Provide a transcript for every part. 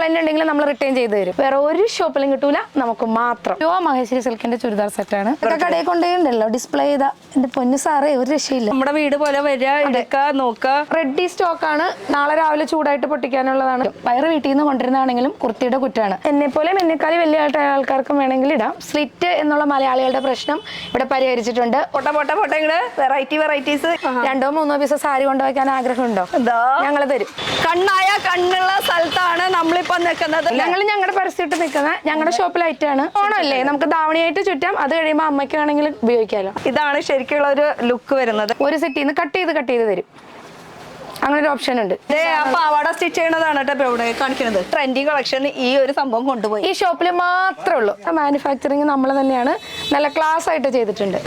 Complaint ഉണ്ടെങ്കിൽ നമ്മൾ return ചെയ്ത് തരും. വേറെ ഒരു ഷോപ്പിലും കിട്ടൂല, നമുക്ക് മാത്രം. മഹേശ്വരി സിൽക്കിന്റെ ചുരിദാർ സെറ്റാണ്. കടയിൽ കൊണ്ടുപോയിണ്ടല്ലോ ഡിസ്പ്ലേ ചെയ്ത. എന്റെ പൊന്നു സാറേ ഒരു രക്ഷയില്ല. നമ്മുടെ വീട് പോലെ വരിക, എടുക്ക, നോക്ക. റെഡി സ്റ്റോക്ക് ആണ്. നാളെ രാവിലെ ചൂടായിട്ട് പൊട്ടിക്കാനുള്ളതാണ്. വയറ് വീട്ടിൽ നിന്ന് കൊണ്ടിരുന്നാണെങ്കിലും കുർത്തിയുടെ കുറ്റാണ്. എന്നെ പോലെ എന്നെക്കാളും വലിയ ആൾക്കാർക്കും വേണമെങ്കിൽ ഇടാം. സ്ലിറ്റ് എന്നുള്ള മലയാളികളുടെ പ്രശ്നം ഇവിടെ പരിഹരിച്ചിട്ടുണ്ട്. വെറൈറ്റീസ് 2-3 പീസ് സാരി കൊണ്ടുവയ്ക്കാൻ ആഗ്രഹമുണ്ടോ? ഞങ്ങൾ തരും. കണ്ണായ കണ്ണുള്ള സ്ഥലത്താണ് നമ്മളിപ്പോ നിൽക്കുന്നത്. ഞങ്ങൾ ഞങ്ങളുടെ പരസ്യമായിട്ട് നിൽക്കുന്നത് ഞങ്ങളുടെ ഷോപ്പിലായിട്ടാണ്. ഓണമല്ലേ, നമുക്ക് ധാവണിയായിട്ട് ചുറ്റാം. അത് കഴിയുമ്പോൾ അമ്മയ്ക്ക് വേണമെങ്കിൽ ഉപയോഗിക്കാമല്ലോ. ഇതാണ് ശരിക്കുള്ള ഒരു ലുക്ക് വരുന്നത്. ഒരു സെറ്റിൽ നിന്ന് കട്ട് ചെയ്ത് തരും. അങ്ങനെ ഒരു ഓപ്ഷൻ ഉണ്ട്. പാവാട സ്റ്റിച്ച് ചെയ്യണതാണ് കേട്ടോ ഇവിടെ കാണിക്കുന്നത്. ട്രെൻഡി കളക്ഷൻ ഈ ഒരു സംഭവം കൊണ്ടുപോയി ഈ ഷോപ്പിൽ മാത്രമേ ഉള്ളൂ. മാനുഫാക്ചറിങ് നമ്മൾ തന്നെയാണ്. നല്ല ക്ലാസ് ആയിട്ട് ചെയ്തിട്ടുണ്ട്.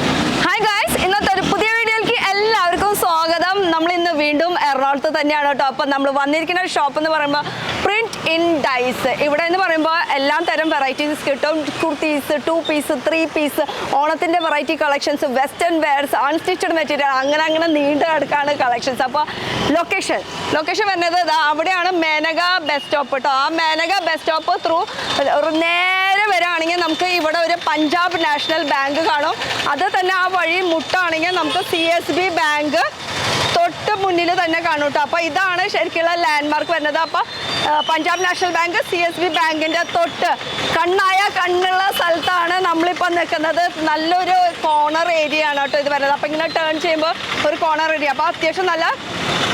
ഹായ് ഗായ്സ്, ഇന്നത്തെ ഒരു പുതിയ വീഡിയോയിലേക്ക് എല്ലാവർക്കും സ്വാഗതം. നമ്മൾ ഇന്ന് വീണ്ടും എറണാകുളത്ത് തന്നെയാണ് കേട്ടോ. അപ്പം നമ്മൾ വന്നിരിക്കുന്ന ഷോപ്പ് എന്ന് പറയുമ്പോൾ പ്രിന്റ് ഇൻ ഡൈസ്. ഇവിടെ എന്ന് പറയുമ്പോൾ എല്ലാം തരം വെറൈറ്റീസ് കിട്ടും. കുർത്തീസ്, 2 പീസ്, 3 പീസ്, ഓണത്തിൻ്റെ variety collections, western wears, unstitched material, അങ്ങനെ നീണ്ടു കിടക്കാണ് കളക്ഷൻസ്. അപ്പോൾ ലൊക്കേഷൻ വരുന്നത് അവിടെയാണ് മേനക ബസ് സ്റ്റോപ്പ് കേട്ടോ. ആ മേനക ബസ് സ്റ്റോപ്പ് ത്രൂ നേരെ വരികയാണെങ്കിൽ നമുക്ക് ഇവിടെ ഒരു പഞ്ചാബ് നാഷണൽ ബാങ്ക് കാണും. അത് തന്നെ ആ വഴി മുട്ടാണെങ്കിൽ നമുക്ക് CSB ബാങ്ക് തൊട്ട് മുന്നിൽ തന്നെ കാണും കേട്ടോ. അപ്പോൾ ഇതാണ് ശരിക്കുള്ള ലാൻഡ് മാർക്ക് വരുന്നത്. അപ്പോൾ പഞ്ചാബ് നാഷണൽ ബാങ്ക്, CSB ബാങ്കിൻ്റെ തൊട്ട് കണ്ണായ കണ്ണുള്ള സ്ഥലത്താണ് നമ്മളിപ്പോൾ നിൽക്കുന്നത്. നല്ലൊരു കോർണർ ഏരിയ ആണ് കേട്ടോ ഇത് വരുന്നത്. അപ്പോൾ ഇങ്ങനെ ടേൺ ചെയ്യുമ്പോൾ ഒരു കോർണർ ഏരിയ. അപ്പോൾ അത്യാവശ്യം നല്ല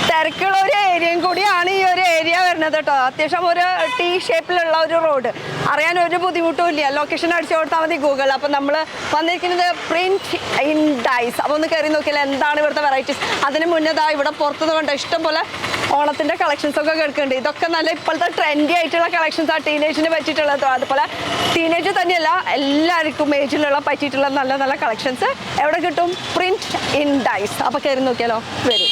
തിരക്കുള്ള ഒരു ഏരിയയും കൂടിയാണ് ഈ ഒരു ഏരിയ വരുന്നത് കേട്ടോ. അത്യാവശ്യം ഒരു T ഷേപ്പിലുള്ള ഒരു റോഡ്. അറിയാൻ ഒരു ബുദ്ധിമുട്ടും ഇല്ല. ലൊക്കേഷൻ അടിച്ചു കൊടുത്താൽ മതി ഗൂഗിൾ. അപ്പോൾ നമ്മൾ വന്നിരിക്കുന്നത് പ്രിന്റ് ഇൻ ഡൈസ്. അപ്പോൾ ഒന്ന് കയറി നോക്കിയാൽ എന്താണ് ഇവിടുത്തെ വെറൈറ്റീസ്. അതിന് മുന്നേ ഇവിടെ പുറത്തുനിന്ന് കണ്ട ഇഷ്ടംപോലെ ഓണത്തിൻ്റെ കളക്ഷൻസ് ഒക്കെ കേൾക്കുന്നുണ്ട്. ഇതൊക്കെ നല്ല ഇപ്പോഴത്തെ ട്രെൻഡി ആയിട്ടുള്ള കളക്ഷൻസ് ആ ടീനേജിന് പറ്റിയിട്ടുള്ളത്. അതുപോലെ ടീനേജ് തന്നെയല്ല, എല്ലാവർക്കും ഏജിലുള്ള പറ്റിയിട്ടുള്ള നല്ല നല്ല കളക്ഷൻസ് എവിടെ കിട്ടും? Print N Dyes. അപ്പോൾ കയറി നോക്കിയാലോ, വരും.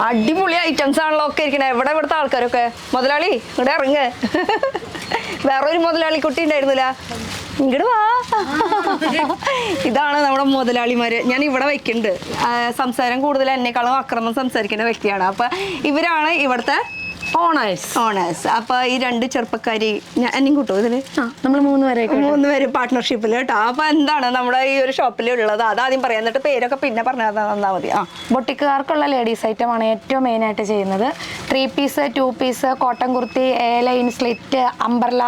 അടിപൊളി ഐറ്റംസ് ആണല്ലോ ഒക്കെ ഇരിക്കണേ. ഇവിടുത്തെ ആൾക്കാരൊക്കെ. മുതലാളി ഇവിടെ ഇറങ്ങ്. വേറൊരു മുതലാളി കുട്ടി ഉണ്ടായിരുന്നില്ല, ഇങ്ങോട്ട് വാ. ഇതാണ് നമ്മുടെ മുതലാളിമാര്. ഞാൻ ഇവിടെ വെക്കുന്നുണ്ട്. സംസാരം കൂടുതൽ എന്നെക്കാളും അക്രമം സംസാരിക്കുന്ന വ്യക്തിയാണ്. അപ്പൊ ഇവരാണ് ഇവിടുത്തെ ഓണേഴ്സ്. അപ്പൊ ഈ 2 ചെറുപ്പക്കാരി എന്നെയും കൂട്ടോ ഇതില്. നമ്മൾ 3 പേര് പാർട്ട്ണർഷിപ്പിൽ കേട്ടോ. അപ്പൊ എന്താണ് നമ്മുടെ ഈ ഒരു ഷോപ്പിൽ ഉള്ളത് അതാദ്യം പറയാം, എന്നിട്ട് പേരൊക്കെ പിന്നെ പറഞ്ഞാൽ തന്നാ മതി. ബൊട്ടിക്കുകാർക്കുള്ള ലേഡീസ് ഐറ്റമാണ് ഏറ്റവും മെയിൻ ആയിട്ട് ചെയ്യുന്നത്. 3 piece, 2 piece, cotton kurti, airline, slit, umbrella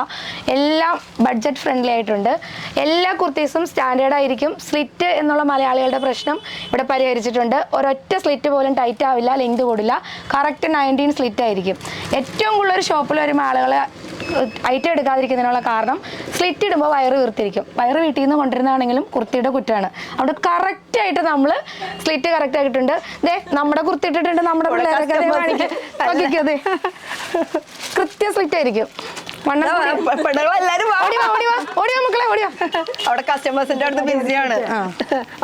എല്ലാം ബഡ്ജറ്റ് ഫ്രണ്ട്ലി ആയിട്ടുണ്ട്. എല്ലാ കുർത്തീസും സ്റ്റാൻഡേർഡ് ആയിരിക്കും. സ്ലിറ്റ് എന്നുള്ള മലയാളികളുടെ പ്രശ്നം ഇവിടെ പരിഹരിച്ചിട്ടുണ്ട്. ഒരൊറ്റ സ്ലിറ്റ് പോലും ടൈറ്റ് ആവില്ല, ലെങ്ത് കൂടില്ല. കറക്റ്റ് 19 സ്ലിറ്റ് ആയിരിക്കും. ഏറ്റവും കൂടുതൽ ഒരു ഷോപ്പിൽ വരുമ്പോൾ ആളുകളെ ഐറ്റം എടുക്കാതിരിക്കുന്നതിനുള്ള കാരണം സ്ലിറ്റ് ഇടുമ്പോൾ വയറ് വീർത്തിരിക്കും. വയറ് വീട്ടിൽ നിന്ന് കൊണ്ടിരുന്നാണെങ്കിലും കുർത്തിയുടെ കുറ്റാണ്. അവിടെ കറക്റ്റ് ആയിട്ട് നമ്മൾ സ്ലിറ്റ് കറക്റ്റ് ആയിട്ടുണ്ട്. നമ്മുടെ കുർത്തി ഇട്ടിട്ടുണ്ട്. നമ്മുടെ പിള്ളേരൊക്കെ നോക്കിക്കത് കൃത്യ സ്ലിറ്റ് ആയിരിക്കും. അവിടെ കസ്റ്റമേഴ്സിന്റെ അടുത്ത് ബിസിയാണ്.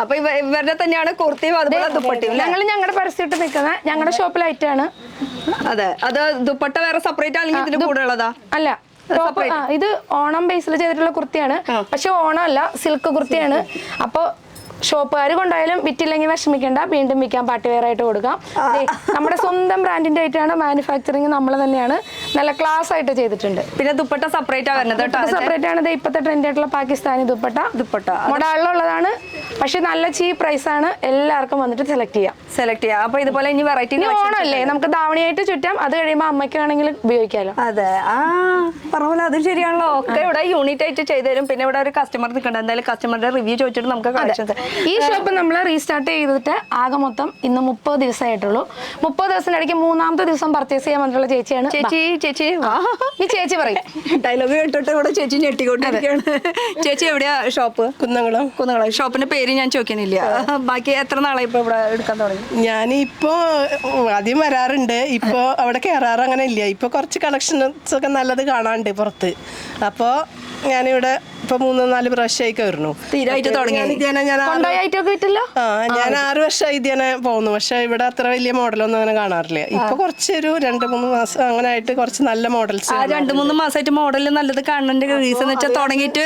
അപ്പൊ ഇവരുടെ തന്നെയാണ് കുർത്തിയും അതുപോലെ ദുപ്പട്ടയും. ഞങ്ങൾ ഞങ്ങളുടെ പരസ്യമായിട്ട് നിൽക്കുന്നത് ഞങ്ങളുടെ ഷോപ്പിലായിട്ടാണ്. അതെ, അത് ദുപ്പട്ട വേറെ സെപ്പറേറ്റ് അല്ലെങ്കിൽ ഇതിന് കൂടെ ഉള്ളതാ? അല്ല, ഇത് ഓണം ബേസിൽ ചെയ്തിട്ടുള്ള കുർത്തിയാണ്. പക്ഷെ ഓണം അല്ല, സിൽക്ക് കുർത്തിയാണ്. അപ്പൊ ഷോപ്പുകാർ കൊണ്ടായാലും വിറ്റില്ലെങ്കിൽ വിഷമിക്കേണ്ട, വീണ്ടും വിൽക്കാൻ പാർട്ടിവെയർ ആയിട്ട് കൊടുക്കാം. നമ്മുടെ സ്വന്തം ബ്രാൻഡിന്റെ ആയിട്ടാണ്. മാനുഫാക്ചറിങ് നമ്മൾ തന്നെയാണ്. നല്ല ക്ലാസ് ആയിട്ട് ചെയ്തിട്ടുണ്ട്. പിന്നെ ദുപ്പട്ട സെപ്പറേറ്റ് വരുന്നത് സെപ്പറേറ്റ് ആണ്. ഇപ്പോഴത്തെ ട്രെൻഡ് ആയിട്ടുള്ള പാകിസ്ഥാനി ദുപ്പട്ട മോഡലുള്ളതാണ്. പക്ഷെ നല്ല ചീപ്പ് പ്രൈസ് ആണ്. എല്ലാവർക്കും വന്നിട്ട് സെലക്ട് ചെയ്യാം. അപ്പൊ ഇതുപോലെ ഇനി വെറൈറ്റി ഓണമല്ലേ, നമുക്ക് ധാവണിയായിട്ട് ചുറ്റാം. അത് കഴിയുമ്പോൾ അമ്മയ്ക്ക് വേണമെങ്കിൽ ഉപയോഗിക്കാമല്ലോ. അതെ, പറഞ്ഞ അതും ശരിയാണല്ലോ. ഒക്കെ ഇവിടെ യൂണിറ്റ് ആയിട്ട് ചെയ്തു തരും. പിന്നെ ഇവിടെ ഒരു കസ്റ്റമർ നിൽക്കണ്ട. എന്തായാലും കസ്റ്റമറുടെ റിവ്യൂ ചോദിച്ചിട്ട് നമുക്ക് കളക്ഷൻസ്. ഈ ഷോപ്പ് നമ്മൾ റീസ്റ്റാർട്ട് ചെയ്തിട്ട് ആകെ മൊത്തം ഇന്ന് 30 ദിവസമായിട്ടുള്ളൂ. 30 ദിവസത്തിനിടയ്ക്ക് 3ാമത്തെ ദിവസം പർച്ചേസ് ചെയ്യാൻ വന്നിട്ടുള്ള ചേച്ചിയാണ്. ഈ ചേച്ചി പറയും ഡയലോഗ് കേട്ടിട്ട് ഇവിടെ ചേച്ചി ഞെട്ടിക്കൊണ്ടിരിക്കുകയാണ്. ചേച്ചി എവിടെയാ ഷോപ്പ്? കുന്നംകുളം. ഷോപ്പിന്റെ പേര് ഞാൻ ചോദിക്കാനില്ല. ബാക്കി എത്ര നാളായി ഇപ്പൊ ഇവിടെ എടുക്കാൻ തുടങ്ങി? ഞാനിപ്പോ ആദ്യം വരാറുണ്ട്. ഇപ്പൊ അവിടെ കയറാറ് അങ്ങനെ ഇല്ല. ഇപ്പൊ കുറച്ച് കളക്ഷൻസ് ഒക്കെ നല്ലത് കാണാറുണ്ട് പുറത്ത്. അപ്പോ ഞാനിവിടെ ഇപ്പൊ 3-4 പ്രാവശ്യമായി കയറുന്നു. സ്ഥിരമായിട്ട് തുടങ്ങി. ഞാൻ കൊണ്ടുപോയിട്ടൊക്കെ കിട്ടില്ല. ഞാൻ 6 വർഷമായി ഇതിനെ പോകുന്നു. പക്ഷെ ഇവിടെ അത്ര വലിയ മോഡലൊന്നും അങ്ങനെ കാണാറില്ല. ഇപ്പൊ കുറച്ചൊരു 2-3 മാസം അങ്ങനെ ആയിട്ട് കുറച്ച് നല്ല മോഡൽസ്. 2-3 മാസമായിട്ട് മോഡൽ നല്ലത് കാണുന്നതിന്റെ റീസൺ എന്ന് വെച്ചാൽ തുടങ്ങിയിട്ട്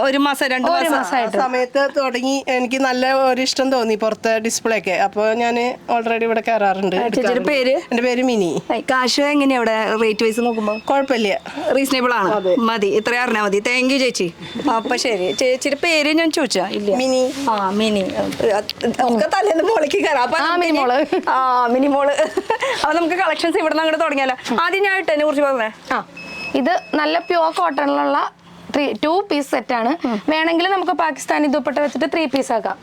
1 മാസം 2 മാസമായിട്ട് സമയത്ത് തുടങ്ങി എനിക്ക് നല്ല ഒരു ഇഷ്ടം തോന്നി പുറത്തെ ഡിസ്പ്ലേ ഒക്കെ. അപ്പൊ ഞാൻ ഓൾറെഡി ഇവിടെ കയറാറുണ്ട്. ചേച്ചിയുടെ പേര്? എന്റെ പേര് മിനി. കാശ് എങ്ങനെയാ ഇവിടെ റേറ്റ് വൈസ് നോക്കുമ്പോൾ? കുഴപ്പമില്ല, റീസണബിൾ ആണ്. മതി, ഇത്ര അറിഞ്ഞാൽ മതി. താങ്ക് യു ചേച്ചി. അപ്പൊ ശരി, ചേച്ചിയുടെ പേര് ഞാൻ ചോദിച്ചാ? ഇല്ല, മിനി. മിനി. തലേന്ന് മോളിക്ക് കയറാം. മിനിമോള്. അപ്പൊ നമുക്ക് കളക്ഷൻസ് ഇവിടെ നിന്ന് അങ്ങോട്ട് തുടങ്ങിയാലോ. ആദ്യം ഞാൻ ഇട്ടതിനെ കുറിച്ച് പറഞ്ഞേ. ഇത് നല്ല പ്യുവർ കോട്ടണിലുള്ള 2 പീസ് സെറ്റ് ആണ്. വേണമെങ്കിൽ നമുക്ക് പാകിസ്ഥാനി ദുപ്പട്ട വെച്ചിട്ട് 3 പീസ് ആക്കാം.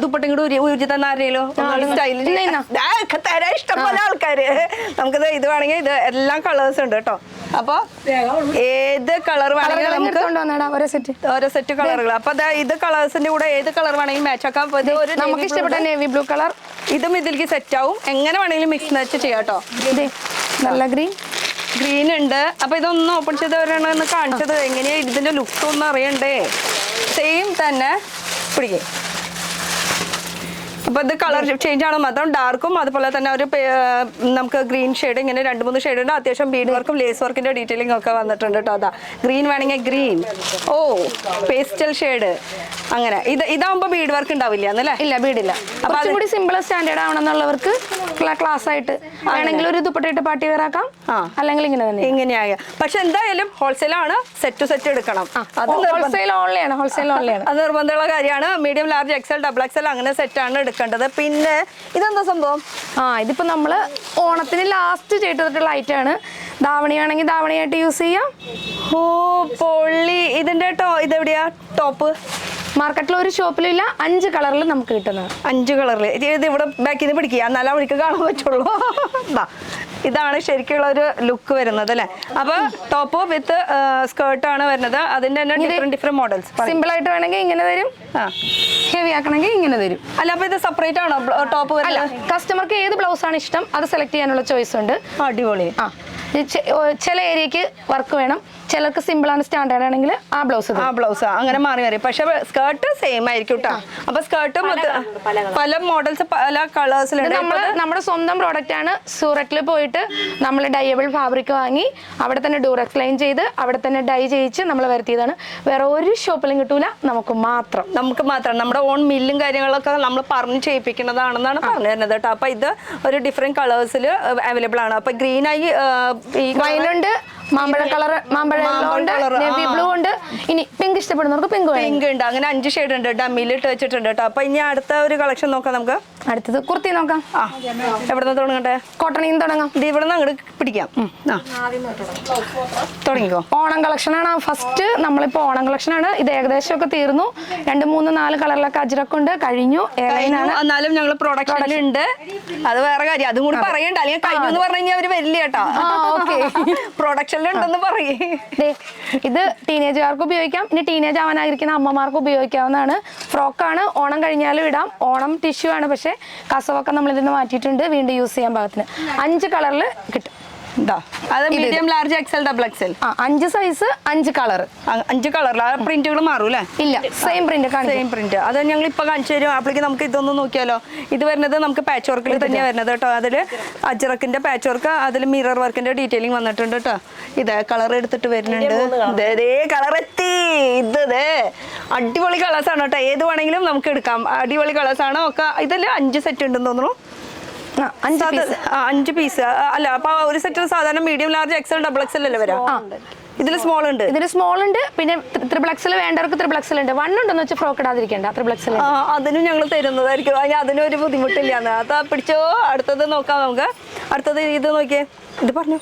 ദുപ്പട്ട ഇങ്ങോട്ട് ഊരി തന്നാരല്ലോ തരാൻ ഇഷ്ടംപോലെ ആൾക്കാര്. നമുക്കിത് ഇത് വേണമെങ്കിൽ ഇത് എല്ലാം കളേഴ്സ് ഉണ്ട് കേട്ടോ. അപ്പൊ ഏത് കളർ വേണമെങ്കിൽ നമുക്ക് ഓരോ സെറ്റ് കളറുകൾ. അപ്പൊ ഇത് കളേഴ്സിന്റെ കൂടെ ഏത് കളർ വേണമെങ്കിൽ മാച്ച് ആക്കാം. നമുക്ക് ഇഷ്ടപ്പെട്ട നേവി ബ്ലൂ കളർ, ഇതും ഇതിലേക്ക് സെറ്റ് ആവും. എങ്ങനെ വേണമെങ്കിലും മിക്സ് മാച്ച് ചെയ്യാം കേട്ടോ. നല്ല ഗ്രീൻ ഉണ്ട്. അപ്പൊ ഇതൊന്ന് ഓപ്പൺ ചെയ്ത് വരണന്ന് കാണിച്ചത് എങ്ങനെയാ ഇതിന്റെ ലുക്ക് ഒന്നും അറിയണ്ടേ. സെയിം തന്നെ പിടിക്കേ. അപ്പൊ ഇത് കളർ ചേഞ്ച് ആണ് മാത്രം. ഡാർക്കും അതുപോലെ തന്നെ ഒരു നമുക്ക് ഗ്രീൻ ഷെയ്ഡ്, ഇങ്ങനെ 2-3 ഷെയ്ഡ് ഉണ്ട്. അത്യാവശ്യം ബീഡ് വർക്കും ലേസ് വർക്കിന്റെ ഡീറ്റെയിലിംഗ് ഒക്കെ വന്നിട്ടുണ്ട് കേട്ടോ. അതാ ഗ്രീൻ വേണമെങ്കിൽ ഗ്രീൻ, പേസ്റ്റൽ ഷെയ്ഡ്, അങ്ങനെ. ഇതാവുമ്പോ ബീഡ് വർക്ക് ഉണ്ടാവില്ല എന്നല്ലേ? ഇല്ല, ബീഡില്ല. അപ്പൊ അതും കൂടി സിമ്പിൾ സ്റ്റാൻഡേർഡ് ആവണമെന്നുള്ളവർക്ക് ക്ലാസ് ആയിട്ട് വേണമെങ്കിൽ ഒരു ദുപ്പട്ടയിട്ട് പാർട്ടി വെയർ ആക്കാം, അല്ലെങ്കിൽ ഇങ്ങനെ തന്നെ ഇങ്ങനെയായ. പക്ഷെ എന്തായാലും ഹോൾസെയിൽ ആണ്, സെറ്റ് ടു സെറ്റ് എടുക്കണം. ഹോൾസെയിൽ ഓൺലൈൻ ആണ്. അത് നിർബന്ധമുള്ള കാര്യമാണ്. Medium, large, XL, double XL അങ്ങനെ സെറ്റ് ആണ് എടുക്കേണ്ടത്. പിന്നെ ഇതെന്താ സംഭവം? ഇതിപ്പോ നമ്മള് ഓണത്തിന് ലാസ്റ്റ് ചെയ്തിട്ടുള്ള ഐറ്റം ആണ്. ധാവണിയാണെങ്കിൽ ധാവണിയായിട്ട് യൂസ് ചെയ്യാം. പൊള്ളി. ഇതിന്റെ ഇതെവിടെയാ ടോപ്പ്? മാർക്കറ്റിൽ ഒരു ഷോപ്പിലും ഇല്ല. 5 കളറിൽ നമുക്ക് കിട്ടുന്നത്. 5 കളറിൽ. ഇത് ഇവിടെ ബാക്കിൽ നിന്ന് പിടിക്കുക, എന്നാലും അവർക്ക് കാണാൻ പറ്റുള്ളൂ. ഇതാണ് ശരിക്കുള്ള ഒരു ലുക്ക് വരുന്നത് അല്ലേ? അപ്പൊ ടോപ്പ് വിത്ത് സ്കേർട്ട് ആണ് വരുന്നത്. അതിന്റെ തന്നെ ഡിഫറെന്റ് മോഡൽസ്. സിമ്പിൾ ആയിട്ട് വേണമെങ്കിൽ ഇങ്ങനെ തരും, ഹെവി ആക്കണമെങ്കിൽ ഇങ്ങനെ തരും. അല്ല, അപ്പൊ ഇത് സെപ്പറേറ്റ് ആണോ ടോപ്പ് വരുന്നത്? കസ്റ്റമർക്ക് ഏത് ബ്ലൗസ് ആണ് ഇഷ്ടം അത് സെലക്ട് ചെയ്യാനുള്ള ചോയ്സ് ഉണ്ട്. അടിപൊളി. ചില ഏരിയക്ക് വർക്ക് വേണം, ചിലർക്ക് സിമ്പിൾ ആണ്, സ്റ്റാൻഡേർഡ് ആണെങ്കിൽ ആ ബ്ലൗസ് അങ്ങനെ മാറി മാറി. പക്ഷെ സ്കേർട്ട് സെയിം ആയിരിക്കും കേട്ടോ. അപ്പൊ സ്കേർട്ട് പല മോഡൽസ്, പല കളേഴ്സിലുണ്ട്. നമ്മുടെ സ്വന്തം പ്രോഡക്റ്റ് ആണ്. സൂററ്റിൽ പോയിട്ട് നമ്മൾ ഡൈയബിൾ ഫാബ്രിക് വാങ്ങി അവിടെ തന്നെ ഡൂറക്സ് ലൈൻ ചെയ്ത് അവിടെ തന്നെ ഡൈ ചെയ്യിച്ച് നമ്മൾ വരുത്തിയതാണ്. വേറെ ഒരു ഷോപ്പിലും കിട്ടൂല, നമുക്ക് മാത്രം. നമ്മുടെ ഓൺ മില്ലും കാര്യങ്ങളൊക്കെ നമ്മൾ പറഞ്ഞ് ചെയ്യിപ്പിക്കുന്നതാണെന്നാണ് പറഞ്ഞു തരുന്നത് കേട്ടോ. അപ്പൊ ഇത് ഒരു ഡിഫറെന്റ് കളേഴ്സിൽ അവൈലബിൾ ആണ്. അപ്പൊ ഗ്രീൻ ആയി, വൈനുണ്ട്, മാമ്പഴ കളർ, മാമ്പഴ നേവി ബ്ലൂ ഉണ്ട്. ഇനി പിങ്ക് ഇഷ്ടപ്പെടുന്നവർക്ക് പിങ്ക് ഉണ്ട്. അങ്ങനെ 5 ഷെയ്ഡ് ഉണ്ട്. ഡമ്മിയിൽ ഇട്ട് വെച്ചിട്ടുണ്ട് കേട്ടോ. അപ്പൊ ഇനി അടുത്ത ഒരു കളക്ഷൻ നോക്കാം. നമുക്ക് അടുത്തത് കുർത്തി നോക്കാം. എവിടെ നിന്ന് തുടങ്ങട്ടെ? കോട്ടണിൽ നിന്ന് തുടങ്ങാം. ഇവിടെ നിന്ന് അങ്ങോട്ട് പിടിക്കാം. തുടങ്ങിക്കോ. ഓണം കളക്ഷൻ ആണ് ഫസ്റ്റ്. നമ്മളിപ്പോ ഓണം കളക്ഷൻ ആണ്. ഇത് ഏകദേശം ഒക്കെ തീർന്നു. 2, 3, 4 കളറിലൊക്കെ അജ്രക്ക് ഉണ്ട്. കഴിഞ്ഞു. എന്നാലും ഞങ്ങൾ പ്രൊഡക്ഷൻ ഉണ്ട്. അത് വേറെ കാര്യം. അതും കൂടി പറയണ്ട, അല്ലെങ്കിൽ കഴിഞ്ഞു എന്ന് പറഞ്ഞു കഴിഞ്ഞാൽ അവര് വരില്ല കേട്ടോ. പ്രൊഡക്ഷൻ ഉണ്ടെന്ന് പറയേ. ഇത് ടീനേജുകാർക്ക് ഉപയോഗിക്കാം. ഇനി ടീനേജ് ആവാനായിരിക്കുന്ന അമ്മമാർക്ക് ഉപയോഗിക്കാവുന്നതാണ്. ഫ്രോക്കാണ്. ഓണം കഴിഞ്ഞാലും ഇടാം. ഓണം ടിഷ്യൂ ആണ്, പക്ഷെ കസവൊക്കെ നമ്മൾ ഇതിന് മാറ്റിയിട്ടുണ്ട് വീണ്ടും യൂസ് ചെയ്യാൻ പാകത്തിന്. 5 കളറിൽ കിട്ടും. Medium, large, XL, double XL. 5 size, 5 colour. 5 കളറിൽ പ്രിന്റുകൾ മാറും അല്ലേ? ഇല്ല, സെയിം പ്രിന്റ്. അത് ഞങ്ങൾ ഇപ്പൊ കാണിച്ചു തരും. അപ്പോഴേക്ക് നമുക്ക് ഇതൊന്ന് നോക്കിയാലോ. ഇത് വരുന്നത് നമുക്ക് പാച്ച് വർക്കിൽ തന്നെയാണ് വരുന്നത് കേട്ടോ. അതില് അജ്രക്കിന്റെ പാച്ച് വർക്ക്, അതിൽ മിറർ വർക്കിന്റെ ഡീറ്റെയിലിംഗ് വന്നിട്ടുണ്ട് കേട്ടോ. ഇത് കളർ എടുത്തിട്ട് വരുന്നുണ്ട്. കളർ എത്തി. ഇത് അടിപൊളി കളേഴ്സ് ആണ് കേട്ടോ. ഏത് വേണമെങ്കിലും നമുക്ക് എടുക്കാം. അടിപൊളി കളേഴ്സ് ആണ് ഒക്കെ. ഇതിൽ 5 സെറ്റ് ഉണ്ടെന്ന് തോന്നുന്നു. 5 പീസ് അല്ല. അപ്പൊ ഒരു സെറ്റ് സാധാരണ medium, large, XL, double XL അല്ലേ വരാം? ഇതിൽ സ്മോൾ ഉണ്ട്. പിന്നെ ത്രിബിൾ എക്സൽ വേണ്ടവർക്ക് ത്രിബിൾ എക്സൽ ഉണ്ട്. 1 ഉണ്ടെന്ന് വെച്ചാൽ ഫ്രോക്ക് ഇടാതിരിക്കണ്ട, ത്രിബിൾ എക്സൽ. അതിനും ഞങ്ങൾ തരുന്നതായിരിക്കും. അതിനൊരു ബുദ്ധിമുട്ടില്ല. അതാ പിടിച്ചോ. അടുത്തത് നോക്കാം നമുക്ക്. അടുത്തത് ഇത് നോക്കിയേ. ഇത് പറഞ്ഞു.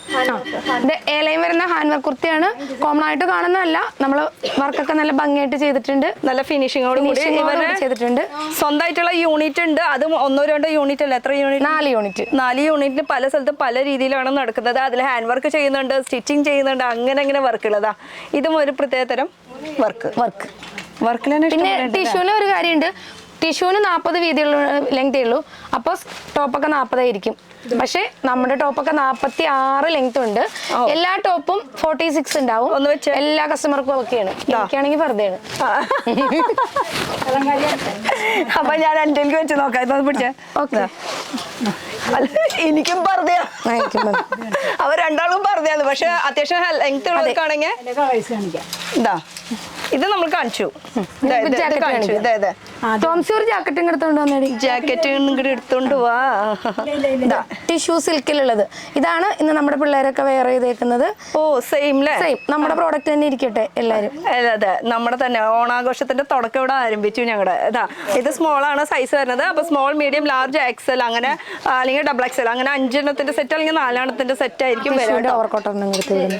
ഇത് ഏലയും വരുന്ന ഹാൻഡ് വർക്ക് കുർത്തിയാണ്. കോമൺ ആയിട്ട് കാണുന്നതല്ല, നമ്മൾ വർക്കൊക്കെ നല്ല ഭംഗിയായിട്ട് ചെയ്തിട്ടുണ്ട്. നല്ല ഫിനിഷിങ്ങോട് ചെയ്തിട്ടുണ്ട്. സ്വന്തമായിട്ടുള്ള യൂണിറ്റ് ഉണ്ട്. അത് 1-2 യൂണിറ്റ് അല്ല, എത്ര യൂണിറ്റ്? 4 യൂണിറ്റിന് പല സ്ഥലത്ത് പല രീതിയിലാണ് നടക്കുന്നത്. അതിൽ ഹാൻഡ് വർക്ക് ചെയ്യുന്നുണ്ട്, സ്റ്റിച്ചിങ് ചെയ്യുന്നുണ്ട്, അങ്ങനെ വർക്കുള്ളതാ. ഇതും ഒരു പ്രത്യേക തരം വർക്ക്. പിന്നെ ടിഷ്യൂല് ഒരു കാര്യമുണ്ട്. ടിഷ്യൂന് 40 വീതിയുള്ള ലെങ്തേ ഉള്ളൂ, അപ്പോൾ ടോപ്പൊക്കെ 40 ആയിരിക്കും. പക്ഷെ നമ്മുടെ ടോപ്പൊക്കെ 46 ലെങ്ത് ഉണ്ട്. എല്ലാ ടോപ്പും 46 ഉണ്ടാവും. എല്ലാ കസ്റ്റമർക്കും ഓക്കെയാണ്. എനിക്കാണെങ്കിൽ വെറുതെയാണ്. അപ്പൊ ഞാൻ എൻ്റെ വെച്ച് നോക്കാം. ഇതൊന്ന് പിടിച്ചേ. ഓക്കെ, എനിക്കും പറഞ്ഞ അവർ രണ്ടാളും പറഞ്ഞത്. പക്ഷെ അത്യാവശ്യം ലെങ്ത് ഉള്ളവർക്കാണെങ്കിൽ ഇതാ ഇത് നമ്മൾ കാണിച്ചു. ടോംസി ഒരു ജാക്കറ്റ് എടുത്തോണ്ട് വന്നേടി. ജാക്കറ്റ് ഇങ്ങോട്ട് എടുത്തോണ്ട് വാ. ടിഷ്യൂ സിൽക്കിലുള്ളത് ഇതാണ് ഇന്ന് നമ്മുടെ പിള്ളേരൊക്കെ വെയർ ചെയ്തേക്കുന്നത്. ഓ സെയിം സെയിം നമ്മുടെ പ്രോഡക്റ്റ് തന്നെ ഇരിക്കട്ടെ എല്ലാരും. അതെ, നമ്മുടെ തന്നെ ഓണാഘോഷത്തിന്റെ തുടക്കം ഇവിടെ ആരംഭിച്ചു ഞങ്ങളുടെ. ഇത് സ്മോൾ ആണ് സൈസ് വരുന്നത്. അപ്പൊ സ്മോൾ, മീഡിയം, ലാർജ്, എക്സൽ അങ്ങനെ അല്ലെങ്കിൽ ഡബിൾ എക്സൽ അങ്ങനെ 5 എണ്ണത്തിന്റെ സെറ്റ് അല്ലെങ്കിൽ 4 എണ്ണത്തിന്റെ സെറ്റ് ആയിരിക്കും.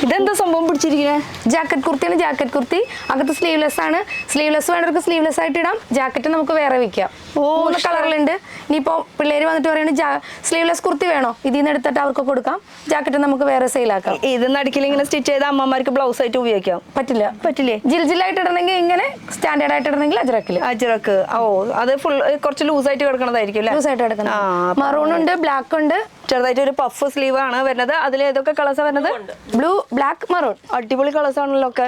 ഇതെന്താ സംഭവം പിടിച്ചിരിക്കുന്നത്? ജാക്കറ്റ് കുർത്തിയാണ്. ജാക്കറ്റ് കുർത്തി അകത്ത് സ്ലീവ്ലെസ് ആണ്. സ്ലീവ്ലെസ് വേണ്ടവർക്ക് സ്ലീവ്ലെസ് ആയിട്ട് ഇടാം. ജാക്കറ്റ് നമുക്ക് വേറെ വെക്കാം. 3 കളറിലുണ്ട്. ഇനിയിപ്പോ പിള്ളേര് വന്നിട്ട് പറയുന്നത് സ്ലീവ്ലെസ് കുർത്തി വേണോ, ഇതിൽ നിന്ന് എടുത്തിട്ട് അവർക്ക് കൊടുക്കാം. ജാക്കറ്റ് നമുക്ക് വേറെ സെയിലാക്കാം. ഇത് നടുക്കിൽ ഇങ്ങനെ സ്റ്റിച്ച് ചെയ്ത അമ്മമാർക്ക് ബ്ലൗസ് ആയിട്ട് ഉപയോഗിക്കാം. പറ്റില്ലേ? ജിൽജിലായിട്ട് ഇടണമെങ്കിൽ ഇങ്ങനെ, സ്റ്റാൻഡേർഡ് ആയിട്ട് ഇടണമെങ്കിൽ അജ്രക്ക്. ഓ അത് ഫുൾ കുറച്ച് ലൂസ് ആയിട്ട് കിടക്കണതായിരിക്കും. ലൂസ് ആയിട്ട് കിടക്കണം. മറൂൺ ഉണ്ട്, ബ്ലാക്ക് ഉണ്ട്, ചെറുതായിട്ട് ഒരു പഫ് സ്ലീവ് ആണ് വരുന്നത്. അതിൽ ഏതൊക്കെ കളേഴ്സ് വരുന്നത്? Blue, black, maroon. അടിപൊളി കളേഴ്സ് ആണല്ലോ ഒക്കെ.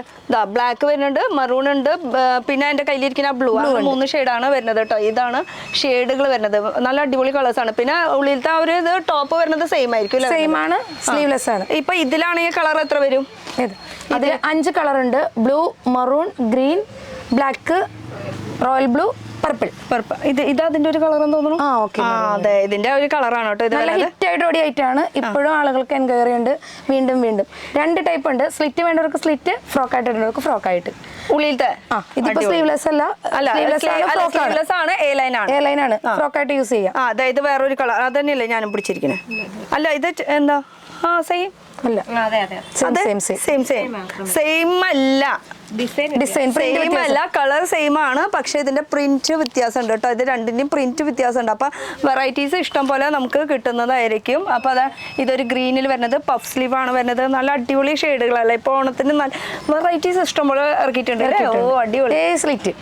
ബ്ലാക്ക് വരുന്നുണ്ട്, മറൂൺ ഉണ്ട്, പിന്നെ എന്റെ കയ്യിലിരിക്കുന്ന ബ്ലൂ. 3 ഷെയ്ഡാണ് വരുന്നത് കേട്ടോ. ഇതാണ് ഷെയ്ഡുകൾ വരുന്നത്. നല്ല അടിപൊളി കളേഴ്സ് ആണ്. പിന്നെ ഉള്ളിലത്തെ ഒരു ഇത് ടോപ്പ് വരുന്നത് സെയിം ആയിരിക്കും. സെയിം ആണ്, സ്ലീവ്ലെസ് ആണ്. ഇപ്പൊ ഇതിലാണെങ്കിൽ കളർ എത്ര വരും? അതിൽ 5 കളർ ഉണ്ട്. Blue, maroon, green, black, royal blue, purple. ഇത് അതിന്റെ ഒരു കളർ തോന്നുന്നു. അതെ, ഇതിന്റെ ഒരു കളറാണ് കേട്ടോ. ഇത് നല്ല ഹിറ്റ് ആയിട്ട് ഓടിയായിട്ടാണ് ഇപ്പോഴും ആളുകൾക്ക് എൻക്വയറി ഉണ്ട്. വീണ്ടും 2 ടൈപ്പ് ഉണ്ട്. സ്ലിറ്റ് വേണ്ടവർക്ക് സ്ലിറ്റ്, ഫ്രോക്ക് ആയിട്ട് ഇടുന്നവർക്ക് ഫ്രോക്ക് ആയിട്ട്. ഉള്ളിലത്തെ ഇതിപ്പോ സ്ലീവ്ലെസ് അല്ല, സ്ലീവ്ലെസ് ആണ്. എ ലൈൻ ആണ്. ഫ്രോക്ക് ആയിട്ട് യൂസ് ചെയ്യാം. അതായത് വേറൊരു കളർ അത് തന്നെയല്ലേ ഞാനും പിടിച്ചിരിക്കുന്നത്. അല്ല ഇത് എന്താ? സെയിം അല്ല, സെയിം അല്ല, ഡിസൈൻ സെയിം അല്ല, കളർ സെയിം ആണ്. പക്ഷെ ഇതിന്റെ പ്രിന്റ് വ്യത്യാസം ഉണ്ട് കേട്ടോ. ഇത് രണ്ടിന്റെയും പ്രിന്റ് വ്യത്യാസം ഉണ്ട്. അപ്പൊ വെറൈറ്റീസ് ഇഷ്ടം പോലെ നമുക്ക് കിട്ടുന്നതായിരിക്കും. അപ്പൊ അതാ ഇതൊരു ഗ്രീനിൽ വരുന്നത്, പഫ് സ്ലീവ് ആണ് വരുന്നത്. നല്ല അടിപൊളി ഷെയ്ഡുകളല്ല. ഇപ്പൊ ഓണത്തിന് നല്ല വെറൈറ്റീസ് ഇഷ്ടം പോലെ ഇറക്കിയിട്ടുണ്ട്. ഓ അടിപൊളി. സ്ലിറ്റ്.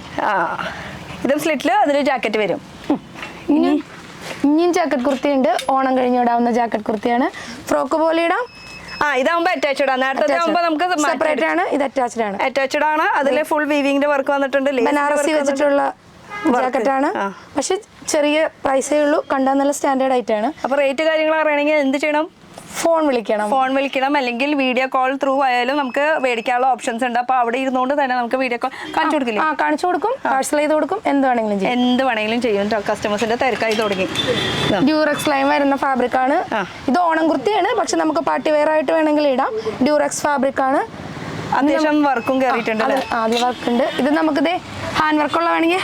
ഇതും സ്ലിറ്റില് അതിൽ ജാക്കറ്റ് വരും. ഇനിയും ജാക്കറ്റ് കുർത്തി ഉണ്ട്. ഓണം കഴിഞ്ഞ് ഇടാവുന്ന ജാക്കറ്റ് കുർത്തിയാണ്. ഫ്രോക്ക് പോലെ ഇടാം. ഇതാവുമ്പോ അറ്റാച്ച്ഡ് ആണ്. നേരത്തെ ആവുമ്പോ നമുക്ക് സെപ്പറേറ്റ് ആണ്. ഇത് അറ്റാച്ച്ഡ് ആണ്. അതിൽ ഫുൾ വീവിംഗിന്റെ വർക്ക് വന്നിട്ടുണ്ട്. ബനാറസി വെച്ചിട്ടുള്ള ജാക്കറ്റ് ആണ്. പക്ഷെ ചെറിയ പ്രൈസേ ഉള്ളൂ. കണ്ടാൽ നല്ല സ്റ്റാൻഡേർഡ് ആയിട്ടാണ്. അപ്പൊ റേറ്റ് കാര്യങ്ങൾ അറിയണമെങ്കിൽ എന്ത് ചെയ്യണം? ഫോൺ വിളിക്കണം. അല്ലെങ്കിൽ വീഡിയോ കോൾ ത്രൂ ആയാലും നമുക്ക് മേടിക്കാനുള്ള ഓപ്ഷൻസ് ഉണ്ട്. അപ്പൊ അവിടെ ഇരുന്നുകൊണ്ട് തന്നെ നമുക്ക് വീഡിയോ കോൾ കാണിച്ചു കൊടുക്കും, പാഴ്സൽ ചെയ്ത് കൊടുക്കും. എന്ത് വേണമെങ്കിലും ചെയ്യും. കസ്റ്റമേഴ്സിന്റെ തിരക്കായി തുടങ്ങി. ഡ്യൂറക്സ് ലൈൻ വരുന്ന ഫാബ്രിക് ആണ്. ഇത് ഓണം കുർത്തിയാണ്. പക്ഷെ നമുക്ക് പാർട്ടി വെയർ ആയിട്ട് വേണമെങ്കിൽ ഇടാം. ഡ്യൂറക്സ് ഫാബ്രിക് ആണ്. അത്യാവശ്യം വർക്കും കയറിയിട്ടുണ്ട്. ആദ്യ വർക്ക് ഉണ്ട്. ഇത് നമുക്ക് ഹാൻഡ് വർക്ക് ഉള്ള വേണമെങ്കിൽ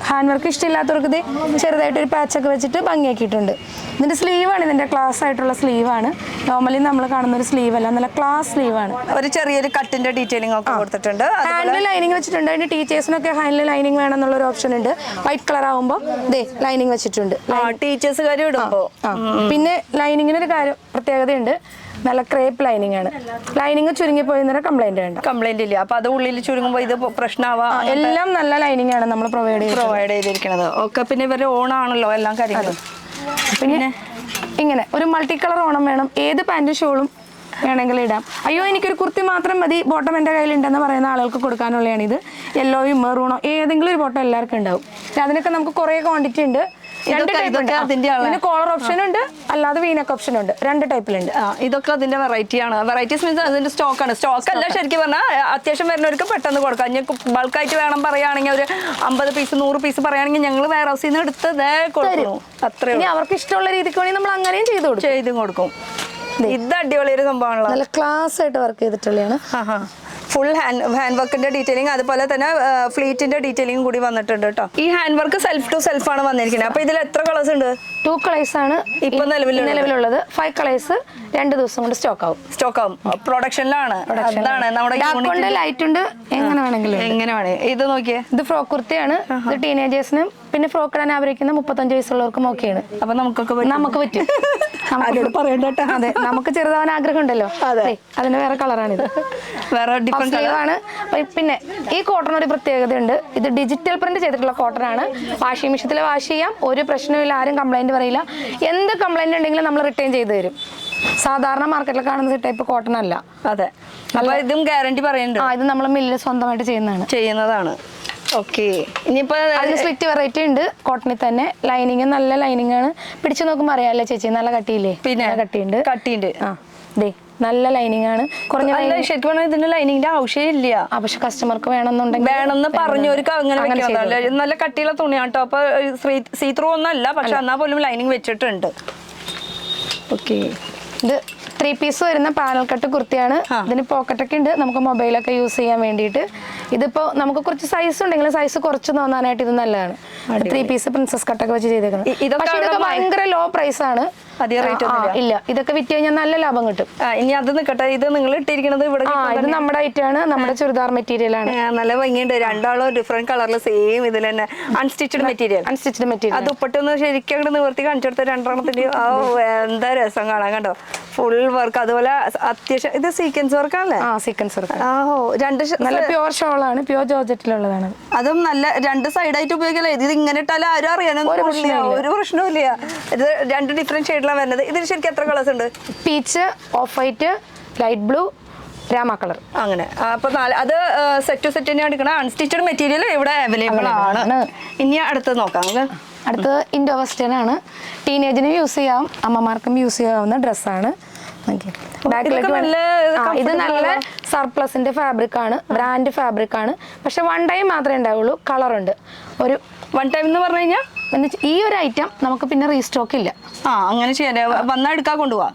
ഹാൻഡ് വർക്ക് ഇഷ്ടമില്ലാത്തവർക്ക് ഇത് ചെറുതായിട്ട് ഒരു പാച്ചൊക്കെ വെച്ചിട്ട് ഭംഗിയാക്കിയിട്ടുണ്ട്. ഇതിന്റെ സ്ലീവാണ്. ഇതിന്റെ ക്ലാസ് ആയിട്ടുള്ള സ്ലീവാണ്. നോർമലി നമ്മൾ കാണുന്ന ഒരു സ്ലീവ് അല്ല, നല്ല ക്ലാസ് സ്ലീവാണ്. ഒരു ചെറിയൊരു കട്ടിന്റെ ഡീറ്റെയിലിംഗ് ഒക്കെ കൊടുത്തിട്ടുണ്ട്. ഹാൻഡിൽ ലൈനിങ് വെച്ചിട്ടുണ്ട്. അതിന്റെ ടീച്ചേഴ്സിനൊക്കെ ഹാൻഡിൽ ലൈനിങ് വേണം എന്നുള്ള ഒരു ഓപ്ഷൻ ഉണ്ട്. വൈറ്റ് കളർ ആവുമ്പോൾ ലൈനിങ് വെച്ചിട്ടുണ്ട്. ടീച്ചേഴ്സുകാർ ഇടുമ്പോ പിന്നെ ലൈനിങ്ങിന് ഒരു പ്രത്യേകതയുണ്ട്. നല്ല ക്രേപ്പ് ലൈനിങ് ആണ്. ലൈനിങ് ചുരുങ്ങിപ്പോയി കംപ്ലൈന്റ് ഇല്ല. അപ്പൊ അത് ഉള്ളിൽ ചുരുങ്ങുമ്പോൾ ഇത് പ്രശ്നമാവാം. എല്ലാം നല്ല ലൈനിങ് ആണ് നമ്മൾ പ്രൊവൈഡ് ചെയ്തിരിക്കുന്നത്. ഒക്കെ പിന്നെ ഇവരുടെ ഓണാണല്ലോ എല്ലാ കാര്യങ്ങളും. പിന്നെ ഇങ്ങനെ ഒരു മൾട്ടി കളർ ഓണം വേണം. ഏത് പാന്റും ഷോളും വേണമെങ്കിൽ ഇടാം. അയ്യോ എനിക്കൊരു കുർത്തി മാത്രം മതി, ബോട്ടം എൻ്റെ കയ്യിലുണ്ടെന്ന് പറയുന്ന ആളുകൾക്ക് കൊടുക്കാനുള്ളതാണ് ഇത്. യെല്ലോയും മെറൂണോ ഏതെങ്കിലും ഒരു ബോട്ടം എല്ലാവർക്കും ഉണ്ടാവും. അതിനൊക്കെ നമുക്ക് കുറേ ക്വാണ്ടിറ്റി ഉണ്ട്. 2 ടൈപ്പ് ഉണ്ട്. ഇതിന് കോളർ ഓപ്ഷൻ ഉണ്ട്, അല്ലാതെ വീനക്ക് ഓപ്ഷൻ ഉണ്ട്. 2 ടൈപ്പിലുണ്ട്. ഇതൊക്കെ അതിന്റെ വെറൈറ്റി ആണ്. വെറൈറ്റീസ് മീൻസ് അതിന്റെ സ്റ്റോക്ക് ആണ്. സ്റ്റോക്ക് അല്ല ശരിക്കും പറഞ്ഞാൽ അത്യാവശ്യം വരുന്നവർക്ക് പെട്ടെന്ന് കൊടുക്കാം. ഇനി ബൾക്കായിട്ട് വേണം പറയുകയാണെങ്കിൽ ഒരു 50 പീസ് 100 പീസ് പറയുകയാണെങ്കിൽ ഞങ്ങൾ വെയർ ഹൗസിൽ നിന്ന് എടുത്ത് കൊടുക്കുന്നു. അത്രയും അവർക്ക് ഇഷ്ടമുള്ള രീതിക്ക് വേണമെങ്കിൽ നമ്മൾ അങ്ങനെയും ചെയ്തും കൊടുക്കും. ഇത് അടിപൊളി ഒരു സംഭവമാണല്ലോ. നല്ല ക്ലാസ് ആയിട്ട് വർക്ക് ചെയ്തിട്ടുള്ളതാണ്. ഫുൾ ഹാൻഡ് വർക്കിന്റെ ഡീറ്റെയിലിംഗ്, അതുപോലെ തന്നെ ഫ്ലീറ്റിന്റെ ഡീറ്റെയിലിംഗ് കൂടി വന്നിട്ടുണ്ട് കേട്ടോ. ഈ hand work self to self ആണ് വന്നിരിക്കുന്നത്. അപ്പൊ ഇതിൽ എത്ര കളേഴ്സ് ഉണ്ട്? 2 കളേഴ്സ് ആണ് ഇപ്പൊ നിലവിലുള്ളത്. 5 കളേഴ്സ് 2 ദിവസം കൊണ്ട് സ്റ്റോക്ക് ആവും. പ്രൊഡക്ഷനിലാണ്. അതാണ് നമ്മുടെ ലൈറ്റ് ഉണ്ട്. എങ്ങനെ വേണമെങ്കിലും. ഇത് നോക്കിയേ, ഇത് ഫ്രോക്ക് കുർത്തിയാണ്. ഇത് ടീനേജേഴ്സിനും പിന്നെ ഫ്രോക്ക് ഇടാൻ ആഗ്രഹിക്കുന്ന 35 വയസ്സുള്ളവർക്കും ഓക്കെയാണ്. അപ്പൊ നമുക്ക് പറ്റും. ആരോട് പറയണ്ടട്ടാ. അതെ, നമുക്ക് ചെറുതാവാൻ ആഗ്രഹം ഉണ്ടല്ലോ. അതെ. അതിന്റെ വേറെ കളറാണിത്. വേറെ ഡിഫറെന്റ് ആണ്. പിന്നെ ഈ കോട്ടൺ ഒരു പ്രത്യേകതയുണ്ട്. ഇത് ഡിജിറ്റൽ പ്രിന്റ് ചെയ്തിട്ടുള്ള കോട്ടൺ ആണ്. വാഷിംഗ് മെഷീനിൽ വാഷ് ചെയ്യാം, ഒരു പ്രശ്നമില്ല, ആരും കംപ്ലൈന്റ് പറയില്ല. എന്ത് കംപ്ലൈന്റ് ഉണ്ടെങ്കിലും നമ്മൾ റിട്ടേൺ ചെയ്ത് തരും. സാധാരണ മാർക്കറ്റിൽ കാണുന്ന ടൈപ്പ് കോട്ടൺ അല്ല. അതെ. അപ്പൊ ഇതും ഗ്യാരണ്ടി പറയുന്നുണ്ട്. ഇത് നമ്മൾ മില്ലിൽ സ്വന്തമായിട്ട് ചെയ്യുന്നതാണ്. ഓക്കെ. ഇനിയിപ്പോ അതിന് സ്ലിറ്റ് വെറൈറ്റി ഉണ്ട് കോട്ടണിൽ തന്നെ. ലൈനിങ് നല്ല ലൈനിങ് ആണ്. പിടിച്ചു നോക്കുമ്പോൾ അറിയാമല്ലോ ചേച്ചി, നല്ല കട്ടിയില്ലേ? പിന്നെ കട്ടിയുണ്ട്. ആ ദേ നല്ല ലൈനിങ് ആണ്. കുറഞ്ഞ ശരിക്കും പറഞ്ഞാൽ ഇതിന്റെ ലൈനിങ്ങിന്റെ ആവശ്യമില്ല. പക്ഷെ കസ്റ്റമർക്ക് വേണമെന്നുണ്ടെങ്കിൽ വേണമെന്ന് പറഞ്ഞവർക്ക് അങ്ങനെ വെക്കാന്നല്ലേ. നല്ല കട്ടിയുള്ള തുണിയാണ് കേട്ടോ. അപ്പൊ സീ ത്രൂ ഒന്നും അല്ല, പക്ഷെ എന്നാ പോലും ലൈനിങ് വെച്ചിട്ടുണ്ട്. ഓക്കെ. ഇത് 3 പീസ് വരുന്ന പാനൽ കട്ട് കുർത്തിയാണ്. ഇതിന് പോക്കറ്റ് ഒക്കെ ഉണ്ട്, നമുക്ക് മൊബൈലൊക്കെ യൂസ് ചെയ്യാൻ വേണ്ടിയിട്ട്. ഇതിപ്പോ നമുക്ക് കുറച്ച് സൈസ് ഉണ്ടെങ്കിൽ സൈസ് കുറച്ച് തോന്നാനായിട്ട് ഇത് നല്ലതാണ്. 3 പീസ് പ്രിൻസസ് കട്ടൊക്കെ വെച്ച് ചെയ്തേക്കുന്നത്. പക്ഷെ ഇതൊക്കെ ഭയങ്കര ലോ പ്രൈസ് ആണ്. ഇല്ല, ഇതൊക്കെ വിറ്റ് കഴിഞ്ഞാൽ നല്ല ലാഭം കിട്ടും. ഇനി അത് നിൽക്കട്ടെ, ഇത് നിങ്ങൾ ഇട്ടിരിക്കുന്നത് ഇവിടെ ഇത് നമ്മുടെ ഐറ്റം ആണ്, നമ്മുടെ ചുരിദാർ മെറ്റീരിയൽ ആണ്. നല്ല ഭംഗിയുണ്ട്. രണ്ടാളും ഡിഫറെന്റ് കളറിൽ സെയിം ഇതിൽ തന്നെ അൺസ്റ്റിച്ചഡ് മെറ്റീരിയൽ. മെറ്റീരിയൽ അത് ഉപ്പട്ടൊന്ന് ശരിക്കും അങ്ങോട്ട് നിവർത്തി കാണിച്ചെടുത്ത രണ്ടെണ്ണത്തിന്റെ എന്താ രസം കാണാൻ കണ്ടോ. Full work. അതുപോലെ അത്യാവശ്യം ഇത് സീക്വൻസ് വർക്ക് ആണല്ലേ? Sequence work. രണ്ട് നല്ല പ്യുവർ ഷോൾ ആണ്, പ്യുവർ ജോർജറ്റിലുള്ളതാണ്. അതും നല്ല രണ്ട് സൈഡായിട്ട് ഉപയോഗിക്കല്ലേ. ഇത് ഇങ്ങനെ ഇട്ടാലും ആരും അറിയാനൊന്നും ഒരു പ്രശ്നവും ഇല്ല. ഇത് രണ്ട് ഡിഫറെന്റ് ഷെയ്ഡിലാണ് വരുന്നത്. ഇതിന് ശരിക്കും എത്ര കളേഴ്സ് ഉണ്ട്? Peach, of white, light blue, Rama colour. അങ്ങനെ. അപ്പൊ അത് സെറ്റ് ടു സെറ്റ് തന്നെ എടുക്കണം. അൺസ്റ്റിച്ചഡ് മെറ്റീരിയൽ ഇവിടെ അവൈലബിൾ ആണ്. ഇനി അടുത്തത് നോക്കാം. അടുത്തത് ഇൻഡോ വെസ്റ്റേൺ ആണ്. ടീനേജിനും യൂസ് ചെയ്യാം, അമ്മമാർക്കും യൂസ് ചെയ്യാവുന്ന ഡ്രസ്സാണ്. ഇത് നല്ല സർപ്ലസിന്റെ ഫാബ്രിക് ആണ്, ബ്രാൻഡ് ഫാബ്രിക് ആണ്. പക്ഷെ 1 ടൈം മാത്രമേ ഉണ്ടാവുള്ളൂ. കളറുണ്ട്. ഒരു 1 ടൈം എന്ന് പറഞ്ഞു കഴിഞ്ഞാൽ ഈ ഒരു ഐറ്റം നമുക്ക് പിന്നെ റീസ്റ്റോക്ക് ഇല്ല. അങ്ങനെ ചെയ്യാൻ വന്നാൽ എടുക്കാൻ കൊണ്ടുപോവാ.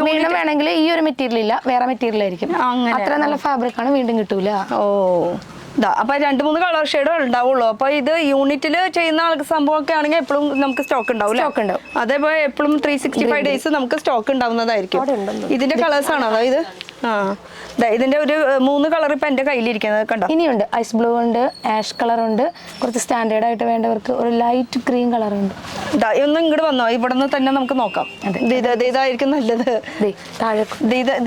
വീണ്ടും വേണമെങ്കിൽ ഈ ഒരു മെറ്റീരിയൽ ഇല്ല, വേറെ മെറ്റീരിയൽ ആയിരിക്കും. അത്ര നല്ല ഫാബ്രിക് ആണ്, വീണ്ടും കിട്ടൂല. അപ്പൊ 2-3 കളർ ഷെയ്ഡുകൾ ഉണ്ടാവുള്ളൂ. അപ്പൊ ഇത് യൂണിറ്റിൽ ചെയ്യുന്ന ആൾക്ക് സംഭവമൊക്കെ ആണെങ്കിൽ എപ്പോഴും നമുക്ക് സ്റ്റോക്ക് ഉണ്ടാവും. അതേപോലെ എപ്പോഴും 365 ഡേയ്സ് നമുക്ക് സ്റ്റോക്ക് ഉണ്ടാവുന്നതായിരിക്കും. ഇതിന്റെ കളേഴ്സ് ആണോ ഇത്? ഇതിന്റെ ഒരു 3 കളർ ഇപ്പൊ എന്റെ കയ്യിലിരിക്കുന്നത് കണ്ടോ. ഇനിയുണ്ട് ഐസ് ബ്ലൂ ഉണ്ട്, ആഷ് കളർ ഉണ്ട്. കുറച്ച് സ്റ്റാൻഡേർഡ് ആയിട്ട് വേണ്ടവർക്ക് ഒരു ലൈറ്റ് ഗ്രീൻ കളർ ഉണ്ട്. ഒന്ന് ഇങ്ങോട്ട് വന്നോ, ഇവിടെ നിന്ന് തന്നെ നമുക്ക് നോക്കാം. ഇതായിരിക്കും നല്ലത്.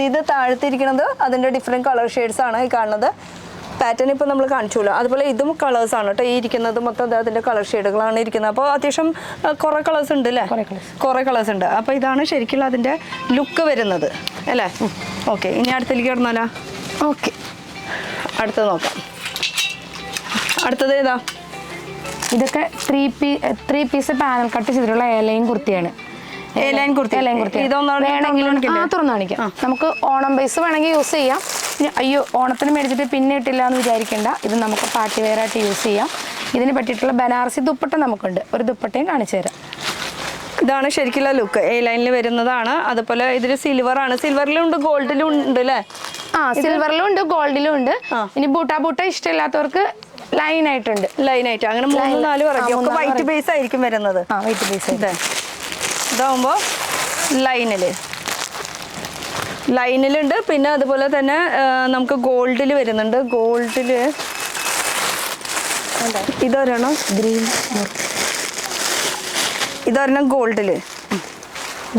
ഇത് താഴത്തിരിക്കുന്നത് അതിന്റെ ഡിഫറെന്റ് കളർ ഷെയ്ഡ്സ് ആണ് ഈ കാണുന്നത്. പാറ്റേൺ ഇപ്പൊ നമ്മൾ കാണിച്ചല്ലോ. അതുപോലെ ഇതും കളേഴ്സ് ആണ് കേട്ടോ. ഈ ഇരിക്കുന്നത് മൊത്തം അതിന്റെ കളർ ഷെയ്ഡുകളാണ് ഇരിക്കുന്നത്. അപ്പോൾ അത്യാവശ്യം കുറെ കളേഴ്സ് ഉണ്ട് അല്ലേ? കുറെ കളേഴ്സ് ഉണ്ട്. അപ്പൊ ഇതാണ് ശരിക്കും അതിന്റെ ലുക്ക് വരുന്നത് അല്ലേ? ഓക്കെ. ഇനി അടുത്തേക്ക് കിടന്നാലോ? ഓക്കെ, അടുത്തത് നോക്കാം. അടുത്തത് ഏതാ? ഇതൊക്കെ 3 പീസ് പാനൽ കട്ട് ചെയ്തിട്ടുള്ള എലൈൻ കുർത്തിയാണ്. തുറന്നു കാണിക്കാം. നമുക്ക് ഓണം ബേസ് വേണമെങ്കിൽ യൂസ് ചെയ്യാം. അയ്യോ, ഓണത്തിന് മേടിച്ചിട്ട് പിന്നെ ഇട്ടില്ല എന്ന് വിചാരിക്കേണ്ട. ഇത് നമുക്ക് പാർട്ടി വെയർ ആയിട്ട് യൂസ് ചെയ്യാം. ഇതിന് പറ്റിയിട്ടുള്ള ബനാറസി ദുപ്പട്ട നമുക്കുണ്ട്. ഒരു ദുപ്പട്ടയും കാണിച്ചു തരാം. ഇതാണ് ശരിക്കുള്ള ലുക്ക്. എ ലൈനിൽ വരുന്നതാണ്. അതുപോലെ ഇതില് സിൽവർ ആണ്. സിൽവറിലും ഉണ്ട്, ഗോൾഡിലും ഉണ്ട് അല്ലേ? സിൽവറിലും ഉണ്ട്, ഗോൾഡിലും ഉണ്ട്. ഇനി ബൂട്ട ഇഷ്ടമില്ലാത്തവർക്ക് ലൈൻ ആയിട്ടുണ്ട്. അങ്ങനെ 3-4 വെറൈറ്റി. വൈറ്റ് ബേസ് ആയിരിക്കും വരുന്നത്. White base. ഇതാവുമ്പോ ലൈനിലുണ്ട്. പിന്നെ അതുപോലെ തന്നെ നമുക്ക് ഗോൾഡിൽ വരുന്നുണ്ട്. ഗോൾഡില് ഇതൊരെണ്ണം ഗ്രീൻ, ഇതൊരെണ്ണം ഗോൾഡില്.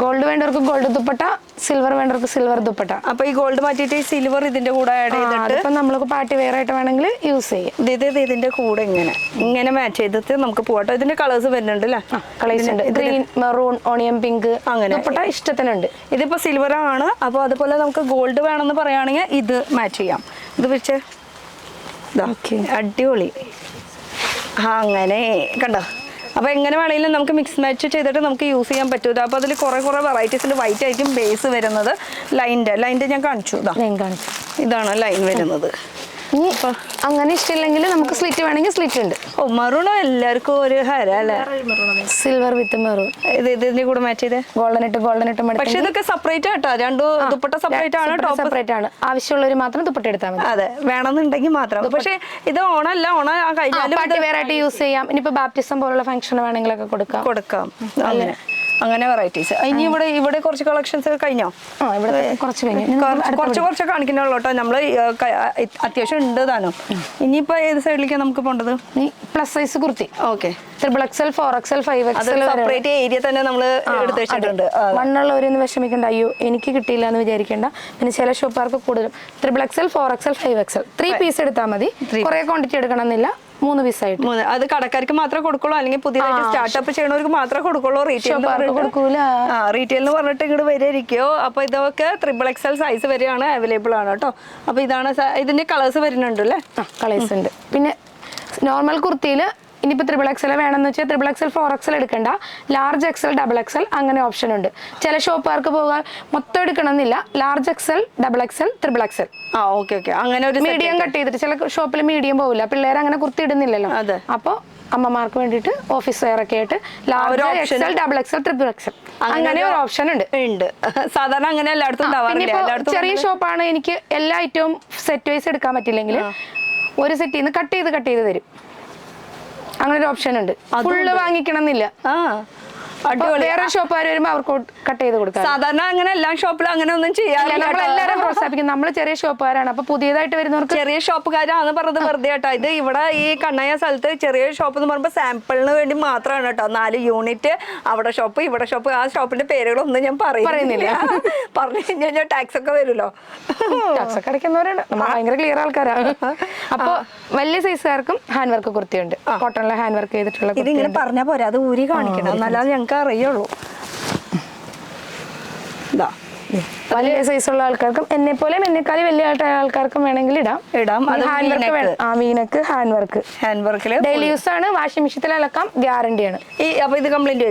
ഗോൾഡ് വേണ്ടവർക്ക് ഗോൾഡ് ദുപ്പട്ട, സിൽവർ വേണ്ടവർക്ക് സിൽവർ ദുപ്പട്ട. അപ്പൊ ഈ ഗോൾഡ് മാറ്റിയിട്ട് സിൽവർ ഇതിന്റെ കൂടെ ആഡ് ചെയ്തിട്ട് ഇപ്പൊ നമ്മൾക്ക് പാർട്ടി വെയർ ആയിട്ട് വേണമെങ്കിൽ യൂസ് ചെയ്യാം. ഇതിന്റെ കൂടെ ഇങ്ങനെ മാച്ച് ചെയ്തിട്ട് നമുക്ക് പോകട്ടോ. ഇതിന്റെ കളേഴ്സ് വരുന്നുണ്ട് അല്ലേ? കളേഴ്സ് ഉണ്ട്. ഗ്രീൻ, മെറൂൺ, ഓണിയൻ പിങ്ക്, അങ്ങനെ ദുപ്പട്ട ഇഷ്ടത്തിനുണ്ട്. ഇതിപ്പോ സിൽവർ ആണ്. അപ്പൊ അതുപോലെ നമുക്ക് ഗോൾഡ് വേണമെന്ന് പറയുകയാണെങ്കിൽ ഇത് മാച്ച് ചെയ്യാം. ഇത് വെച്ച് അടിപൊളി. അങ്ങനെ കണ്ടോ. അപ്പോൾ എങ്ങനെ വേണമെങ്കിലും നമുക്ക് മിക്സ് മാച്ച് ചെയ്തിട്ട് നമുക്ക് യൂസ് ചെയ്യാൻ പറ്റും. അപ്പോൾ അതിൽ കുറേ വെറൈറ്റീസിൽ വൈറ്റ് ആയിരിക്കും ബേസ് വരുന്നത്. ലൈൻ്റെ ഞാൻ കാണിച്ചു. ഇതാണ് ലൈൻ വരുന്നത്. ഇനി അങ്ങനെ ഇഷ്ടമില്ലെങ്കിൽ നമുക്ക് സ്ലിറ്റ് വേണമെങ്കിൽ സ്ലിറ്റ് ഉണ്ട്. മെറൂണോ എല്ലാവർക്കും ഒരു ഹര അല്ലേ? സിൽവർ വിത്ത് മെറൂൺ. ഇതിന്റെ കൂടെ മാച്ച് ചെയ്തേ ഗോൾഡൻ ഇട്ട് പക്ഷെ ഇതൊക്കെ സെപ്പറേറ്റ് ആട്ടോ. രണ്ടും ദുപ്പട്ട സെപ്പറേറ്റ് ആണ്, ടോപ്പ് സെപ്പറേറ്റ് ആണ്. ആവശ്യമുള്ളവർ മാത്രം ദുപ്പട്ട എടുത്താൽ മതി. അതെ, വേണമെന്നുണ്ടെങ്കിൽ മാത്രം. പക്ഷെ ഇത് ഓണല്ല, കഴിഞ്ഞാലും പാർട്ടി വെയർ ആയിട്ട് യൂസ് ചെയ്യാം. ഇനിയിപ്പോ ബാപ്റ്റിസം പോലുള്ള ഫംഗ്ഷൻ വേണമെങ്കിലൊക്കെ കൊടുക്കാം. അങ്ങനെ അങ്ങനെ വെറൈറ്റീസ്. ഇനി ഇവിടെ കുറച്ച് കളക്ഷൻസ് കഴിഞ്ഞോ? ഇവിടെ കുറച്ച് കഴിഞ്ഞു. കുറച്ച് കാണിക്കുന്നുള്ളൂ കേട്ടോ. നമ്മള് അത്യാവശ്യം ഉണ്ട് താനും. ഇനിയിപ്പോ ഏത് സൈഡിലേക്കാണ് നമുക്ക് പോണ്ടത്? Plus size kurti. Okay. XXL 4XL 5XL separate area തന്നെ നമ്മൾ എടുത്ത് വെച്ചിട്ടുണ്ട്. മണ്ണുള്ളവരൊന്നും വിഷമിക്കണ്ട, അയ്യോ എനിക്ക് കിട്ടിയില്ല എന്ന് വിചാരിക്കേണ്ട. പിന്നെ ചില ഷോപ്പുകാർക്ക് കൂടുതലും XXL 4XL 5XL 3 പീസ് എടുത്താൽ മതി. കുറെ ക്വാണ്ടിറ്റി എടുക്കണമെന്നില്ല, 3 പീസായിട്ട്. അത് കടക്കാർക്ക് മാത്രമേ കൊടുക്കുള്ളൂ, അല്ലെങ്കിൽ പുതിയതായിട്ട് സ്റ്റാർട്ടപ്പ് ചെയ്യണവർക്ക് മാത്രമേ കൊടുക്കുള്ളൂ. റീറ്റെയിൽ കൊടുക്കൂല. റീറ്റെയിൽ എന്ന് പറഞ്ഞിട്ട് ഇങ്ങോട്ട് വരെയിരിക്കോ. അപ്പൊ ഇതൊക്കെ XXL സൈസ് വരെയാണ് അവൈലബിൾ ആണ് കേട്ടോ. അപ്പൊ ഇതാണ് ഇതിന്റെ കളേഴ്സ് വരുന്നുണ്ട് അല്ലേ? കളേഴ്സ് ഉണ്ട്. പിന്നെ നോർമൽ കുർത്തിയിൽ ഇനിയിപ്പോൾ XXL വേണമെന്ന് വെച്ചാൽ XXL 4XL എടുക്കണ്ട, ലാർജ് XL XXL അങ്ങനെ ഓപ്ഷൻ ഉണ്ട്. ചില ഷോപ്പുകാർക്ക് പോകാൻ മൊത്തം എടുക്കണമെന്നില്ല, large XL XXL XXL. Okay. അങ്ങനെ ഒരു മീഡിയം കട്ട് ചെയ്തിട്ട് ചില ഷോപ്പിൽ മീഡിയം പോകില്ല, പിള്ളേർ അങ്ങനെ കുർത്തി ഇടുന്നില്ലല്ലോ. അപ്പോൾ അമ്മമാർക്ക് വേണ്ടിയിട്ട് ഓഫീസ് വെയർ ഒക്കെ ആയിട്ട് ലാർജ് XL XXL XXL അങ്ങനെ ഒരു ഓപ്ഷൻ ഉണ്ട്. സാധാരണ അങ്ങനെ എല്ലായിടത്തും ചെറിയ ഷോപ്പാണ്, എനിക്ക് എല്ലാ ഐറ്റവും സെറ്റ് വൈസ് എടുക്കാൻ പറ്റില്ലെങ്കിൽ ഒരു സെറ്റിൽ നിന്ന് കട്ട് ചെയ്ത് തരും. അങ്ങനെ ഒരു ഓപ്ഷൻ ഉണ്ട്. ഫുള്ള് വാങ്ങിക്കണം എന്നില്ല. വേറെ ഷോപ്പുകാർ വരുമ്പോൾ അവർക്ക് കട്ട് ചെയ്ത് കൊടുക്കാം. സാധാരണ അങ്ങനെ എല്ലാ ഷോപ്പിലും അങ്ങനെ ഒന്നും ചെയ്യാറില്ല. നമ്മൾ എല്ലാവരും പ്രോത്സാഹിപ്പിക്കും. നമ്മൾ ചെറിയ ഷോപ്പുകാരാണ്, അപ്പൊ പുതിയതായിട്ട് വരുന്നവർക്ക് ചെറിയ ഷോപ്പുകാരാന്ന് പറഞ്ഞത് വെറുതെ കേട്ടോ. ഇത് ഇവിടെ ഈ കണ്ണയ സ്ഥലത്ത് ചെറിയ ഷോപ്പ് എന്ന് പറയുമ്പോൾ സാമ്പിളിന് വേണ്ടി മാത്രമാണ് കേട്ടോ. 4 യൂണിറ്റ് അവിടെ ഷോപ്പ് ഇവിടെ ഷോപ്പ്. ആ ഷോപ്പിന്റെ പേരുകളൊന്നും ഞാൻ പറയുന്നില്ല. പറഞ്ഞു കഴിഞ്ഞാൽ ടാക്സ് ഒക്കെ വരുമല്ലോ. ടാക്സ് ഒക്കെ അടയ്ക്കുന്നവരാണ്, നമ്മൾ ഭയങ്കര ക്ലിയർ ആൾക്കാരാണ്. അപ്പൊ വലിയ സൈസുകാർക്കും ഹാൻഡ് വർക്ക് കുർത്തിയുണ്ട്, കോട്ടണിലെ ഹാൻഡ് വർക്ക് ചെയ്തിട്ടുള്ള. ഇതിങ്ങനെ പറഞ്ഞാൽ പോരാ, അത് ഊരി കാണിക്കണം, എന്നല്ലാതെ ഞങ്ങൾക്ക് അറിയുള്ളൂ. വലിയ സൈസുള്ള ആൾക്കാർക്കും എന്നെക്കാളും വലിയ ആൾക്കാർക്കും വേണമെങ്കിൽ ഇടാം. V-neck hand work daily use ആണ്. വാഷിംഗ് മെഷീനിൽ അലക്കാം, ഗ്യാരണ്ടിയാണ്. അപ്പൊ ഇത് കംപ്ലൈന്റ്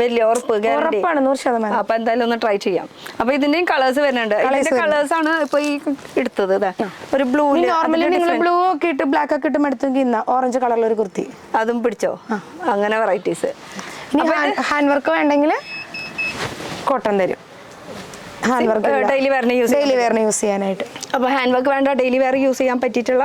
വരില്ല, ഉറപ്പാണ്, 100%. അപ്പൊ എന്തായാലും ഒന്ന് ട്രൈ ചെയ്യാം. അപ്പൊ ഇതിന്റെയും കളേഴ്സ് വരുന്നുണ്ട്. ഇതിന്റെ കളേഴ്സ് ആണ് ഇപ്പൊ ഈ എടുത്തത്. ഒരു ബ്ലൂ, നോർമലി നിങ്ങൾ ബ്ലൂ ഒക്കെ ഇട്ട് ബ്ലാക്ക് ഒക്കെ ഇട്ട് എടുത്തെങ്കിൽ ഇന്ന ഓറഞ്ച് കളറിൽ ഒരു കുർത്തി അതും പിടിച്ചോ. അങ്ങനെ വെറൈറ്റീസ്. ഇനി ഹാൻഡ് വർക്ക് വേണ്ടെങ്കിൽ കോട്ടൺ തരും. ഡെയിലി വെയറിന് യൂസ് ചെയ്യാനായിട്ട്. അപ്പൊ ഹാൻഡ് വർക്ക് വേണ്ട, ഡെയിലി വെയർ യൂസ് ചെയ്യാൻ പറ്റിയിട്ടുള്ള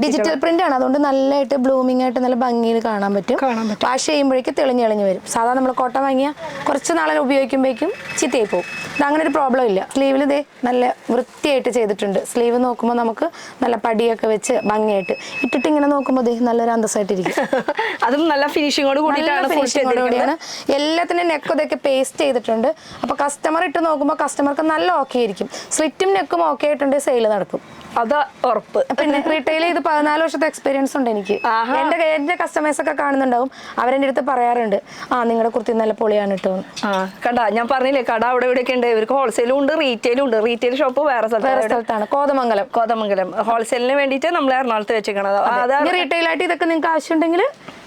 ഡിജിറ്റൽ പ്രിന്റ് ആണ്, അതുകൊണ്ട് നല്ലതായിട്ട് ബ്ലൂമിംഗ് ആയിട്ട് നല്ല ഭംഗിയിൽ കാണാൻ പറ്റും. വാഷ് ചെയ്യുമ്പോഴേക്കും തെളിഞ്ഞ് വരും. സാധാരണ നമ്മൾ കോട്ടൺ വാങ്ങിയ കുറച്ച് നാളെ ഉപയോഗിക്കുമ്പോഴേക്കും ചീത്തയായി പോകും. ഇത് അങ്ങനെ ഒരു പ്രോബ്ലം ഇല്ല. സ്ലീവിൽ ഇതേ നല്ല വൃത്തിയായിട്ട് ചെയ്തിട്ടുണ്ട്. സ്ലീവ് നോക്കുമ്പോൾ നമുക്ക് നല്ല പടിയൊക്കെ വെച്ച് ഭംഗിയായിട്ട് ഇട്ടിട്ട് ഇങ്ങനെ നോക്കുമ്പോൾ നല്ലൊരു അന്തസ്സായിട്ടിരിക്കും. അതും നല്ല ഫിനിഷിങ്ങോട് കൂടിയാണ്. എല്ലാത്തിനും നെക്ക് ഇതൊക്കെ പേസ്റ്റ് ചെയ്തിട്ടുണ്ട്. അപ്പൊ കസ്റ്റമർ ഇട്ട് നോക്കുമ്പോൾ കസ്റ്റമർക്ക് നല്ല ഓക്കെ ആയിരിക്കും. സ്ലിറ്റും നെക്കും ഓക്കെ ആയിട്ടുണ്ട്, സെയിൽ നടക്കും, അത് ഉറപ്പ്. പിന്നെ റീറ്റെയിൽ ഇത് 14 വർഷത്തെ എക്സ്പീരിയൻസ് ഉണ്ട് എനിക്ക്. എന്റെ കസ്റ്റമേഴ്സ് ഒക്കെ കാണുന്നുണ്ടാവും, അവരെന്റെ അടുത്ത് പറയാറുണ്ട്, നിങ്ങളുടെ കുർത്തി നല്ല പൊളിയാണ് കേട്ടോ. കണ്ടാ, ഞാൻ പറഞ്ഞില്ലേ കട അവിടെ ഇവിടെയൊക്കെ ഉണ്ട്. ഇവർക്ക് ഹോൾസെയിലും ഉണ്ട്, റീറ്റെയിലും ഉണ്ട്. റീറ്റെയിൽ ഷോപ്പ് വേറെ സ്ഥലത്താണ്, കോതമംഗലം. ഹോൾസെയിലിന് വേണ്ടിയിട്ട് നമ്മൾ എറണാകുളത്ത് വെച്ചിരിക്കണത്. റീറ്റെയിൽ ആയിട്ട് ഇതൊക്കെ നിങ്ങൾക്ക് ആവശ്യമുണ്ടെങ്കിൽ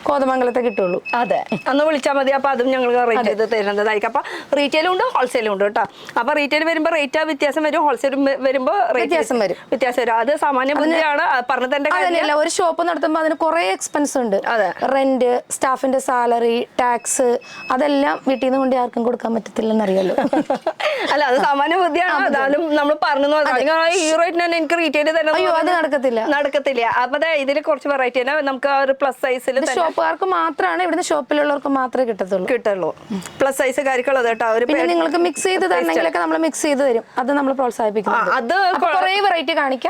കോതമംഗലത്തെ കിട്ടുള്ളൂ. അതെ, ഒന്ന് വിളിച്ചാൽ മതി. അപ്പൊ അതും ഞങ്ങൾ റേറ്റ് ചെയ്ത് തരുന്നതായിരിക്കും. അപ്പൊ റീറ്റെയിലും ഉണ്ട്, ഹോൾസെയിലും ഉണ്ട് കേട്ടോ. അപ്പൊ റീറ്റെയിൽ വരുമ്പോൾ റേറ്റ് വ്യത്യാസം വരും, ഹോൾസെയിൽ വരുമ്പോൾ വ്യത്യാസം വരും. അത് സാമാന്യ ബുദ്ധിയാണ് പറഞ്ഞതിന്റെ കാര്യമല്ല. ഒരു ഷോപ്പ് നടത്തുമ്പോൾ അതിന് കുറെ എക്സ്പെൻസ് ഉണ്ട്. റെന്റ്, സ്റ്റാഫിന്റെ സാലറി, ടാക്സ്, അതെല്ലാം വീട്ടിൽ നിന്ന് കൊണ്ട് ആർക്കും കൊടുക്കാൻ പറ്റത്തില്ലെന്ന് അറിയാലോ. അല്ല, അത് സാമാന്യ ബുദ്ധിയാണ്. അതാലും നമ്മൾ പറഞ്ഞു ഈ റേറ്റിന് തന്നെ എനിക്ക് റീറ്റെയിൽ തന്നെ നടക്കത്തില്ല. അപ്പൊ ഇതിൽ കുറച്ച് വെറൈറ്റി തന്നെ നമുക്ക് ഒരു പ്ലസ് സൈസിൽ ഷോപ്പുകാർക്ക് മാത്രമാണ്, ഇവിടുന്ന് ഷോപ്പിലുള്ളവർക്ക് മാത്രമേ കിട്ടുള്ളൂ പ്ലസ് സൈസ് കാര്യങ്ങളുള്ളത് കേട്ടോ. പിന്നെ നിങ്ങൾക്ക് മിക്സ് ചെയ്ത് തരണമെങ്കിലൊക്കെ നമ്മൾ മിക്സ് ചെയ്ത് തരും, അത് നമ്മൾ പ്രോത്സാഹിപ്പിക്കും. അത് കുറേ വെറൈറ്റി കാണിക്കാം.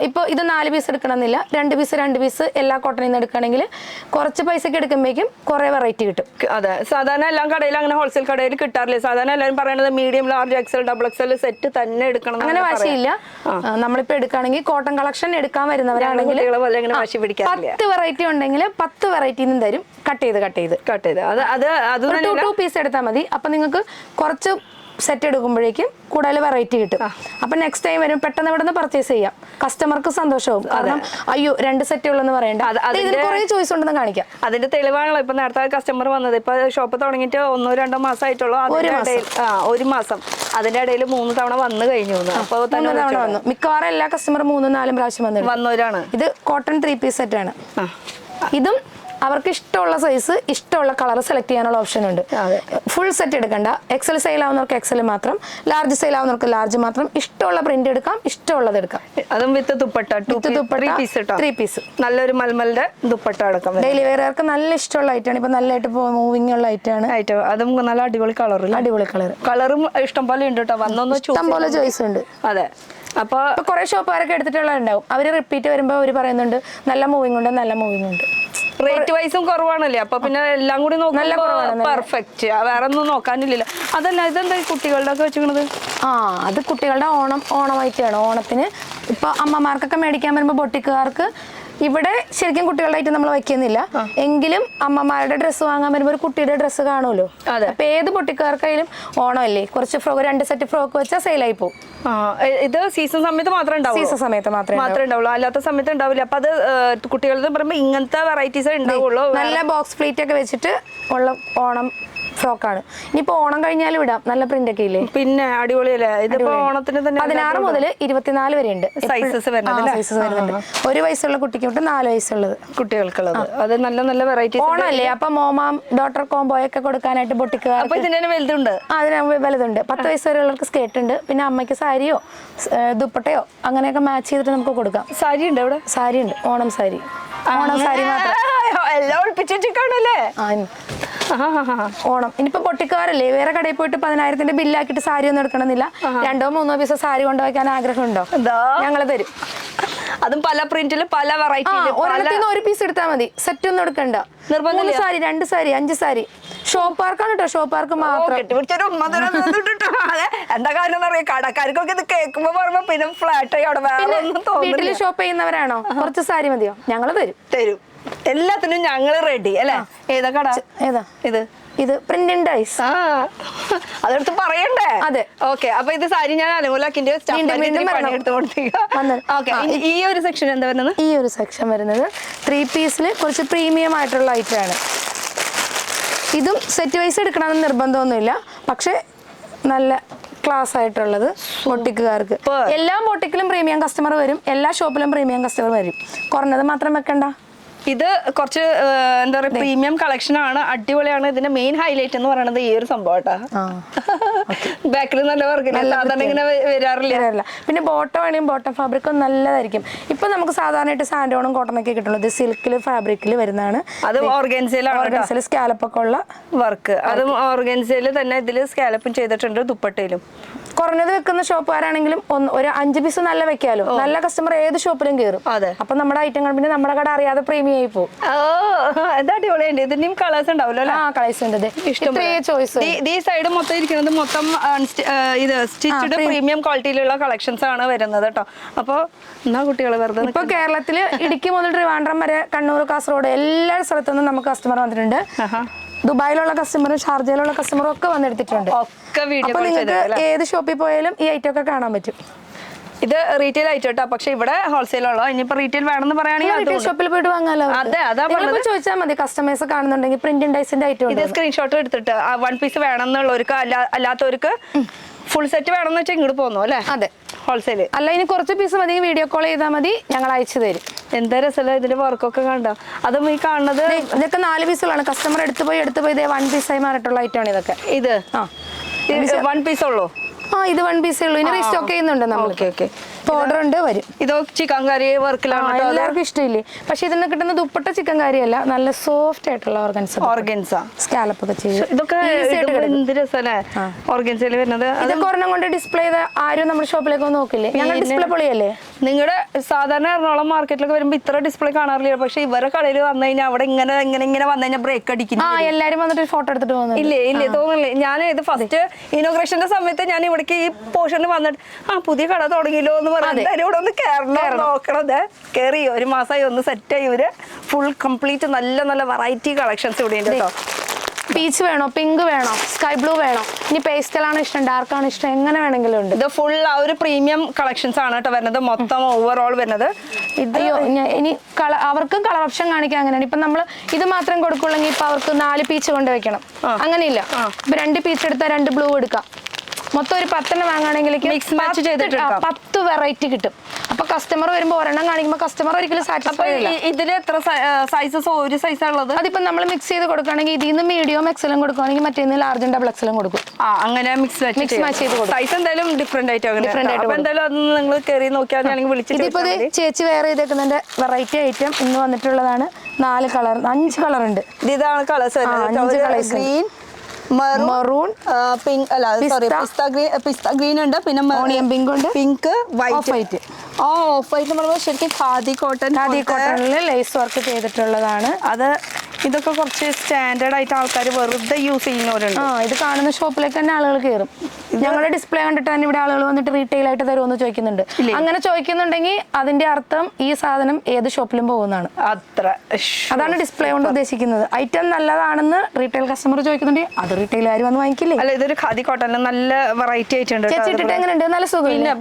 ഇപ്പൊ ഇത് 4 പീസ് എടുക്കണമെന്നില്ല, 2 പീസ് എല്ലാ കോട്ടണിൽ നിന്ന് എടുക്കുകയാണെങ്കിൽ കുറച്ച് പൈസക്ക് എടുക്കുമ്പോഴേക്കും കുറെ വെറൈറ്റി കിട്ടും. അതെ, സാധാരണ എല്ലാ കടയിലും അങ്ങനെ ഹോൾസെയിൽ കടയിൽ കിട്ടാറില്ല. സാധാരണ എല്ലാവരും പറയുന്നത് medium, large, XL, XXL set തന്നെ എടുക്കണം. അങ്ങനെ വാശിയില്ല. നമ്മളിപ്പോ എടുക്കുകയാണെങ്കിൽ കോട്ടൺ കളക്ഷൻ എടുക്കാൻ വരുന്നവരാണെങ്കിൽ 10 വെറൈറ്റി ഉണ്ടെങ്കിൽ 10 വെറൈറ്റിന്നും തരും, കട്ട് ചെയ്ത്. അത് 2 പീസ് എടുത്താൽ മതി. അപ്പൊ നിങ്ങൾക്ക് കുറച്ച് സെറ്റ് എടുക്കുമ്പോഴേക്കും കൂടുതൽ വെറൈറ്റി കിട്ടും. അപ്പൊ നെക്സ്റ്റ് ടൈം വരും, പെട്ടെന്ന് ഇവിടെ നിന്ന് പർച്ചേസ് ചെയ്യാം. കസ്റ്റമർക്ക് സന്തോഷവും. കാരണം അയ്യോ 2 സെറ്റ് ഉള്ളെന്ന് പറയണ്ട, ഇതിന് കുറെ ചോയ്സ് ഉണ്ടെന്ന് കാണിക്കാം. അതിന്റെ തെളിവാണല്ലോ ഇപ്പൊ നേരത്തെ കസ്റ്റമർ വന്നത്. ഇപ്പൊ ഷോപ്പ് തുടങ്ങിയിട്ട് 1-2 മാസമായിട്ടുള്ളൂ. 1 മാസം, അതിന്റെ ഇടയിൽ 3 തവണ വന്നു കഴിഞ്ഞു. അപ്പൊ 3 തവണ വന്നു. മിക്കവാറും എല്ലാ കസ്റ്റമർ 3-4 പ്രാവശ്യം വന്നവരാണ്. ഇത് കോട്ടൺ 3 പീസ് സെറ്റ് ആണ്. ഇതും അവർക്ക് ഇഷ്ടമുള്ള സൈസ് ഇഷ്ടമുള്ള കളർ സെലക്ട് ചെയ്യാനുള്ള ഓപ്ഷൻ ഉണ്ട്. ഫുൾ സെറ്റ് എടുക്കണ്ട. എക്സൽ സെയിൽ ആവുന്നവർക്ക് എക്സൽ മാത്രം, ലാർജ് സെയിൽ ആവുന്നവർക്ക് ലാർജ് മാത്രം. ഇഷ്ടമുള്ള പ്രിന്റ് എടുക്കാം, ഇഷ്ടമുള്ളത് എടുക്കാം. അതും വിത്ത് ദുപ്പട്ട, 3 പീസ് നല്ലൊരു മൽമലിന്റെ ദുപ്പട്ട എടുക്കാം. ഡെയിലി വെയറുകാർക്ക് നല്ല ഇഷ്ടമുള്ള ഐറ്റാണ്. ഇപ്പൊ നല്ലതായിട്ട് മൂവിങ് ഉള്ള ഐറ്റാണ്. അതും നല്ല അടിപൊളി അടിപൊളി കളറും ഇഷ്ടം പോലെ ഉണ്ട് കേട്ടോ. വന്നൊന്ന് ഇഷ്ടം പോലെ ചോയ്സ് ഉണ്ട്. അതെ. അപ്പൊ കുറെ ഷോപ്പുകാരൊക്കെ എടുത്തിട്ടുള്ളതുണ്ടാവും. അവര് റിപ്പീറ്റ് വരുമ്പോ അവര് പറയുന്നുണ്ട് നല്ല മൂവിങ് ഉണ്ട്. റേറ്റ് വൈസും കുറവാണല്ലേ, അപ്പൊ പിന്നെ എല്ലാം കൂടി നോക്കുമ്പോൾ പെർഫെക്റ്റ്, വേറെ ഒന്നും നോക്കാനില്ലല്ലോ. അതല്ല, ഇതെന്താ കുട്ടികളുടെ ഒക്കെ വെച്ചിരിക്കണത്? അത് കുട്ടികളുടെ ഓണമായിട്ടാണ്. ഓണത്തിന് ഇപ്പൊ അമ്മമാർക്കൊക്കെ മേടിക്കാൻ വരുമ്പോ ബൊട്ടിക്കുകാർക്ക് ഇവിടെ ശരിക്കും കുട്ടികളുടെ ആയിട്ട് നമ്മൾ വയ്ക്കുന്നില്ല. എങ്കിലും അമ്മമാരുടെ ഡ്രസ്സ് വാങ്ങാൻ വരുമ്പോൾ ഒരു കുട്ടിയുടെ ഡ്രസ്സ് കാണുമല്ലോ. അപ്പൊ ഏത് പൊട്ടിക്കാർക്കായാലും ഓണമല്ലേ, കുറച്ച് 2 സെറ്റ് ഫ്രോക്ക് വെച്ചാൽ സെയിലായി പോകും. ഇത് സീസൺ സമയത്ത് മാത്രമേ ഉണ്ടാവൂ. സീസൺ സമയത്ത് മാത്രമേ ഉണ്ടാവുള്ളൂ, അല്ലാത്ത സമയത്ത് ഉണ്ടാവില്ല. അപ്പൊ അത് കുട്ടികളുടെ പറയുമ്പോൾ ഇങ്ങനത്തെ വെറൈറ്റീസ് ഉണ്ടാവുള്ളൂ. നല്ല ബോക്സ് പ്ലേറ്റ് ഒക്കെ വെച്ചിട്ട് ഉള്ള ഓണം ഫ്രോക്കാണ്. ഇനിയിപ്പോ ഓണം കഴിഞ്ഞാലും ഇടാം. നല്ല പ്രിന്റ് ഒക്കെ ഇല്ലേ, പിന്നെ അടിപൊളിയല്ലേ. ഇതിപ്പോ ഓണത്തിന് തന്നെ 16 മുതൽ 24 വരെ ഉണ്ട് സൈസസ് വരുന്നുണ്ട്. 1 വയസ്സുള്ള കുട്ടിക്ക് തൊട്ട് 4 വയസ്സുള്ളത് കുട്ടികൾക്കുള്ളത്. അത് നല്ല നല്ല വെറൈറ്റി ഓണല്ലേ, അപ്പൊ മോമാം ഡോട്ടർ കോംബോ ഒക്കെ കൊടുക്കാനായിട്ട് ബൊട്ടിക്കുക. അപ്പൊ ഇതിന് വലുതുണ്ട്. അതിന് വലുതുണ്ട്. 10 വയസ്സ് വരെയുള്ളവർക്ക് സ്കേർട്ട് ഉണ്ട്. പിന്നെ അമ്മയ്ക്ക് സാരിയോ ദുപ്പട്ടയോ അങ്ങനെയൊക്കെ മാച്ച് ചെയ്തിട്ട് നമുക്ക് കൊടുക്കാം. സാരി ഉണ്ട് ഇവിടെ? സാരി ഉണ്ട്, ഓണം സാരി. ഓണം സാരി മാത്രം എല്ലാം ഒളിപ്പിച്ചിട്ടേക്കാണല്ലേ ഓണം. ഇനിയിപ്പോ പൊട്ടിക്കാറല്ലേ, വേറെ കടയിൽ പോയിട്ട് 10,000ന്റെ ബില്ലാക്കിയിട്ട് സാരി ഒന്നും എടുക്കണമെന്നില്ല. 2-3 പീസ് സാരി കൊണ്ടുപോയിക്കാൻ ആഗ്രഹമുണ്ടോ? ഞങ്ങള് തരും. അതും പല പ്രിന്റില് പല വെറൈറ്റി. ഒരെണ്ണത്തിന് 1 പീസ് എടുത്താൽ മതി, സെറ്റ് ഒന്നും എടുക്കണ്ട. 3 സാരി 2 സാരി 5 സാരി. ഷോപ്പാർക്കാണ് കേട്ടോ, ഷോപ്പാർക്ക് മാത്രം. എന്താ കാര്യം അറിയാം, കടക്കാർക്കൊക്കെ ഇത് കേൾക്കുമ്പോ പറയുമ്പോ പിന്നെ ഫ്ലാറ്റ് ആയി അവിടെ വേറെ ഒന്നും തോന്നുന്നു. വീട്ടില് ഷോപ്പ് ചെയ്യുന്നവരാണോ, കുറച്ച് സാരി മതിയോ? ഞങ്ങള് തരും. എല്ലാത്തിനും ഞങ്ങള് റെഡി അല്ലേ. ഏതാ കട? ഏതാ ഇത് പ്രിന്റ് ഇൻ ഡൈസ്. അതെടുത്ത് പറയണ്ടേ? അതെ. ഓക്കെ, അപ്പൊ ഇത് സാരി ഞാൻ അനുകൂലാക്കിന്റെ ഈ ഒരു സെക്ഷൻ എന്താ വരുന്നത്? ഈ ഒരു സെക്ഷൻ വരുന്നത് 3 പീസിൽ കുറച്ച് പ്രീമിയം ആയിട്ടുള്ള ഐറ്റം ആണ്. ഇതും സെറ്റ് വൈസ് എടുക്കണമെന്ന് നിർബന്ധമൊന്നുമില്ല, പക്ഷെ നല്ല ക്ലാസ് ആയിട്ടുള്ളത് ബൊട്ടിക്കുകാർക്ക്. എല്ലാ ബൊട്ടിക്കിലും പ്രീമിയം കസ്റ്റമർ വരും, എല്ലാ ഷോപ്പിലും പ്രീമിയം കസ്റ്റമർ വരും. കുറഞ്ഞത് മാത്രം വെക്കണ്ട. ഇത് കുറച്ച് എന്താ പറയുക, പ്രീമിയം കളക്ഷൻ ആണ്, അടിപൊളിയാണ്. ഇതിന്റെ മെയിൻ ഹൈലൈറ്റ് എന്ന് പറയുന്നത് ഈ ഒരു സംഭവം കേട്ടോ. ബാക്കിൽ നല്ല വർക്ക് സാധാരണ ഇങ്ങനെ വരാറില്ല. പിന്നെ ബോട്ടം വേണമെങ്കിൽ ബോട്ടം ഫാബ്രിക് നല്ലതായിരിക്കും. ഇപ്പൊ നമുക്ക് സാധാരണയായിട്ട് സാൻഡോണും കോട്ടണൊക്കെ കിട്ടുള്ളൂ. ഇത് സിൽക്കില് ഫാബ്രിക്കില് വരുന്നതാണ്. അത് ഓർഗൻസയിൽ സ്കാലപ്പ് ഒക്കെ ഉള്ള വർക്ക്. അതും ഓർഗൻസയിൽ തന്നെ ഇതിൽ സ്കാലപ്പും ചെയ്തിട്ടുണ്ട്, ദുപ്പട്ടയിലും. കുറഞ്ഞത് വെക്കുന്ന ഷോപ്പുകാരാണെങ്കിലും ഒരു 5 പീസ് നല്ല വെക്കാലോ. നല്ല കസ്റ്റമർ ഏത് ഷോപ്പിലും കയറും. അപ്പൊ നമ്മുടെ ഐറ്റങ്ങൾ പിന്നെ നമ്മുടെ കട അറിയാതെ പ്രീമിയം ആയി പോകും. അടിപൊളിയുണ്ട്. ഇതിന്റെയും കളേഴ്സ് ഉണ്ടാവല്ലോ. കളേഴ്സ് ഉണ്ട്, ചോയ്സ്. ഈ സൈഡ് മൊത്തം ഇരിക്കുന്നത് മൊത്തം ഇത് സ്റ്റിച്ച്ഡ് പ്രീമിയം ക്വാളിറ്റിയിലുള്ള കളക്ഷൻസ് ആണ് വരുന്നത് കേട്ടോ. അപ്പൊ എന്നാ കുട്ടികൾ വെറുതെ ഇപ്പൊ കേരളത്തില് ഇടുക്കി മുതൽ ട്രിവാൻഡ്രം വരെ, കണ്ണൂർ, കാസർഗോഡ് എല്ലാ സ്ഥലത്തുനിന്നും നമുക്ക് കസ്റ്റമർ വന്നിട്ടുണ്ട്. ദുബായിലുള്ള കസ്റ്റമറും ഷാർജയിലുള്ള കസ്റ്റമറും ഒക്കെ വന്നെടുത്തിട്ടുണ്ട്. അപ്പൊ നിങ്ങൾക്ക് ഏത് ഷോപ്പിൽ പോയാലും ഈ ഐറ്റം ഒക്കെ കാണാൻ പറ്റും. ഇത് റീറ്റെയിൽ ആയിട്ട് കേട്ടോ, പക്ഷെ ഇവിടെ ഹോൾസെയിൽ ഉള്ളൂ. ഇനിയിപ്പോ റീറ്റെയിൽ വേണമെന്ന് പറയുകയാണെങ്കിൽ ഷോപ്പിൽ പോയിട്ട് വാങ്ങാലോ. ചോദിച്ചാൽ മതി, കസ്റ്റമേഴ്സ് കാണുന്നുണ്ടെങ്കിൽ പ്രിന്റ് ഡൈസിന്റെ ഐറ്റം. ഇത് സ്ക്രീൻഷോട്ട് എടുത്തിട്ട് 1 പീസ് വേണമെന്നുള്ളവർക്ക്, അല്ലാത്തവർക്ക് ഫുൾ സെറ്റ് വേണമെന്ന് വെച്ചാൽ ഇങ്ങോട്ട് പോകുന്നു അല്ലേ? അതെ, ഹോൾസെയിൽ. അല്ല, ഇനി കുറച്ച് പീസ് മതി, വീഡിയോ കോൾ ചെയ്താൽ മതി, ഞങ്ങൾ അയച്ചു തരും. എന്താ രസമല്ല ഇതിന്റെ വർക്കൊക്കെ കണ്ട. അതും ഈ കാണുന്നത് ഇതൊക്കെ 4 പീസുകളാണ്. കസ്റ്റമർ എടുത്തു പോയി 1 പീസായി മാറിയിട്ടുള്ള ഐറ്റം ആണ് ഇതൊക്കെ. ഇത് 1 പീസ് ഉള്ളൂ. ഇത് 1 പീസേ ഉള്ളൂ. ഇനി റീസ്റ്റോക്ക് ചെയ്യുന്നുണ്ട് നമ്മൾ. ഓർഡർ ഉണ്ട്, വരും. ഇതോ ചിക്കൻ കറി വർക്കിലാണ്, എല്ലാവർക്കും ഇഷ്ടമില്ലേ. പക്ഷെ ഇതിന് കിട്ടുന്ന ദുപ്പട്ട ചിക്കൻ കറി അല്ല, നല്ല സോഫ്റ്റ് ആയിട്ടുള്ള ഓർഗൻസ സ്കാലപ്പ് ഒക്കെ ചെയ്ത്. ഇതൊക്കെ എന്ത് രസമല്ലേ ഓർഗൻസയിൽ വരുന്നത്. ഇതൊക്കെ ഒരെണ്ണം കൊണ്ട് ഡിസ്പ്ലേ ചെയ്ത് ആരും നമ്മുടെ ഷോപ്പിലേക്ക് നോക്കില്ലേ. ഞങ്ങൾ ഡിസ്പ്ലേ പൊളിയല്ലേ. നിങ്ങളുടെ സാധാരണ എറണാകുളം മാർക്കറ്റിലൊക്കെ വരുമ്പോൾ ഇത്ര ഡിസ്പ്ലേ കാണാറില്ല. പക്ഷെ ഇവരെ കടയിൽ വന്നു കഴിഞ്ഞാൽ അവിടെ ഇങ്ങനെ വന്നു കഴിഞ്ഞാൽ ബ്രേക്ക് അടിക്കുന്നു. എല്ലാരും വന്നിട്ട് ഫോട്ടോ എടുത്തിട്ട് പോകുന്നു. ഇല്ലേ തോന്നില്ലേ. ഞാൻ ഇത് ഫസ്റ്റ് ഇനോഗ്രേഷന്റെ സമയത്ത് ഞാൻ ഇവിടേക്ക് ഈ പോർഷനിൽ വന്നിട്ട് പുതിയ കട തുടങ്ങിയല്ലോ എന്ന് പറഞ്ഞാൽ ഇവിടെ ഒന്ന് കയറണം, നോക്കണത്. കയറി 1 മാസമായി ഒന്ന് സെറ്റായി. ഇവര് ഫുൾ കംപ്ലീറ്റ് നല്ല നല്ല വെറൈറ്റി കളക്ഷൻസ് ഇവിടെ ഉണ്ട് കേട്ടോ. പീച്ച് വേണോ, പിങ്ക് വേണോ, സ്കൈ ബ്ലൂ വേണോ, ഇനി പേസ്റ്റൽ ആണ് ഇഷ്ടം, ഡാർക്ക് ആണ് ഇഷ്ടം, എങ്ങനെ വേണമെങ്കിലും ഉണ്ട്. ഇത് ഫുൾ ആ ഒരു പ്രീമിയം കളക്ഷൻസ് ആണ് കേട്ടോ വരുന്നത്, മൊത്തം ഓവറോൾ വരുന്നത്. ഇനി അവർക്ക് കളർ ഓപ്ഷൻ കാണിക്കാൻ അങ്ങനെയാണ്. ഇപ്പൊ നമ്മള് ഇത് മാത്രം കൊടുക്കുള്ളെങ്കിൽ ഇപ്പൊ അവർക്ക് 4 പീച്ച് കൊണ്ട് വെക്കണം, അങ്ങനെയില്ല. ഇപ്പൊ 2 പീച്ച് എടുത്താൽ 2 ബ്ലൂ എടുക്കാം, മൊത്തം ഒരു 10 വാങ്ങുകയാണെങ്കിൽ Mix match ചെയ്തിട്ട് എടുക്കാം. 10 വെറൈറ്റി കിട്ടും. അപ്പൊ കസ്റ്റമർ വരുമ്പോൾ ഒരെണ്ണം കാണിക്കുമ്പോൾ കസ്റ്റമർ ഒരിക്കലും സാറ്റിസ്ഫൈ ഇല്ല. ഇതിൽ എത്ര സൈസസ്? ഒരു സൈസാ ഉള്ളത്? അതിപ്പോ നമ്മൾ മിക്സ് ചെയ്ത് കൊടുക്കുകയാണെങ്കിൽ ഇതിൽ നിന്ന് മീഡിയം എക്സലും കൊടുക്കുകയാണെങ്കിൽ മറ്റേ ലാർജും ഡബിൾ എക്സലും കൊടുക്കും. അങ്ങനെ മിക്സ് മാച്ച് ചെയ്ത് കൊടുക്കും. സൈസ് എന്തായാലും ഡിഫറെന്റ് ആയിട്ട് എന്തായാലും അത് നിങ്ങൾ കയറി നോക്കിയാൽ അല്ലെങ്കിൽ വിളിച്ചിട്ട് ഇതിപ്പോ ചേച്ചി വേറെ ചെയ്തേക്കുന്നതിന്റെ വെറൈറ്റി ഐറ്റം ഇന്ന് വന്നിട്ടുള്ളതാണ്. 4 കളർ 5 കളർ ഉണ്ട്. ഇതാണ് കളേഴ്സ് വരുന്നത്. ഗ്രീൻ, മെറൂൺ, പിങ്ക്, അല്ല സോറി പിസ്ത ഗ്രീൻ ഉണ്ട്, പിന്നെ ഓണിയൻ പിങ്ക് ഉണ്ട്, pink, of white. Of white എന്ന് പറയുമ്പോൾ ശരിക്കും ഖാദി കോട്ടണിൽ ലേസ് വർക്ക് ചെയ്തിട്ടുള്ളതാണ്. അത് ഇതൊക്കെ കുറച്ച് സ്റ്റാൻഡേർഡ് ആയിട്ട് ആൾക്കാർ വെറുതെ യൂസ് ചെയ്യുന്നവരുണ്ട്. ഇത് കാണുന്ന ഷോപ്പിലേക്ക് തന്നെ ആളുകൾ കയറും. ഞങ്ങളുടെ ഡിസ്പ്ലേ കണ്ടിട്ട് തന്നെ ഇവിടെ ആളുകൾ വന്നിട്ട് റീറ്റെയിൽ ആയിട്ട് തരുമെന്ന് ചോദിക്കുന്നുണ്ട്. അങ്ങനെ ചോദിക്കുന്നുണ്ടെങ്കിൽ അതിന്റെ അർത്ഥം ഈ സാധനം ഏത് ഷോപ്പിലും പോകുന്നതാണ്. അതാണ് ഡിസ്പ്ലേ കൊണ്ട് ഉദ്ദേശിക്കുന്നത്. ഐറ്റം നല്ലതാണെന്ന് റീറ്റെയിൽ കസ്റ്റമർ ചോദിക്കുന്നുണ്ടെങ്കിൽ അത് റീറ്റെയിലുകാർ വന്ന് വാങ്ങിക്കില്ലേ? അല്ല, ഇതൊരു ഖാദി കോട്ടണിൽ നല്ല വെറൈറ്റി ആയിട്ടുണ്ട്. ചേച്ചിട്ട് എങ്ങനെയുണ്ട്? നല്ല സുഖം. പിന്നെ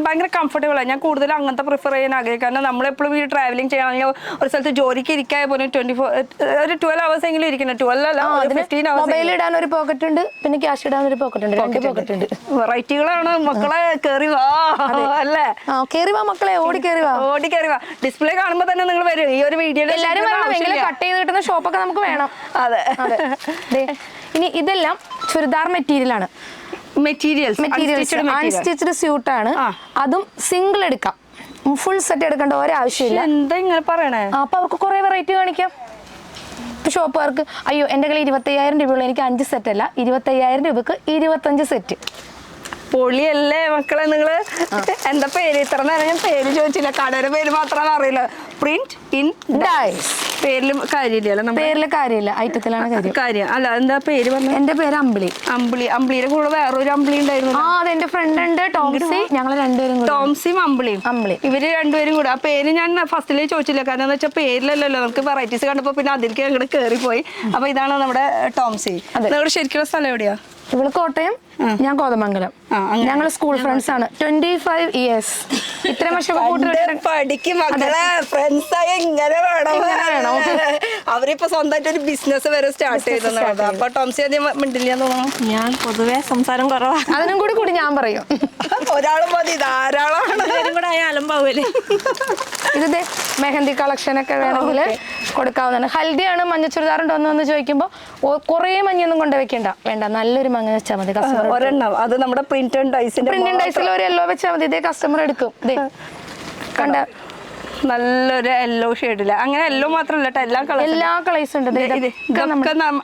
ഭയങ്കര കംഫർട്ടബിൾ ആണ്. ഞാൻ കൂടുതൽ അങ്ങനത്തെ പ്രിഫർ ചെയ്യാൻ ആഗ്രഹിക്കും. കാരണം നമ്മളെപ്പോഴും ഈ ട്രാവലിംഗ് ചെയ്യാണെങ്കിൽ ഒരു സ്ഥലത്ത് ജോലിക്ക് ഇരിക്കാൻ പോലും 12 hours എങ്കിലും ഇരിക്കണം. 12 അല്ല, 15 hours. മൊബൈൽ ഇടാൻ ഒരു പോക്കറ്റ് ഉണ്ട്, പിന്നെ ക്യാഷ് ഇടാൻ ഒരു പോക്കറ്റ് ഉണ്ട്. 2 പോക്കറ്റ് ഉണ്ട്. വെറൈറ്റികളാണ് മക്കളെ. കേറി വാ അല്ലേ? കേറി വാ മക്കളെ, ഓടി കേറി വാ. ഡിസ്പ്ലേ കാണുമ്പോ തന്നെ നിങ്ങൾ വരും. ഈ ഒരു വീഡിയോയിൽ എല്ലാരും കട്ട് ചെയ്ത് കിട്ടുന്ന ഷോപ്പൊക്കെ നമുക്ക് വേണം. അതെ. ഇനി ഇതെല്ലാം ചുരിദാർ മെറ്റീരിയൽ ആണ്. അൺസ്റ്റിച്ച്ഡ് സ്യൂട്ട് ആണ്. അതും സിംഗിൾ എടുക്കാം, ഫുൾ സെറ്റ് എടുക്കേണ്ട ഒരാവശ്യമില്ല. എന്താ ഇങ്ങനെ പറയണേ? അപ്പൊ അവർക്ക് കുറെ വെറൈറ്റി കാണിക്കാം. ഷോപ്പുകാർക്ക് അയ്യോ എന്റെ കയ്യിൽ 25,000 രൂപയുള്ള എനിക്ക് 5 സെറ്റ് അല്ല, 25,000 രൂപക്ക് 25 സെറ്റ്. പൊളിയല്ലേ മക്കളെ? നിങ്ങള് എന്താ പേര്? ഇത്ര നേരം ഞാൻ പേര് ചോദിച്ചില്ല, കടയുടെ പേര് മാത്രമാണ് അറിയില്ല. Print N Dyes. പേരിലും കാര്യമില്ല, പേരില് കാര്യമില്ല, ഐറ്റത്തിലാണ് കാര്യം. അല്ല, എന്താ പേര് പറഞ്ഞു? എന്റെ പേര് അമ്പിളി. അമ്പിളിയുടെ കൂടെ വേറൊരു അമ്പിളി ഉണ്ടായിരുന്നു. അതെന്റെ ഫ്രണ്ട് ഉണ്ട്, ടോംസി. ഞങ്ങൾ രണ്ടുപേരും, ടോംസിയും അമ്പിളി, ഇവര് രണ്ടുപേരും കൂടെ. ആ പേര് ഞാൻ ഫസ്റ്റിലേ ചോദിച്ചില്ല, കാരണം എന്താ വെച്ചാൽ പേരിലല്ലല്ലോ, നമുക്ക് വെറൈറ്റീസ് കണ്ടപ്പോ പിന്നെ അതിലേക്ക് അങ്ങോട്ട് കയറിപ്പോയി. അപ്പൊ ഇതാണ് നമ്മുടെ ടോംസി. നിങ്ങളുടെ ശരിക്കുള്ള സ്ഥലം എവിടെയാ? ഇവള് കോട്ടയം, ഞാൻ കോതമംഗലം. ഞങ്ങൾ സ്കൂൾ ഫ്രണ്ട്സ് ആണ്. 25 years. ഇത്ര വർഷം പഠിക്കും മക്കളെ. ഫ്രണ്ട്സ് ആയി എങ്ങനെ വേണം. അവരിപ്പോ സ്വന്തമായിട്ട് ഒരു ബിസിനസ് വരെ സ്റ്റാർട്ട് ചെയ്തത്. അപ്പൊ ടോംസി ആദ്യം മിണ്ടില്ല തോന്നുന്നു. ഞാൻ പൊതുവെ സംസാരം കുറവാ, അതിനും കൂടി ഞാൻ പറയും. ഒരാളും മതി, ധാരാളമാണ്. ഇത് മെഹന്തി കളക്ഷൻ ഒക്കെ വേണമെങ്കിൽ കൊടുക്കാവുന്നതാണ്. ഹൽദിയാണ്, മഞ്ഞ ചുരിദാർ ഉണ്ടോന്ന് വന്ന് ചോദിക്കുമ്പോൾ കുറേ മഞ്ഞൊന്നും കൊണ്ടുവയ്ക്കണ്ട, വേണ്ട നല്ലൊരു മഞ്ഞ വെച്ചാൽ മതി. ഒരെണ്ണം അത് നമ്മുടെ പ്രിന്റ് ആൻഡ് ഡൈസിൽ ഒരു യെല്ലോ വെച്ചാൽ മതി. ഇതേ കസ്റ്റമർ എടുക്കും. കണ്ട നല്ലൊരു യെല്ലോ ഷെയ്ഡില്. അങ്ങനെ യെല്ലോ മാത്രമല്ല കേട്ടോ, എല്ലാ കളേഴ്സും ഉണ്ട്.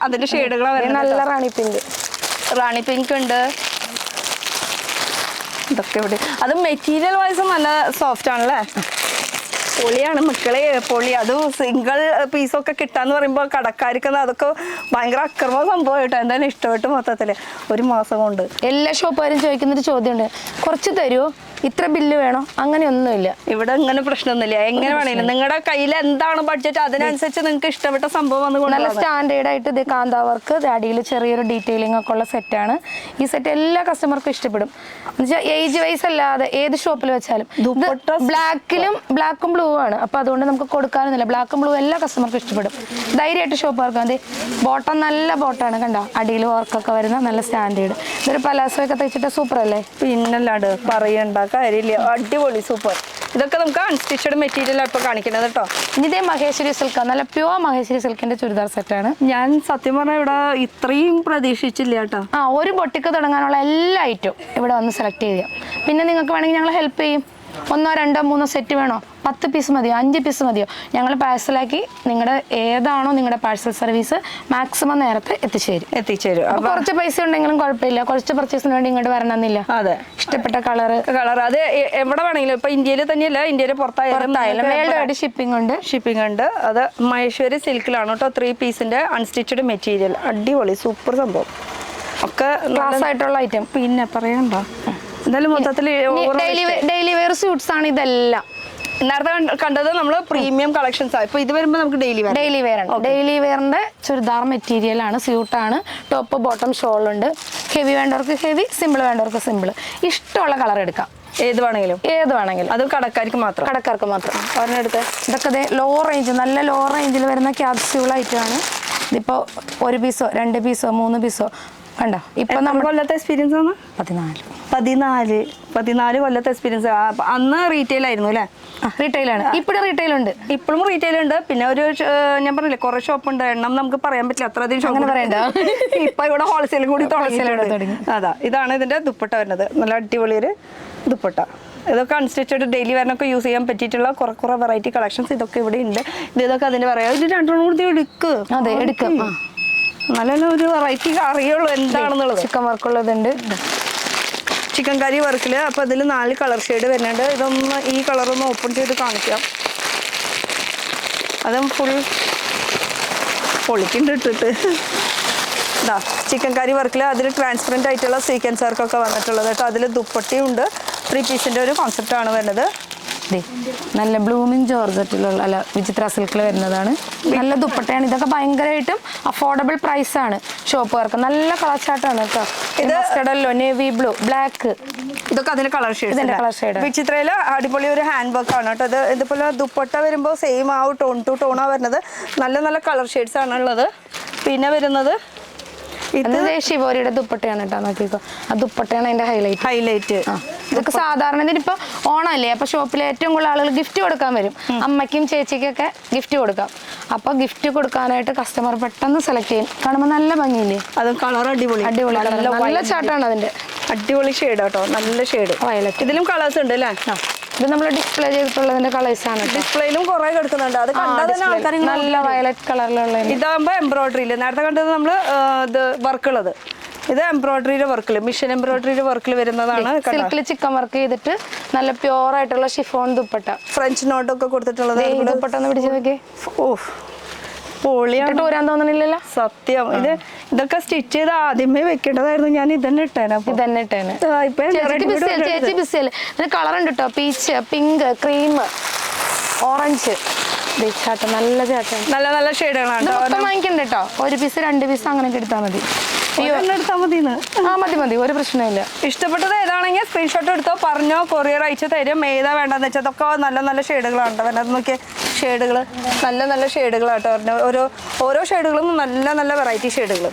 അതിന്റെ ഷെയ്ഡുകളാണ്. നല്ല റാണി പിങ്ക് ഉണ്ട്. ഇതൊക്കെ ഇവിടെ അത് മെറ്റീരിയൽ വൈസ് നല്ല സോഫ്റ്റ് ആണല്ലേ? പൊളിയാണ് മക്കളെ, പൊളി. അത് സിംഗിൾ പീസൊക്കെ കിട്ടാന്ന് പറയുമ്പോൾ കടക്കാർക്ക് അതൊക്കെ ഭയങ്കര അക്രമ സംഭവം കേട്ടോ. എന്തായാലും ഇഷ്ടപ്പെട്ടു മൊത്തത്തില്. 1 മാസം കൊണ്ട് എല്ലാ ഷോപ്പുകാരും ചോദിക്കുന്നൊരു ചോദ്യമുണ്ട്, കുറച്ച് തരുമോ, ഇത്ര ബില്ല് വേണോ? അങ്ങനെയൊന്നുമില്ല ഇവിടെ. ഇങ്ങനെ പ്രശ്നമൊന്നുമില്ല. എങ്ങനെ വേണേലും നിങ്ങളുടെ കയ്യിൽ എന്താണ് ബഡ്ജറ്റ് അതിനനുസരിച്ച് നിങ്ങൾക്ക് ഇഷ്ടപ്പെട്ട സംഭവം വന്ന് നല്ല സ്റ്റാൻഡേർഡ് ആയിട്ട്. ഇത് കാന്താ വർക്ക്, അടിയിൽ ചെറിയൊരു ഡീറ്റെയിലിംഗ് ഒക്കെ ഉള്ള സെറ്റാണ്. ഈ സെറ്റ് എല്ലാ കസ്റ്റമർക്കും ഇഷ്ടപ്പെടും. എന്നുവെച്ചാൽ ഏജ് വൈസ് അല്ലാതെ ഏത് ഷോപ്പിൽ വെച്ചാലും. ബ്ലാക്കും ബ്ലൂ ആണ്, അപ്പൊ അതുകൊണ്ട് നമുക്ക് കൊടുക്കാനൊന്നുമില്ല. ബ്ലാക്കും ബ്ലൂ എല്ലാ കസ്റ്റമർക്കും ഇഷ്ടപ്പെടും. ധൈര്യമായിട്ട് ഷോപ്പുകാർക്ക് മതി. ബോട്ടം നല്ല ബോട്ടാണ്, കണ്ട അടിയിൽ വർക്കൊക്കെ വരുന്ന നല്ല സ്റ്റാൻഡേർഡ്. ഇതൊരു പലാസോ ഒക്കെ തയ്ച്ചിട്ട് സൂപ്പർ അല്ലേ? പിന്നല്ലാണ്ട് പറയണ്ട കാര്യമില്ല, അടിപൊളി സൂപ്പർ. ഇതൊക്കെ നമുക്ക് അൺസ്റ്റിച്ചഡ് മെറ്റീരിയൽ ഇപ്പൊ കാണിക്കുന്നത് കേട്ടോ. ഇതേ മഹേശ്വരി സിൽക്ക്, നല്ല പ്യുവർ മഹേശ്വരി സിൽക്കിന്റെ ചുരിദാർ സെറ്റാണ്. ഞാൻ സത്യം പറഞ്ഞാൽ ഇവിടെ ഇത്രയും പ്രതീക്ഷിച്ചില്ല കേട്ടോ. ഒരു ബൊട്ടിക്ക് തുടങ്ങാനുള്ള എല്ലാ ഐറ്റവും ഇവിടെ വന്ന് സെലക്ട് ചെയ്യാം. പിന്നെ നിങ്ങൾക്ക് വേണമെങ്കിൽ ഞങ്ങൾ ഹെൽപ്പ് ചെയ്യും. 1, 2, 3 സെറ്റ് വേണോ, 10 പീസ് മതിയോ, 5 പീസ് മതിയോ, ഞങ്ങൾ പാഴ്സലാക്കി നിങ്ങളുടെ ഏതാണോ നിങ്ങളുടെ പാഴ്സൽ സർവീസ് മാക്സിമം നേരത്തെ എത്തിച്ചേരും. അപ്പൊ കുറച്ച് പൈസ ഉണ്ടെങ്കിലും കുഴപ്പമില്ല, കുറച്ച് പർച്ചേസിന് വേണ്ടി ഇങ്ങോട്ട് വരണമെന്നില്ല. അതെ, ഇഷ്ടപ്പെട്ട കളർ അത് എവിടെ വേണമെങ്കിലും. ഇപ്പൊ ഇന്ത്യയിൽ തന്നെയല്ല, ഇന്ത്യയിൽ പുറത്തായാലും വേൾഡ് ഷിപ്പിംഗ് ഉണ്ട്. അത് മഹേശ്വരി സിൽക്കിലാണ് കേട്ടോ. 3 പീസിന്റെ അൺസ്റ്റിച്ചഡ് മെറ്റീരിയൽ, അടിപൊളി സൂപ്പർ സംഭവം. ഒക്കെ ക്ലാസ് ആയിട്ടുള്ള ഐറ്റം. പിന്നെ പറയണ്ട. എന്തായാലും മൊത്തത്തിൽ ഡെയിലി വെയർ സ്യൂട്ട്സ് ആണ് ഇതെല്ലാം. നേരത്തെ കണ്ടത് നമ്മൾ പ്രീമിയം കളക്ഷൻസ് ആണ്. ഇപ്പൊ ഇത് വരുമ്പോൾ നമുക്ക് ഡെയിലി വെയർ ആണ്. ഡെയിലി വെയറിന്റെ ചുരിദാർ മെറ്റീരിയൽ ആണ്, സ്യൂട്ടാണ്. ടോപ്പ് ബോട്ടം ഷോൾ ഉണ്ട്. ഹെവി വേണ്ടവർക്ക് ഹെവി, സിമ്പിൾ വേണ്ടവർക്ക് സിമ്പിൾ. ഇഷ്ടമുള്ള കളർ എടുക്കാം, ഏത് വേണമെങ്കിലും. അത് കടക്കാർക്ക് മാത്രം. ഒരെണ്ണെടുത്ത് ഇതൊക്കെ ലോ റേഞ്ച്, നല്ല ലോ റേഞ്ചിൽ വരുന്ന ക്യാപ്സ്യൂൾ ഐറ്റമാണ്. ഇതിപ്പോൾ 1 പീസോ 2 പീസോ 3 പീസോ കണ്ടോ ഇപ്പൊ നമ്മുടെ നമ്മൾ കൊല്ലത്തെ എക്സ്പീരിയൻസ് ആണ് 14 കൊല്ലത്തെ എക്സ്പീരിയൻസ്. അന്ന് റീറ്റെയിൽ ആയിരുന്നു അല്ലേ? റീറ്റെയിലാണ്. ഇപ്പോഴും റീറ്റെയിൽ ഉണ്ട്. ഇപ്പോഴും റീറ്റെയിൽ ഉണ്ട്. പിന്നെ ഒരു ഞാൻ പറഞ്ഞില്ലേ കുറെ ഷോപ്പ് ഉണ്ട്, എണ്ണം നമുക്ക് പറയാൻ പറ്റില്ല, അത്രയധികം ഷോപ്പ് പറയണ്ട. ഇപ്പൊ ഇവിടെ ഹോൾസെയിൽ കൂടി തുടങ്ങി. അതാ ഇതാണ് ഇതിന്റെ ദുപ്പട്ട വരുന്നത്. നല്ല അടിപൊളി ഒരു ദുപ്പട്ട. ഇതൊക്കെ അൺസ്റ്റിച്ചഡ് ഡെയിലി വെയറിനൊക്കെ യൂസ് ചെയ്യാൻ പറ്റിയിട്ടുള്ള കുറെ വെറൈറ്റി കളക്ഷൻസ് ഇതൊക്കെ ഇവിടെ ഉണ്ട്. ഇതൊക്കെ അതിന്റെ പറയാം. ഇത് രണ്ടെണ്ണം കൂടി എടുക്ക്. അതെ എടുക്കും. നല്ല ഒരു വെറൈറ്റി അറിയുള്ളൂ എന്താണെന്നുള്ളത്. ചിക്കൻ വർക്കുള്ളതുണ്ട്, ചിക്കൻ കറി വർക്കിൽ. അപ്പോൾ അതിൽ 4 കളർ ഷെയ്ഡ് വരുന്നുണ്ട്. ഇതൊന്ന് ഈ കളറൊന്ന് ഓപ്പൺ ചെയ്ത് കാണിക്കാം. അതും ഫുൾ പൊളിക്കുന്നുണ്ട് ഇട്ടിട്ട്. ഇതാ ചിക്കൻ കറി വർക്കിൽ അതിൽ ട്രാൻസ്പെറൻറ്റ് ആയിട്ടുള്ള സീക്വൻസ് വർക്കൊക്കെ വന്നിട്ടുള്ളത് കേട്ടോ. അതിൽ ദുപ്പട്ടയും ഉണ്ട്. 3 പീസിൻ്റെ ഒരു കോൺസെപ്റ്റാണ് വരുന്നത്. നല്ല ബ്ലൂമിങ് ജോർജറ്റിലുള്ള അല്ല വിചിത്ര സിൽക്കിൽ വരുന്നതാണ്. നല്ല ദുപ്പട്ടയാണ്. ഇതൊക്കെ ഭയങ്കരമായിട്ടും അഫോർഡബിൾ പ്രൈസ് ആണ് ഷോപ്പുകാർക്ക്. നല്ല കളർ ചാർട്ടാണ് കേട്ടോ. ഇത് സ്റ്റഡല്ലോ, നേവി ബ്ലൂ, ബ്ലാക്ക്, ഇതൊക്കെ അതിന്റെ കളർ ഷെയ്ഡ്. വിചിത്രയില് അടിപൊളി ഒരു ഹാൻഡ് വർക്ക് ആണ് കേട്ടോ. ഇതുപോലെ ദുപ്പട്ട വരുമ്പോൾ സെയിം ആ ടോൺ ടു ടോണാ വരുന്നത്. നല്ല നല്ല കളർ ഷെയ്ഡ്സ് ആണ് ഉള്ളത്. പിന്നെ വരുന്നത് ഇത് ശിവോരിയുടെ ദുപ്പട്ടയാണ് കേട്ടോ. നോക്കിക്കോ, ആ ദുപ്പട്ടയാണ് അതിന്റെ ഹൈലൈറ്റ്. ഇതൊക്കെ സാധാരണ ഇതിനിപ്പോ ഓണമല്ലേ, അപ്പൊ ഷോപ്പിൽ ഏറ്റവും കൂടുതൽ ആളുകൾ ഗിഫ്റ്റ് കൊടുക്കാൻ വരും. അമ്മയ്ക്കും ചേച്ചിക്കൊക്കെ ഗിഫ്റ്റ് കൊടുക്കാം. അപ്പൊ ഗിഫ്റ്റ് കൊടുക്കാനായിട്ട് കസ്റ്റമർ പെട്ടെന്ന് സെലക്ട് ചെയ്യും. കാണുമ്പോൾ നല്ല ഭംഗിയില്ലേ? അത് കളർ അടിപൊളി നല്ല ചാട്ടാണ് അതിന്റെ. അടിപൊളി ഷെയ്ഡ് കേട്ടോ, നല്ല ഷെയ്ഡ്. വയലറ്റ്. ഇതിലും കളേഴ്സ് ഉണ്ട് അല്ലേ? ഇത് നമ്മൾ ഡിസ്പ്ലേ ചെയ്തിട്ടുള്ളതിന്റെ കളേഴ്സ് ആണ്. ഡിസ്പ്ലേയിലും കുറെ കിടക്കുന്നുണ്ട്. അത് കണ്ടാൽ നല്ല വയലറ്റ് കളറിലുള്ള. ഇതാകുമ്പോ എംബ്രോയിഡറിയില് നേരത്തെ കണ്ടത് നമ്മള് ഇത് വർക്കുള്ളത്. ഇത് എംബ്രോയിഡറിയുടെ വർക്കില്, മിഷൻ എംബ്രോയിഡറിയുടെ വർക്കിൽ വരുന്നതാണ്. സിൽക്കിൽ ചിക്കൻ വർക്ക് ചെയ്തിട്ട് നല്ല പ്യൂർ ആയിട്ടുള്ള ഷിഫോൺ ദുപ്പട്ട, ഫ്രഞ്ച് നോട്ടൊക്കെ കൊടുത്തിട്ടുള്ളത്. ദുപ്പട്ട ഒന്ന് പിടിച്ചു നോക്കിയേ. പൊളിയാണ്. വരാൻ തോന്നണില്ലല്ലോ. സത്യം. ഇതൊക്കെ സ്റ്റിച്ച് ചെയ്ത് ആദ്യമേ വെക്കേണ്ടതായിരുന്നു. ഞാൻ ഇതന്നെ ഇട്ടേനെ. ചേച്ചി ബിസിയല്ലേ. ഇതിന് കളർ ഉണ്ട് കേട്ടോ. Peach, pink, cream, orange. നല്ല ചാട്ടം, നല്ല നല്ല ഷെയ്ഡുകളാണ്. വാങ്ങിക്കണ്ട കേട്ടോ. 1 പീസ് 2 പീസ് അങ്ങനെയൊക്കെ എടുത്താൽ മതി. മതി, ഒരു പ്രശ്നമില്ല. ഇഷ്ടപ്പെട്ടത് ഏതാണെങ്കിൽ സ്ക്രീൻഷോട്ട് എടുത്തോ, പറഞ്ഞോ, കൊറിയർ അയച്ചു തരും. ഏതാ വേണ്ടെന്ന് വെച്ചാൽ അതൊക്കെ നല്ല നല്ല ഷെയ്ഡുകളാണ് വരുന്നത്. നോക്കിയ ഷെയ്ഡുകൾ നല്ല നല്ല ഷെയ്ഡുകളാട്ടോ പറഞ്ഞത്. ഓരോ ഷെയ്ഡുകളും നല്ല നല്ല വെറൈറ്റി ഷെയ്ഡുകൾ.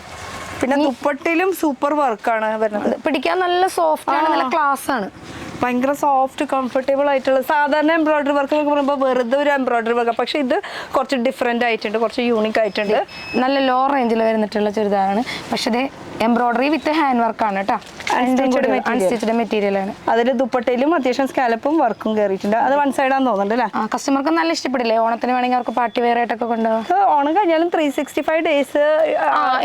പിന്നെ ദുപ്പട്ടയിലും സൂപ്പർ വർക്കാണ് വരുന്നത്. പിടിക്കാൻ നല്ല സോഫ്റ്റ് ആണ്, നല്ല ക്ലാസ് ആണ്. ഭയങ്കര സോഫ്റ്റ് കംഫർട്ടബിൾ ആയിട്ടുള്ള. സാധാരണ എംബ്രോയിഡറി വർക്ക് എന്നൊക്കെ പറയുമ്പോൾ വെറുതെ ഒരു എംബ്രോയിഡറി വർക്ക്, പക്ഷെ ഇത് കുറച്ച് ഡിഫറെന്റ് ആയിട്ടുണ്ട്, കുറച്ച് യൂണിക് ആയിട്ടുണ്ട്. നല്ല ലോ റേഞ്ചിൽ വരുന്നിട്ടുള്ള ചുരിദാറാണ്. പക്ഷെ ഇത് എംബ്രോയിഡറി വിത്ത് ഹാൻഡ് വർക്കാണ് കേട്ടോ. അൺസ്റ്റിച്ചഡ് മെറ്റീരിയൽ ആണ്. അതിൽ ദുപ്പട്ടയിലും അത്യാവശ്യം സ്കാലപ്പും വർക്കും കയറിയിട്ടുണ്ട്. അത് 1 സൈഡാന്ന് തോന്നുന്നുണ്ട് അല്ലേ? കസ്റ്റമർക്ക് നല്ല ഇഷ്ടപ്പെടില്ലേ? ഓണത്തിന് വേണമെങ്കിൽ അവർക്ക് പാർട്ടി വെയർ ആയിട്ടൊക്കെ കൊണ്ടുപോകാം. ഓണം കഴിഞ്ഞാലും 365 ഡേയ്സ്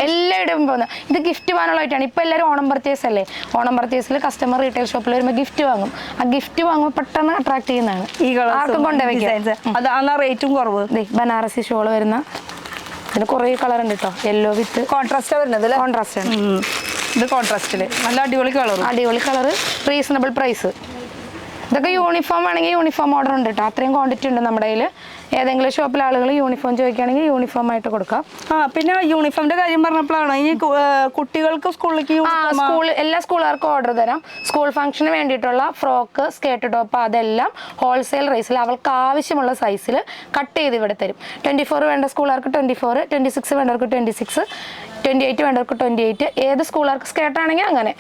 എല്ലായിടും പോകുന്നത്. ഇത് ഗിഫ്റ്റ് പോകാനുള്ളതായിട്ടാണ്. ഇപ്പൊ എല്ലാവരും ഓണം പർച്ചേസ് അല്ലേ. ഓണം പർച്ചേസിൽ കസ്റ്റമർ റീറ്റെയിൽ ഷോപ്പിൽ വരുമ്പോൾ ഗിഫ്റ്റ് വാങ്ങും. ആ ഗിഫ്റ്റ് വാങ്ങുമ്പോൾ പെട്ടെന്ന് അട്രാക്ട് ചെയ്യുന്നതാണ്. ആർക്കും കൊണ്ടുപോയി. അതാണ് റേറ്റും കുറവ്. ബനാറസി ഷോൾ വരുന്ന ഇതിന് കുറേ കളർ ഉണ്ട് കേട്ടോ. യെല്ലോ വിത്ത് കോൺട്രാസ്റ്റ് വരുന്നത്. കോൺട്രാസ്റ്റ് ആണ് ഇത്. കോൺട്രാസ്റ്റില് നല്ല അടിപൊളി കളർ, റീസണബിൾ പ്രൈസ്. ഇതൊക്കെ യൂണിഫോം ആണെങ്കിൽ യൂണിഫോം ഓർഡർ ഉണ്ട് കേട്ടോ. അത്രയും ക്വാണ്ടിറ്റി ഉണ്ട് നമ്മുടെ കയ്യിൽ. ഏതെങ്കിലും ഷോപ്പിൽ ആളുകൾ യൂണിഫോം ചോദിക്കുകയാണെങ്കിൽ യൂണിഫോം ആയിട്ട് കൊടുക്കാം. പിന്നെ യൂണിഫോമിന്റെ കാര്യം പറഞ്ഞപ്പോഴാണ് ഈ കുട്ടികൾക്ക് സ്കൂളിലേക്ക് എല്ലാ സ്കൂളുകാർക്കും ഓർഡർ തരാം. സ്കൂൾ ഫംഗ്ഷന് വേണ്ടിയിട്ടുള്ള ഫ്രോക്ക്, സ്കേർട്ട്, ടോപ്പ് അതെല്ലാം ഹോൾസെയിൽ റേസിൽ അവൾക്ക് ആവശ്യമുള്ള സൈസിൽ കട്ട് ചെയ്ത് ഇവിടെ തരും. 24 വേണ്ട സ്കൂളുകാർക്ക് 24, 26 വേണ്ടവർക്ക് 26, 28 വേണ്ടവർക്ക് 28. ഏത് സ്കൂളുകാർക്ക് സ്കേർട്ട് ആണെങ്കിൽ അങ്ങനെ,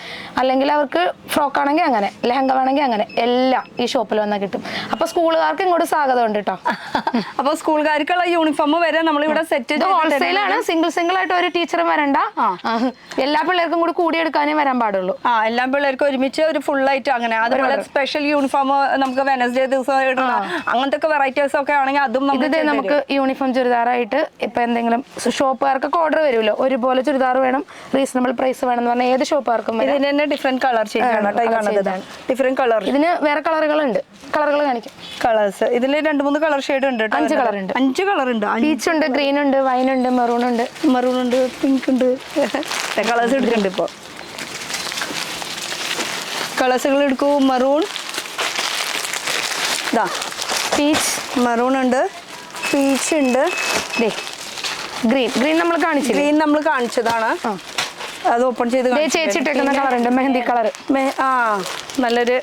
അല്ലെങ്കിൽ അവർക്ക് ഫ്രോക്ക് ആണെങ്കിൽ അങ്ങനെ, ലെഹങ്ക വേണമെങ്കിൽ അങ്ങനെ, എല്ലാം ഈ ഷോപ്പിൽ വന്നാൽ കിട്ടും. അപ്പൊ സ്കൂളുകാർക്ക് ഇങ്ങോട്ട് സ്വാഗതം ഉണ്ട് കേട്ടോ. അപ്പൊ സ്കൂളുകാർക്കുള്ള യൂണിഫോം വരെ നമ്മളിവിടെ സെറ്റ് ഹോൾസെയിലാണ്. സിംഗിൾ ആയിട്ട് ഒരു ടീച്ചറും വരണ്ട. എല്ലാ പിള്ളേർക്കും കൂടി കൂടിയെടുക്കാനേ വരാൻ പാടുള്ളൂ. എല്ലാ പിള്ളേർക്കും ഒരുമിച്ച് ഒരു ഫുൾ ആയിട്ട് അങ്ങനെ. അതുപോലെ സ്പെഷ്യൽ യൂണിഫോം നമുക്ക് വെനസ്ഡേ ദിവസം ഇടുന്ന അങ്ങനത്തെ ഒക്കെ വെറൈറ്റീസ് ഒക്കെ ആണെങ്കിൽ അതും നമുക്ക് യൂണിഫോം ചുരിദാറായിട്ട് ഇപ്പൊ എന്തെങ്കിലും ഷോപ്പുകാർക്കൊക്കെ ഓർഡർ വരുമല്ലോ, ഒരുപോലെ ചുരിദാർ വേണം, റീസണബിൾ പ്രൈസ് വേണം എന്ന് പറഞ്ഞാൽ ഏത് ഷോപ്പുകാർക്കും ഇതിന് തന്നെ ഡിഫറെന്റ് കളർ ഡിഫറെന്റ് കളർ. ഇതിന് വേറെ കളറുകളുണ്ട്. കളറുകൾ കാണിക്കും. കളേഴ്സ് ഇതിൽ 2-3 കളർ ഷെയ്ഡ് ഉണ്ട്. 5 കളർ ഉണ്ട്. പീച്ച് ഉണ്ട്, ഗ്രീൻ ഉണ്ട്, വൈൻ ഉണ്ട്, മെറൂൺ ഉണ്ട്, പിങ്ക് ഉണ്ട്. കളേഴ്സ് എടുക്കുന്നുണ്ട്. ഇപ്പോൾ കളേഴ്സുകൾ എടുക്കൂ. മെറൂൺ, പീച്ച്, മെറൂൺ ഉണ്ട്, പീച്ച് ഉണ്ട്, ഗ്രീൻ നമ്മൾ കാണിച്ചതാണ്. അത് ഓപ്പൺ ചെയ്ത് ചേച്ചിട്ടേക്കുന്ന കളർ ഉണ്ട്, മെഹന്തി കളർ. നല്ലൊരു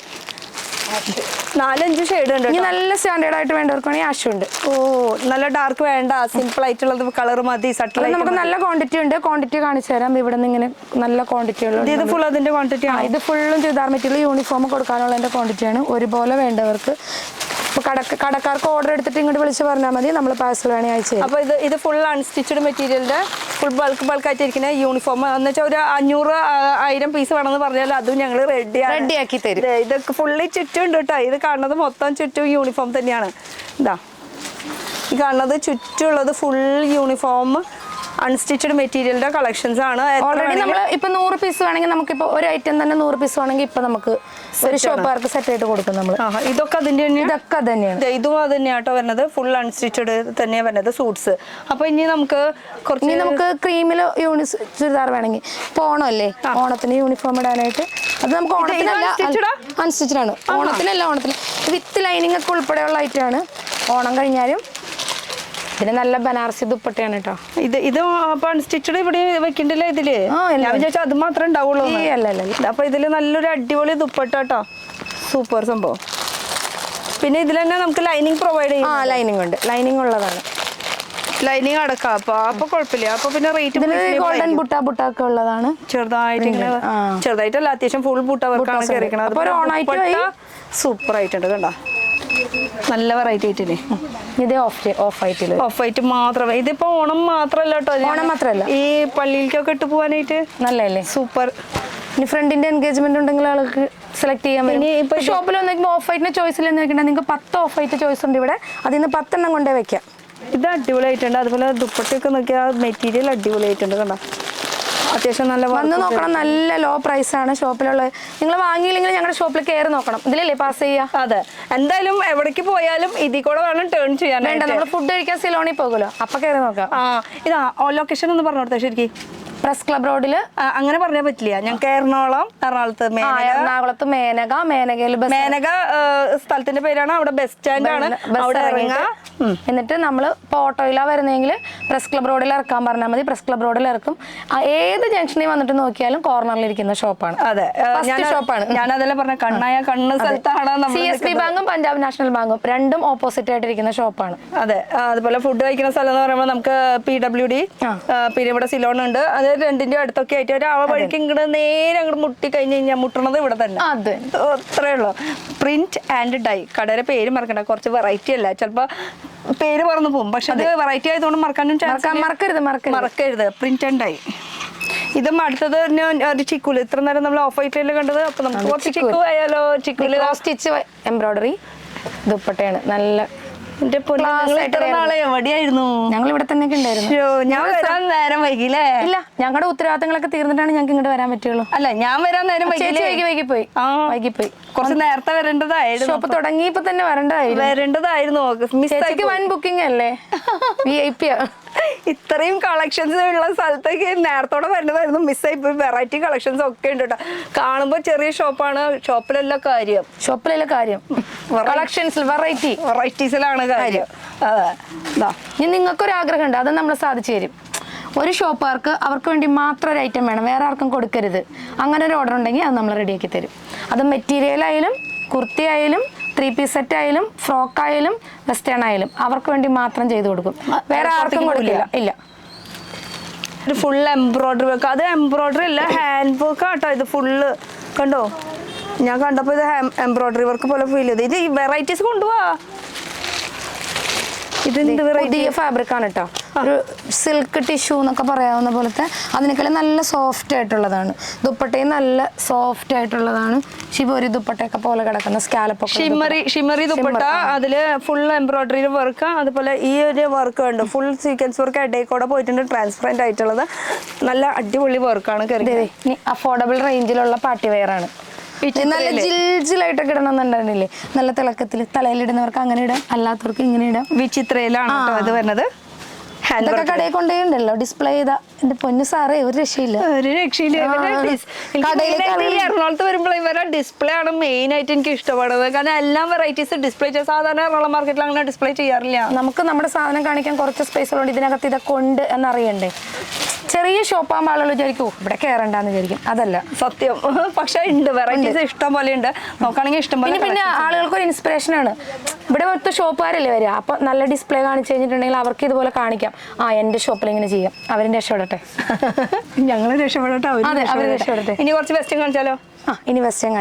4-5 ഷെയ്ഡ് ഉണ്ട് ഇനി നല്ല സ്റ്റാൻഡേർഡ് ആയിട്ട് വേണ്ടവർക്കാണെങ്കിൽ ആഷ് ഉണ്ട്. ഓ നല്ല ഡാർക്ക് വേണ്ട, സിമ്പിൾ ആയിട്ടുള്ളത് കളർ മതി. സട്ടിൽ നമുക്ക് നല്ല ക്വാണ്ടിറ്റി ഉണ്ട്. ക്വാണ്ടിറ്റി കാണിച്ചു തരാം. ഇവിടെ നിന്ന് ഇങ്ങനെ നല്ല ക്വാണ്ടിറ്റി ഉള്ളത്. ഇത് ഫുൾ അതിന്റെ ക്വാണ്ടിറ്റി ആണ്. ഇത് ഫുള്ളും ചുരിദാർ മെറ്റീരിയൽ യൂണിഫോം കൊടുക്കാനുള്ളതിന്റെ ക്വാണ്ടിറ്റിയാണ്. ഒരുപോലെ വേണ്ടവർക്ക് ഇപ്പോൾ കടക്കാർക്ക് ഓർഡർ എടുത്തിട്ട് ഇങ്ങോട്ട് വിളിച്ച് പറഞ്ഞാൽ മതി, നമ്മൾ പാഴ്സൽ വേണമെങ്കിൽ അയച്ചു തരും. അപ്പോൾ ഇത് ഫുൾ അൺസ്റ്റിച്ചഡ് മെറ്റീരിയലിന്റെ ഫുൾ ബൾക്കായിട്ടിരിക്കുന്ന യൂണിഫോം എന്ന് വെച്ചാൽ ഒരു 500-1000 പീസ് വേണമെന്ന് പറഞ്ഞാൽ അതും ഞങ്ങൾ റെഡിയാക്കി തരും. ഇതൊക്കെ ഫുള്ളി ചുറ്റും ഉണ്ട് കേട്ടോ. ഇത് കാണുന്നത് മൊത്തം ചുറ്റും യൂണിഫോം തന്നെയാണ്. ഇതാ ഈ കാണുന്നത് ചുറ്റുമുള്ളത് ഫുൾ യൂണിഫോം അൺസ്റ്റിച്ചഡ് മെറ്റീരിയലിന്റെ കളക്ഷൻസ് ആണ്. ഓൾറെഡി നമ്മൾ ഇപ്പൊ 100 പീസ് വേണമെങ്കിൽ നമുക്കിപ്പോ ഒരു ഐറ്റം തന്നെ 100 പീസ് വേണമെങ്കിൽ ഇപ്പൊ നമുക്ക് ഒരു ഷോപ്പുകാർക്ക് സെറ്റ് ആയിട്ട് കൊടുക്കും നമ്മൾ. ഇതൊക്കെ അതിന്റെ ഇതൊക്കെ തന്നെയാണ്. ഇതും അത് തന്നെയാട്ടോ വരുന്നത്. ഫുൾ അൺസ്റ്റിച്ചഡ് തന്നെയാണ് വരുന്നത് സൂട്ട്സ്. അപ്പൊ ഇനി നമുക്ക് ക്രീമിൽ ചുരിദാർ വേണമെങ്കിൽ ഇപ്പൊ ഓണമല്ലേ, ഓണത്തിന് യൂണിഫോം ഇടാനായിട്ട് അത് നമുക്ക് അൺസ്റ്റിച്ചഡ് ആണ്. ഓണത്തിനല്ല, ഓണത്തിന് വിത്ത് ലൈനിങ് ഒക്കെ ഉൾപ്പെടെയുള്ള ഐറ്റം ആണ്. ഓണം കഴിഞ്ഞാലും ഇതിന് നല്ല ബനാറസി ദുപ്പട്ടയാണ് കേട്ടോ. ഇത് അൺസ്റ്റിച്ചഡ് ഇവിടെ വെക്കണ്ടില്ല ഇതില്. ഞാൻ വിചാരിച്ചാൽ അത് മാത്രമേ ഉണ്ടാവുള്ളൂ. അപ്പൊ ഇതില് നല്ലൊരു അടിപൊളി ദുപ്പട്ട കേട്ടോ. സൂപ്പർ സംഭവം. പിന്നെ ഇതിൽ തന്നെ നമുക്ക് ലൈനിങ് പ്രൊവൈഡ് ചെയ്യും. ലൈനിങ് ഉണ്ട്, ലൈനിങ് ഉള്ളതാണ്. ലൈനിങ് അടക്കാം. അപ്പൊ കുഴപ്പമില്ല. അപ്പൊ പിന്നെ റേറ്റ് ഗോൾഡൻ ബുട്ടൊക്കെ ഉള്ളതാണ്. ചെറുതായിട്ടല്ല, അത്യാവശ്യം ഫുൾ ബുട്ട വർക്കാണ് കയറിക്കണത്. സൂപ്പർ ആയിട്ടുണ്ട് കണ്ടോ. നല്ല വെറൈറ്റി ആയിട്ടില്ലേ. ഇത് ഓഫ് വൈറ്റ് മാത്രമേ. ഇതിപ്പോ ഓണം മാത്രല്ല കേട്ടോ. ഓണം മാത്രല്ല, ഈ പള്ളിയിലേക്കൊക്കെ ഇട്ട് പോവാനായിട്ട് നല്ലല്ലേ. സൂപ്പർ. ഇനി ഫ്രണ്ടിന്റെ എൻഗേജ്മെന്റ് ഉണ്ടെങ്കിൽ ആൾക്ക് സെലക്ട് ചെയ്യാൻ പറ്റും. ഇപ്പൊ ഷോപ്പിൽ വന്നിരിക്കുമ്പോൾ ഓഫ് വൈറ്റിന്റെ ചോയ്സിൽ നിങ്ങൾക്ക് 10 ഓഫ് വൈറ്റ് ചോയ്സ് ഉണ്ട് ഇവിടെ. അതിൽ നിന്ന് 10 എണ്ണം കൊണ്ടേ വെക്കാം. ഇത് അടിപൊളിയായിട്ടുണ്ട്. അതുപോലെ ദുപ്പട്ടയൊക്കെ നോക്കിയാൽ മെറ്റീരിയൽ അടിപൊളിയായിട്ടുണ്ട് കണ്ടോ. അത്യാവശ്യം നല്ല വന്ന് നോക്കണം. നല്ല ലോ പ്രൈസ് ആണ് ഷോപ്പിലുള്ളത്. നിങ്ങൾ വാങ്ങിയില്ലെങ്കിൽ ഞങ്ങളുടെ ഷോപ്പിൽ കയറി നോക്കണം. ഇതിലല്ലേ പാസ് ചെയ്യാം. അതെ, എന്തായാലും എവിടേക്ക് പോയാലും ഇതിൽ കൂടെ വേണം ടേൺ ചെയ്യാൻ. വേണ്ട, നമ്മൾ ഫുഡ് കഴിക്കാൻ സിലോണിൽ പോകുമല്ലോ, അപ്പൊ കയറി നോക്കാം. ഇതാ ലൊക്കേഷൻ ഒന്ന് പറഞ്ഞു കൊടുത്താൽ ശരിക്കും. പ്രസ് ക്ലബ് റോഡില്. അങ്ങനെ പറഞ്ഞാൽ പറ്റില്ല. ഞങ്ങൾക്ക് എറണാകുളത്ത് മേനകയിൽ മേനക സ്ഥലത്തിന്റെ പേരാണ്. അവിടെ ബസ് സ്റ്റാൻഡ് ആണ്. അവിടെ ഇറങ്ങുക. എന്നിട്ട് നമ്മൾ ഇപ്പോൾ ഓട്ടോയിലാണ് വരുന്നതെങ്കിൽ പ്രസ് ക്ലബ് റോഡിൽ ഇറക്കാൻ പറഞ്ഞാൽ മതി. പ്രസ് ക്ലബ് റോഡിൽ ഇറക്കും. ഏത് ജംഗ്ഷനിൽ വന്നിട്ട് നോക്കിയാലും കോർണറിൽ ഇരിക്കുന്ന ഷോപ്പാണ്. അതെ, ഷോപ്പാണ്. ഞാൻ അതെല്ലാം പറഞ്ഞ കണ്ണായ കണ്ണ് സ്ഥലത്താണ്. CSB ബാങ്കും പഞ്ചാബ് നാഷണൽ ബാങ്കും രണ്ടും ഓപ്പോസിറ്റ് ആയിട്ടിരിക്കുന്ന ഷോപ്പാണ്. അതെ, അതുപോലെ ഫുഡ് കഴിക്കുന്ന സ്ഥലം എന്ന് പറയുമ്പോൾ നമുക്ക് PWD, പിന്നെ ഇവിടെ സിലോൺ ഉണ്ട്. അത് രണ്ടിന്റെ അടുത്തൊക്കെ ആയിട്ട് ഒരു വഴിക്ക് ഇങ്ങോട്ട് നേരെ അങ്ങോട്ട് മുട്ടി കഴിഞ്ഞ് കഴിഞ്ഞാൽ മുട്ടണത് ഇവിടെ തന്നെ. അത്രേ ഉള്ളൂ. Print and Dye. കടയുടെ പേര് മറക്കണ്ട, കുറച്ച് വെറൈറ്റി അല്ല. ചിലപ്പോ പേര് പറഞ്ഞു പോകും, പക്ഷെ അത് വെറൈറ്റി ആയതുകൊണ്ട് മറക്കരുത്. Print and Dye. ഇതും അടുത്തത് ഒരു ചിക്കുല്. ഇത്ര നേരം നമ്മൾ ഓഫ് വൈറ്റിൽ കണ്ടത്. അപ്പൊ നമുക്ക് കുറച്ച് ചിക്കു ആയാലോ. ചിക്കുല് സ്റ്റിച്ച് എംബ്രോയിഡറി ദുപ്പട്ടയാണ്. നല്ല എവിടെയായിരുന്നു? ഞങ്ങൾ ഇവിടെ തന്നെ ഉണ്ടായിരുന്നു. ഞാൻ വരാൻ നേരം വൈകില്ലേ? ഇല്ല, ഞങ്ങളുടെ ഉത്തരവാദിത്തങ്ങളൊക്കെ തീർന്നിട്ടാണ് ഞങ്ങൾക്ക് ഇങ്ങോട്ട് വരാൻ പറ്റുള്ളൂ. അല്ല, ഞാൻ വരാൻ നേരം വൈകിപ്പോയി. കുറച്ച് നേരത്തെ വരേണ്ടതായിരുന്നു. ഷോപ്പ് തുടങ്ങിയപ്പോ തന്നെ വരേണ്ടതായിരുന്നു. മിസ്റ്റേക്ക് വൻ ബുക്കിംഗ് അല്ലേ. VIP ഇത്രയും കളക്ഷൻസ് ഉള്ള സ്ഥലത്തേക്ക് നേരത്തോടെ വരേണ്ടതായിരുന്നു. മിസ്സായി പോയി. വെറൈറ്റി കളക്ഷൻസ് ഒക്കെ ഉണ്ട് കേട്ടോ. കാണുമ്പോ ചെറിയ ഷോപ്പാണ്. ഷോപ്പിലല്ല കാര്യം. കളക്ഷൻസിൽ വെറൈറ്റീസിലാണ് കാര്യം. അതെ, ഇനി നിങ്ങൾക്കൊരു ആഗ്രഹം ഉണ്ട്, അത് നമ്മൾ സാധിച്ചു തരും. ഒരു ഷോപ്പുകാർക്ക് അവർക്ക് വേണ്ടി മാത്രം ഒരു ഐറ്റം വേണം, വേറെ ആർക്കും കൊടുക്കരുത്. അങ്ങനെ ഒരു ഓർഡർ ഉണ്ടെങ്കിൽ അത് നമ്മൾ റെഡിയാക്കി തരും. അത് മെറ്റീരിയൽ ആയാലും കുർത്തി ആയാലും 3 പീസ് സെറ്റ് ആയാലും ഫ്രോക്ക് ആയാലും വെസ്റ്റേൺ ആയാലും അവർക്ക് വേണ്ടി മാത്രം ചെയ്തു കൊടുക്കും. വേറെ ആർക്കും കൊടുക്കില്ല. ഇല്ല, ഒരു ഫുൾ എംബ്രോയിഡറി വർക്ക്. അത് എംബ്രോയിഡറി അല്ല, ഹാൻഡ് വർക്ക് ആട്ടോ. ഇത് ഫുള്ള് കണ്ടോ. ഞാൻ കണ്ടപ്പോൾ ഇത് എംബ്രോയിഡറി വർക്ക് പോലെ ഫീൽ ചെയ്ത്. ഇത് വെറൈറ്റീസ് കൊണ്ടുപോവാ. പുതിയ ഫാബ്രിക് ആണ് കേട്ടോ. ഒരു സിൽക്ക് ടിഷ്യൂ എന്നൊക്കെ പറയാവുന്ന പോലത്തെ അതിനേക്കാളും നല്ല സോഫ്റ്റ് ആയിട്ടുള്ളതാണ്. ദുപ്പട്ടയും നല്ല സോഫ്റ്റ് ആയിട്ടുള്ളതാണ്. ഷിബോരി ദുപ്പട്ടയൊക്കെ പോലെ കിടക്കുന്ന സ്കാലപ്പ് ഷിമറി ദുപ്പട്ട. അതില് ഫുൾ എംബ്രോയിഡറി വർക്ക്. അതുപോലെ ഈ ഒരു വർക്ക് ഉണ്ട്, ഫുൾ സീക്വൻസ് വർക്ക്. ഇടയിൽ പോയിട്ടുണ്ട്, ട്രാൻസ്പെറന്റ് ആയിട്ടുള്ളത്. നല്ല അടിപൊളി വർക്കാണ്. ഇനി അഫോർഡബിൾ റേഞ്ചിലുള്ള പാർട്ടി വെയർ ആണ്. നല്ല ജിൽജിലായിട്ടൊക്കെ ഇടണമെന്നുണ്ടായിരുന്നില്ലേ, നല്ല തിളക്കത്തിൽ തലയിലിടുന്നവർക്ക് അങ്ങനെ ഇടാം, അല്ലാത്തവർക്ക് ഇങ്ങനെ ഇടാം. വിചിത്രയിലാണ് ഇത് വരുന്നത്. ഇതൊക്കെ കടയിൽ കൊണ്ടുപോയിണ്ടല്ലോ ഡിസ്പ്ലേ ചെയ്താ. എന്റെ പൊന്നു സാറേ, ഒരു രക്ഷയില്ല. എറണാകുളത്ത് വരുമ്പോൾ ഇവരെ ഡിസ്പ്ലേ ആണ് മെയിൻ ആയിട്ട് എനിക്ക് ഇഷ്ടപ്പെടുന്നത്. കാരണം എല്ലാ വെറൈറ്റീസ് ഡിസ്പ്ലേ ചെയ്യാൻ സാധാരണ എറണാകുളം മാർക്കറ്റിൽ അങ്ങനെ ഡിസ്പ്ലേ ചെയ്യാറില്ല. നമുക്ക് നമ്മുടെ സാധനം കാണിക്കാൻ കുറച്ച് സ്പേസ് ഉള്ളതുകൊണ്ട് ഇതിനകത്ത് ഇതൊക്കെ ഉണ്ട് എന്നറിയണ്ടേ. ചെറിയ ഷോപ്പാകുമ്പോൾ ആളുകൾ വിചാരിക്കും ഇവിടെ കയറണ്ടെന്ന് വിചാരിക്കും. അതല്ല, സത്യം. പക്ഷെ ഉണ്ട്, വെറൈറ്റീസ് ഇഷ്ടം പോലെ ഉണ്ട്. നോക്കുകയാണെങ്കിൽ ഇഷ്ടം പോലെ. പിന്നെ ആളുകൾക്ക് ഒരു ഇൻസ്പിറേഷൻ ആണ്. ഇവിടെ ഒറ്റ ഷോപ്പുകാരല്ലേ വരിക, അപ്പൊ നല്ല ഡിസ്പ്ലേ കാണിച്ചു കഴിഞ്ഞിട്ടുണ്ടെങ്കിൽ അവർക്ക് ഇതുപോലെ കാണിക്കാം, എന്റെ ഷോപ്പിൽ ഇങ്ങനെ ചെയ്യാം, അവരും രക്ഷപ്പെടട്ടെ. ഞങ്ങൾ രക്ഷപ്പെടട്ടെ, അവർ രക്ഷപ്പെടട്ടെ. ഇനി കുറച്ച് വെസ്റ്റേൺ കാണിച്ചാലോ? ഇനി വെസ്റ്റേൺ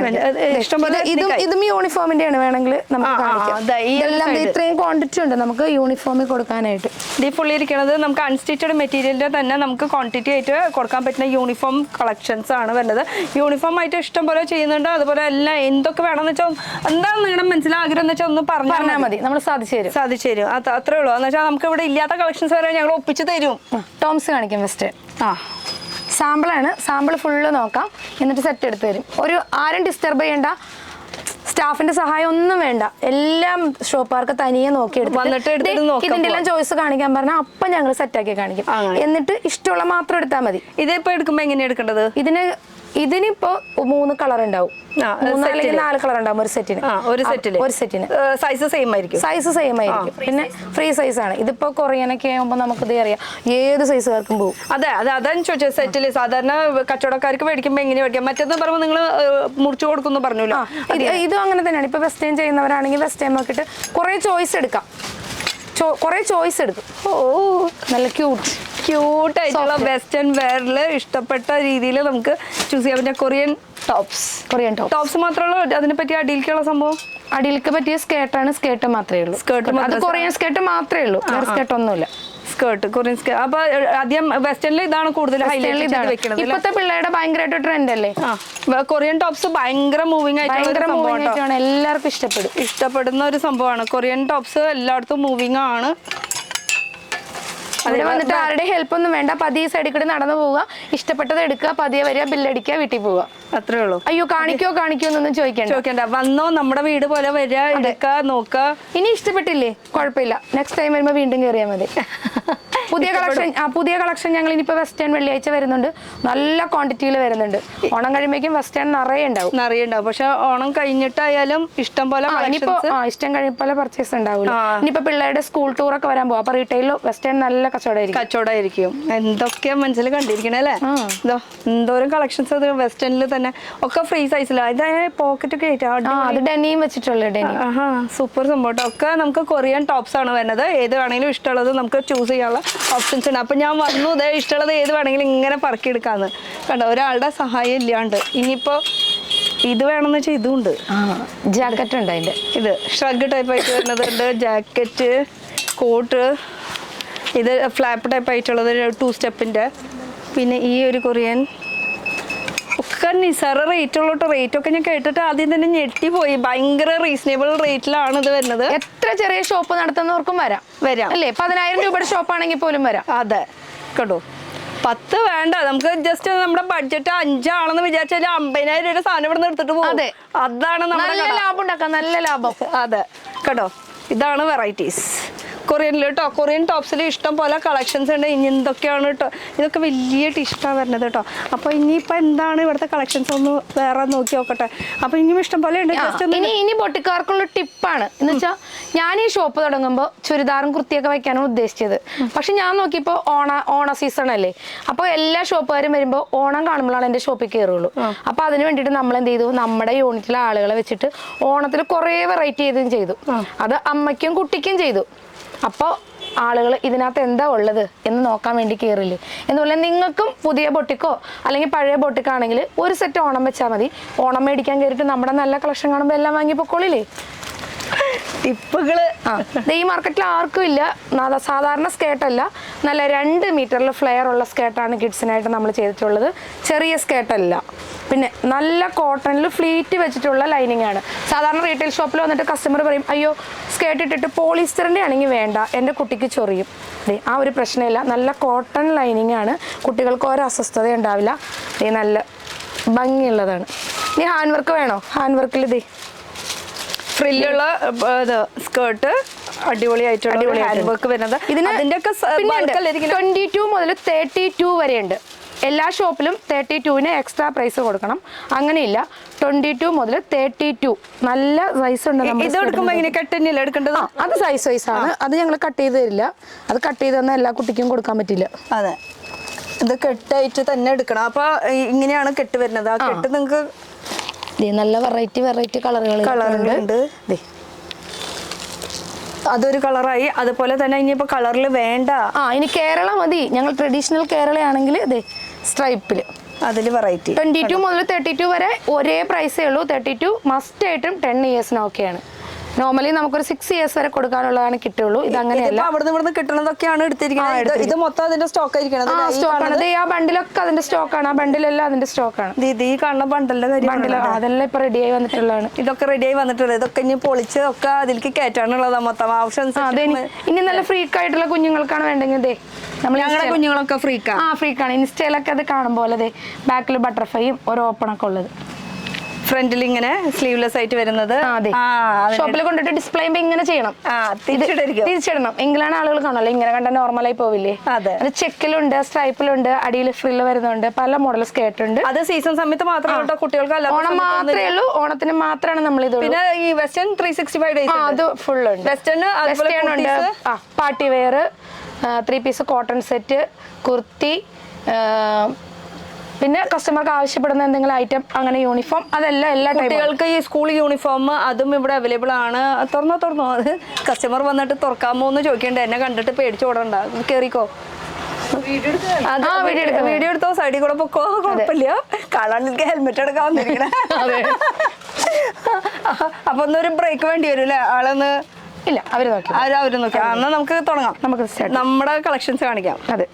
ഇതും യൂണിഫോമിന്റെ ആണ്, വേണമെങ്കിൽ നമുക്ക് കാണിക്കാം. ഇതെല്ലാം ഇത്രയും ക്വാണ്ടിറ്റി ഉണ്ട് നമുക്ക് യൂണിഫോമിൽ കൊടുക്കാനായിട്ട്. ഈ ഫുള്ളി ഇരിക്കുന്നത് നമുക്ക് അൺസ്റ്റിച്ചഡ് മെറ്റീരിയലിന്റെ തന്നെ നമുക്ക് ക്വാണ്ടിറ്റി ആയിട്ട് കൊടുക്കാൻ പറ്റുന്ന യൂണിഫോം കളക്ഷൻസ് ആണ് വരുന്നത്. യൂണിഫോം ആയിട്ട് ഇഷ്ടം പോലെ ചെയ്യുന്നുണ്ട്. അതുപോലെ എല്ലാം എന്തൊക്കെ വേണമെന്ന് വെച്ചാൽ, എന്താണ് നിങ്ങളുടെ മനസ്സിൽ ആഗ്രഹം എന്ന് വെച്ചാൽ ഒന്ന് പറഞ്ഞാൽ മതി, നമ്മൾ സാധിച്ചു തരും. അത്രേ ഉള്ളൂ. എന്ന് വെച്ചാൽ നമുക്ക് ഇവിടെ ഇല്ലാത്ത കളക്ഷൻസ് വരെ ഞങ്ങൾ ഒപ്പിച്ച് തരും. ടോംസ് കാണിക്കാം ഫസ്റ്റ്. സാമ്പിളാണ്, സാമ്പിൾ ഫുള്ള് നോക്കാം, എന്നിട്ട് സെറ്റ് എടുത്ത് തരും. ആരും ഡിസ്റ്റർബ് ചെയ്യണ്ട, സ്റ്റാഫിന്റെ സഹായം ഒന്നും വേണ്ട. എല്ലാം ഷോപ്പുകാർക്ക് തനിയെ നോക്കിയെടുത്ത് ഇതിന്റെ എല്ലാം ചോയ്സ് കാണിക്കാൻ പറഞ്ഞാൽ അപ്പം ഞങ്ങൾ സെറ്റാക്കി കാണിക്കും. എന്നിട്ട് ഇഷ്ടമുള്ള മാത്രം എടുത്താൽ മതി. ഇതിപ്പോ എടുക്കുമ്പോ എങ്ങനെയാണ് എടുക്കേണ്ടത്? ഇതിനിപ്പോ 3 കളർ ഉണ്ടാവും, 4 കളർ ഉണ്ടാവും ഒരു സെറ്റിന്. സൈസ് സെയിം ആയിരിക്കും. പിന്നെ ഫ്രീ സൈസ് ആണ്. ഇതിപ്പോ കൊറിയനൊക്കെ ആകുമ്പോൾ നമുക്ക് ഇത് അറിയാം, ഏത് സൈസുകാർക്കും പോകും. അതാണ് ചോദിച്ചത്. സെറ്റില് സാധാരണ കച്ചവടക്കാർക്ക് മേടിക്കുമ്പോ എങ്ങനെ മേടിക്കാം? മറ്റേന്ന് പറയുമ്പോൾ നിങ്ങൾ മുറിച്ചു കൊടുക്കുന്നു പറഞ്ഞല്ലോ. ഇതും അങ്ങനെ തന്നെയാണ്. ഇപ്പൊ വെസ്റ്റേൺ ചെയ്യുന്നവരാണെങ്കിൽ വെസ്റ്റേൺ നോക്കിയിട്ട് കുറെ ചോയ്സ് എടുക്കാം. എടുക്കും. നല്ല ക്യൂട്ടായിട്ടുള്ള വെസ്റ്റേൺ വെയറില് ഇഷ്ടപ്പെട്ട രീതിയിൽ നമുക്ക് ചൂസ് ചെയ്യാൻ പറ്റിയ കൊറിയൻ ടോപ്സ് മാത്രമേ ഉള്ളൂ. അതിനെ പറ്റി അടിയിലേക്കുള്ള സംഭവം, അടിയിലേക്ക് പറ്റിയ സ്കേർട്ടാണ്. സ്കേർട്ട് മാത്രമേ ഉള്ളൂ. അത് കൊറിയൻ സ്കേർട്ട് മാത്രമേ ഉള്ളൂ, വേറെ സ്കേർട്ട് ഒന്നുമില്ല. Korean skirt. അപ്പൊ അധികം വെസ്റ്റേണിൽ ഇതാണ് കൂടുതൽ വെക്കുന്നത്. ഇപ്പത്തെ പിള്ളേരുടെ ഭയങ്കരമായിട്ട് ട്രെൻഡ് അല്ലേ കൊറിയൻ ടോപ്സ്? ഭയങ്കര മൂവിങ് ആയിട്ടാണ്, എല്ലാവർക്കും ഇഷ്ടപ്പെടുന്ന ഒരു സംഭവമാണ്. കൊറിയൻ ടോപ്സ് എല്ലായിടത്തും മൂവിങ് ആണ്. അവിടെ വന്നിട്ട് ആരുടെ ഹെൽപ്പ് ഒന്നും വേണ്ട, പതിയെ സൈഡിൽ കൂടി നടന്നു പോവുക, ഇഷ്ടപ്പെട്ടത് എടുക്കുക, പതിയെ വരിക, ബില്ലടിക്കുക, വീട്ടിൽ പോവുക. അത്രേ ഉള്ളൂ. അയ്യോ കാണിക്കോ എന്നൊന്നും ചോദിക്കണ്ട. വന്നോ, നമ്മുടെ വീട് പോലെ വരിക, എടുക്കുക, നോക്കുക. ഇനി ഇഷ്ടപ്പെട്ടില്ലേ കുഴപ്പമില്ല, നെക്സ്റ്റ് ടൈം വരുമ്പോ വീണ്ടും കയറിയാൽ മതി. പുതിയ കളക്ഷൻ ഞങ്ങൾ ഇനിയിപ്പോ വെസ്റ്റേൺ വെള്ളിയാഴ്ച വരുന്നുണ്ട്, നല്ല ക്വാണ്ടിറ്റിയിൽ വരുന്നുണ്ട്. ഓണം കഴിയുമ്പോഴേക്കും വെസ്റ്റേൺ നിറയെ ഉണ്ടാവും. പക്ഷെ ഓണം കഴിഞ്ഞിട്ടായാലും ഇഷ്ടം പോലെ ഇഷ്ടം കഴിയുമ്പോൾ പർച്ചേസ് ഉണ്ടാവില്ല. ഇനിയിപ്പോ പിള്ളേരുടെ സ്കൂൾ ടൂർ ഒക്കെ വരാൻ പോകും, അപ്പൊ റീറ്റെയിലോ വെസ്റ്റേൺ നല്ല കച്ചവടമായിരിക്കും. എന്തൊക്കെയാ മനസ്സിൽ കണ്ടിരിക്കണേ അല്ലേ? എന്തോരം കളക്ഷൻസ് അത് വെസ്റ്റേണിൽ തന്നെ ഒക്കെ ഫ്രീ സൈസിലാണ്. ഇതായത് പോക്കറ്റ് ഒക്കെ അത് ഡെനിയും വെച്ചിട്ടുള്ള സൂപ്പർ സംഭവം. ഒക്കെ നമുക്ക് കൊറിയൻ ടോപ്സ് ആണ് വരുന്നത്. ഏത് വേണമെങ്കിലും ഇഷ്ടമുള്ളത് നമുക്ക് ചൂസ് ചെയ്യാനുള്ള ഓപ്ഷൻസ് ഉണ്ട്. അപ്പൊ ഞാൻ വന്നു, ഇഷ്ടമുള്ളത് ഏത് വേണമെങ്കിലും ഇങ്ങനെ പറക്കിയെടുക്കാന്ന് കണ്ടോ, ഒരാളുടെ സഹായം ഇല്ലാണ്ട്. ഇനിയിപ്പോ ഇത് വേണമെന്ന് വെച്ചാൽ ഇതും ഉണ്ട്. ജാക്കറ്റ് ഉണ്ട് അതിന്റെ. ഇത് ഷ്രഗ് ടൈപ്പ് ആയിട്ട് വരുന്നതുണ്ട്, ജാക്കറ്റ്, കോട്ട്. ഇത് ഫ്ലാപ്പ് ടൈപ്പ് ആയിട്ടുള്ളത് 2 സ്റ്റെപ്പിന്റെ. പിന്നെ ഈ ഒരു കൊറിയൻ ഒക്കെ നിസാര റേറ്റ് ഉള്ളൂ. റേറ്റ് ഒക്കെ ഞാൻ കേട്ടിട്ട് ആദ്യം തന്നെ ഞെട്ടിപ്പോയി. ഭയങ്കര റീസണബിൾ റേറ്റിലാണ് ഇത് വരുന്നത്. എത്ര ചെറിയ ഷോപ്പ് നടത്തുന്നവർക്കും വരാം അല്ലേ? 10,000 രൂപയുടെ ഷോപ്പാണെങ്കിൽ പോലും വരാം. അതെ കേട്ടോ. 10 വേണ്ട, നമുക്ക് ജസ്റ്റ് നമ്മുടെ ബഡ്ജറ്റ് 5 ആണെന്ന് വിചാരിച്ചാൽ 50,000 രൂപ സാധനം ഇവിടെ നിന്ന് എടുത്തിട്ട് പോകും. അതാണ് നല്ല ലാഭം ഉണ്ടാക്കാം, നല്ല ലാഭം. അതെ കേട്ടോ. ഇതാണ് വെറൈറ്റീസ് കൊറിയനിൽ കേട്ടോ. കൊറിയൻ ടോപ്സിൽ ഇഷ്ടം പോലെ കളക്ഷൻസ് ഉണ്ട്. ഇനി എന്തൊക്കെയാണ് കേട്ടോ, ഇതൊക്കെ വലിയ ടിഷ്ടാണ് വരുന്നത് കേട്ടോ. അപ്പോൾ ഇനിയിപ്പോൾ എന്താണ് ഇവിടുത്തെ കളക്ഷൻസ് ഒന്ന് വേറെ നോക്കി നോക്കട്ടെ. അപ്പോൾ ഇനിയും ഇഷ്ടം പോലെ ഉണ്ട്. ഇനി പൊട്ടിക്കാർക്കുള്ള ടിപ്പാണ് എന്ന് വെച്ചാൽ, ഞാൻ ഈ ഷോപ്പ് തുടങ്ങുമ്പോൾ ചുരിദാറും കുർത്തിയൊക്കെ വെക്കാനാണ് ഉദ്ദേശിച്ചത്. പക്ഷെ ഞാൻ നോക്കിയപ്പോൾ ഓണ സീസൺ അല്ലേ, അപ്പോൾ എല്ലാ ഷോപ്പുകാരും വരുമ്പോൾ ഓണം കാണുമ്പോഴാണ് എൻ്റെ ഷോപ്പിൽ കയറുള്ളൂ. അപ്പോൾ അതിന് വേണ്ടിയിട്ട് നമ്മൾ എന്ത് ചെയ്തു, നമ്മുടെ യൂണിറ്റിലെ ആളുകളെ വെച്ചിട്ട് ഓണത്തിൽ കുറേ വെറൈറ്റി ചെയ്തു. അത് അമ്മയ്ക്കും കുട്ടിക്കും ചെയ്തു. അപ്പോൾ ആളുകൾ ഇതിനകത്ത് എന്താ ഉള്ളത് എന്ന് നോക്കാൻ വേണ്ടി കയറില്ലേ. എന്നുപോലെ നിങ്ങൾക്കും പുതിയ ബൊട്ടിക്കോ അല്ലെങ്കിൽ പഴയ ബൊട്ടിക്കാണെങ്കിൽ ഒരു സെറ്റ് ഓണം വെച്ചാൽ മതി. ഓണം മേടിക്കാൻ കയറിയിട്ട് നമ്മുടെ നല്ല കളക്ഷൻ കാണുമ്പോൾ എല്ലാം വാങ്ങി പൊക്കോളില്ലേ. ടിപ്പുകള് ഈ മാർക്കറ്റിൽ ആർക്കും ഇല്ല. സാധാരണ സ്കേർട്ടല്ല, നല്ല 2 മീറ്ററിൽ ഫ്ലെയർ ഉള്ള സ്കേർട്ടാണ് കിഡ്സിനായിട്ട് നമ്മൾ ചെയ്തിട്ടുള്ളത്. ചെറിയ സ്കേർട്ടല്ല. പിന്നെ നല്ല കോട്ടണിൽ ഫ്ലീറ്റ് വെച്ചിട്ടുള്ള ലൈനിങ് ആണ്. സാധാരണ റീറ്റെയിൽ ഷോപ്പിൽ വന്നിട്ട് കസ്റ്റമർ പറയും, അയ്യോ സ്കേർട്ട് ഇട്ടിട്ട് പോളിസ്റ്ററിൻ്റെ ആണെങ്കിൽ വേണ്ട, എൻ്റെ കുട്ടിക്ക് ചൊറിയും. ആ ഒരു പ്രശ്നമില്ല. നല്ല കോട്ടൺ ലൈനിങ് ആണ്, കുട്ടികൾക്ക് ഒരു അസ്വസ്ഥത ഉണ്ടാവില്ല. നല്ല ഭംഗിയുള്ളതാണ്. ഇനി ഹാൻഡ് വർക്ക് വേണോ? ഹാൻഡ് വർക്കിൽ ഫ്രില്ലുള്ള സ്കേർട്ട് അടിപൊളിയായിട്ടുള്ള ഹാൻഡ് വർക്ക് വരുന്നത്. ഇതിന്റെ 22 മുതൽ 32 വരെ ഉണ്ട്. എല്ലാ ഷോപ്പിലും 32-ന് എക്സ്ട്രാ പ്രൈസ് കൊടുക്കണം, അങ്ങനെയില്ല. 22 മുതൽ 32 നല്ല സൈസ് ഉണ്ട്. ഇത് എടുക്കുമ്പോൾ എങ്ങനെ കട്ട് തന്നെയല്ലേ എടുക്കേണ്ടത്? അത് സൈസ് ആണ്. അത് ഞങ്ങൾ കട്ട് ചെയ്ത് തരില്ല. അത് കട്ട് ചെയ്ത് തന്നാൽ എല്ലാ കുട്ടിക്കും കൊടുക്കാൻ പറ്റില്ല. അതെ. ഇത് കെട്ടായിട്ട് തന്നെ എടുക്കണം. അപ്പൊ ഇങ്ങനെയാണ് കെട്ട് വരുന്നത്. ആ കെട്ട് നിങ്ങൾക്ക് നല്ല വെറൈറ്റി കളറുകളുണ്ട്. അതൊരു കളറായി. അതുപോലെ തന്നെ ഇനിയിപ്പോ കളറിൽ വേണ്ട, ഇനി കേരള മതി, ഞങ്ങൾ ട്രഡീഷണൽ കേരളയാണെങ്കിൽ സ്ട്രൈപ്പില് അതിൽ വെറൈറ്റി 22 മുതൽ 32 വരെ ഒരേ പ്രൈസേ ഉള്ളൂ. 32 മസ്റ്റ് ആയിട്ടും 10 ഇയേഴ്സിനൊക്കെയാണ്. നോർമലി നമുക്കൊരു 6 ഇയേഴ്സ് വരെ കൊടുക്കാനുള്ളതാണ് കിട്ടുള്ളൂ. ഇത് അങ്ങനെയല്ല, അവിടുന്ന് കിട്ടുന്നതൊക്കെയാണ് എടുത്തിരിക്കുന്നത്. ഇത് മൊത്തം അതിന്റെ സ്റ്റോക്ക് ആയിരിക്കണം. ആ ബണ്ടിലൊക്കെ അതിന്റെ സ്റ്റോക്കാണ്. ആ ബണ്ടിലെല്ലാം അതിന്റെ സ്റ്റോക്കാണ്. ഈ കാണുന്ന ബണ്ടിൽ അതെല്ലാം ഇപ്പൊ റെഡിയായി വന്നിട്ടുള്ളതാണ്. ഇതൊക്കെ റെഡിയായി വന്നിട്ടുള്ളത്. ഇതൊക്കെ ഇനി പൊളിച്ച് ഒക്കെ അതിലേക്ക് കയറ്റാനുള്ളതാണ് മൊത്തം ആവശ്യം. ഇനി നല്ല ഫ്രീക്ക് ആയിട്ടുള്ള കുഞ്ഞുങ്ങൾക്കാണ് വേണ്ടെങ്കിൽ ഞങ്ങളുടെ കുഞ്ഞുങ്ങളൊക്കെ ഫ്രീക്കാണ്. ഫ്രീക്കാണ്. ഇൻസ്റ്റയിലൊക്കെ അത് കാണുമ്പോൾ ബാക്കിൽ ബട്ടർഫ്ലൈയും ഒരു ഓപ്പൺ ഒക്കെ ഉള്ളത്, ഫ്രണ്ടിൽ ഇങ്ങനെ സ്ലീവ്ലെസ് ആയിട്ട് വരുന്നത്. ഷോപ്പിൽ കൊണ്ടിട്ട് ഡിസ്പ്ലേ ഇങ്ങനെ ചെയ്യണം, തിരിച്ചിടണം, എങ്കിലാണ് ആളുകൾ കാണുമല്ലോ. ഇങ്ങനെ കണ്ട നോർമലായി പോവില്ലേ? അതെ. അത് ചെക്കിലുണ്ട്, സ്ട്രൈപ്പിലുണ്ട്, അടിയിൽ ഫ്രില്ല് വരുന്നുണ്ട്, പല മോഡൽ സ്കേർട്ട് ഉണ്ട്. അത് സീസൺ സമയത്ത് മാത്രമേ കുട്ടികൾക്ക് ഓണം മാത്രമേ ഉള്ളൂ. ഓണത്തിന് മാത്രമാണ് നമ്മൾ ഇത്. പിന്നെ ഈ വെസ്റ്റേൺ 365 ഡേയ്സ് അത് ഫുൾ ഉണ്ട്. വെസ്റ്റേൺ ഉണ്ട്, party wear, 3 piece cotton set, kurti, പിന്നെ കസ്റ്റമർക്ക് ആവശ്യപ്പെടുന്ന എന്തെങ്കിലും ഐറ്റം, അങ്ങനെ യൂണിഫോം, അതെല്ലാം എല്ലാ കുട്ടികൾക്ക് ഈ സ്കൂൾ യൂണിഫോം അതും ഇവിടെ അവൈലബിൾ ആണ്. തുറന്നോ അത് കസ്റ്റമർ വന്നിട്ട് തുറക്കാമോ എന്ന് ചോദിക്കണ്ടേ. എന്നെ കണ്ടിട്ട് പേടിച്ചു ഓടണ്ട, കേറിക്കോ. വീഡിയോ എടുത്തോ, സൈഡിൽ കൂടെ പൊക്കോ, കുഴപ്പമില്ല. കാണാൻ എനിക്ക് ഹെൽമെറ്റ് എടുക്കാൻ വന്നിരിക്കണേ. അപ്പൊ ഒന്നൊരു ബ്രേക്ക് വേണ്ടി വരും അല്ലേ? ആളൊന്ന് ഇല്ല, അവര് നോക്കി. എന്നാ നമുക്ക് തുടങ്ങാം. നമുക്ക് നമ്മുടെ കളക്ഷൻസ് കാണിക്കാം. അതെ,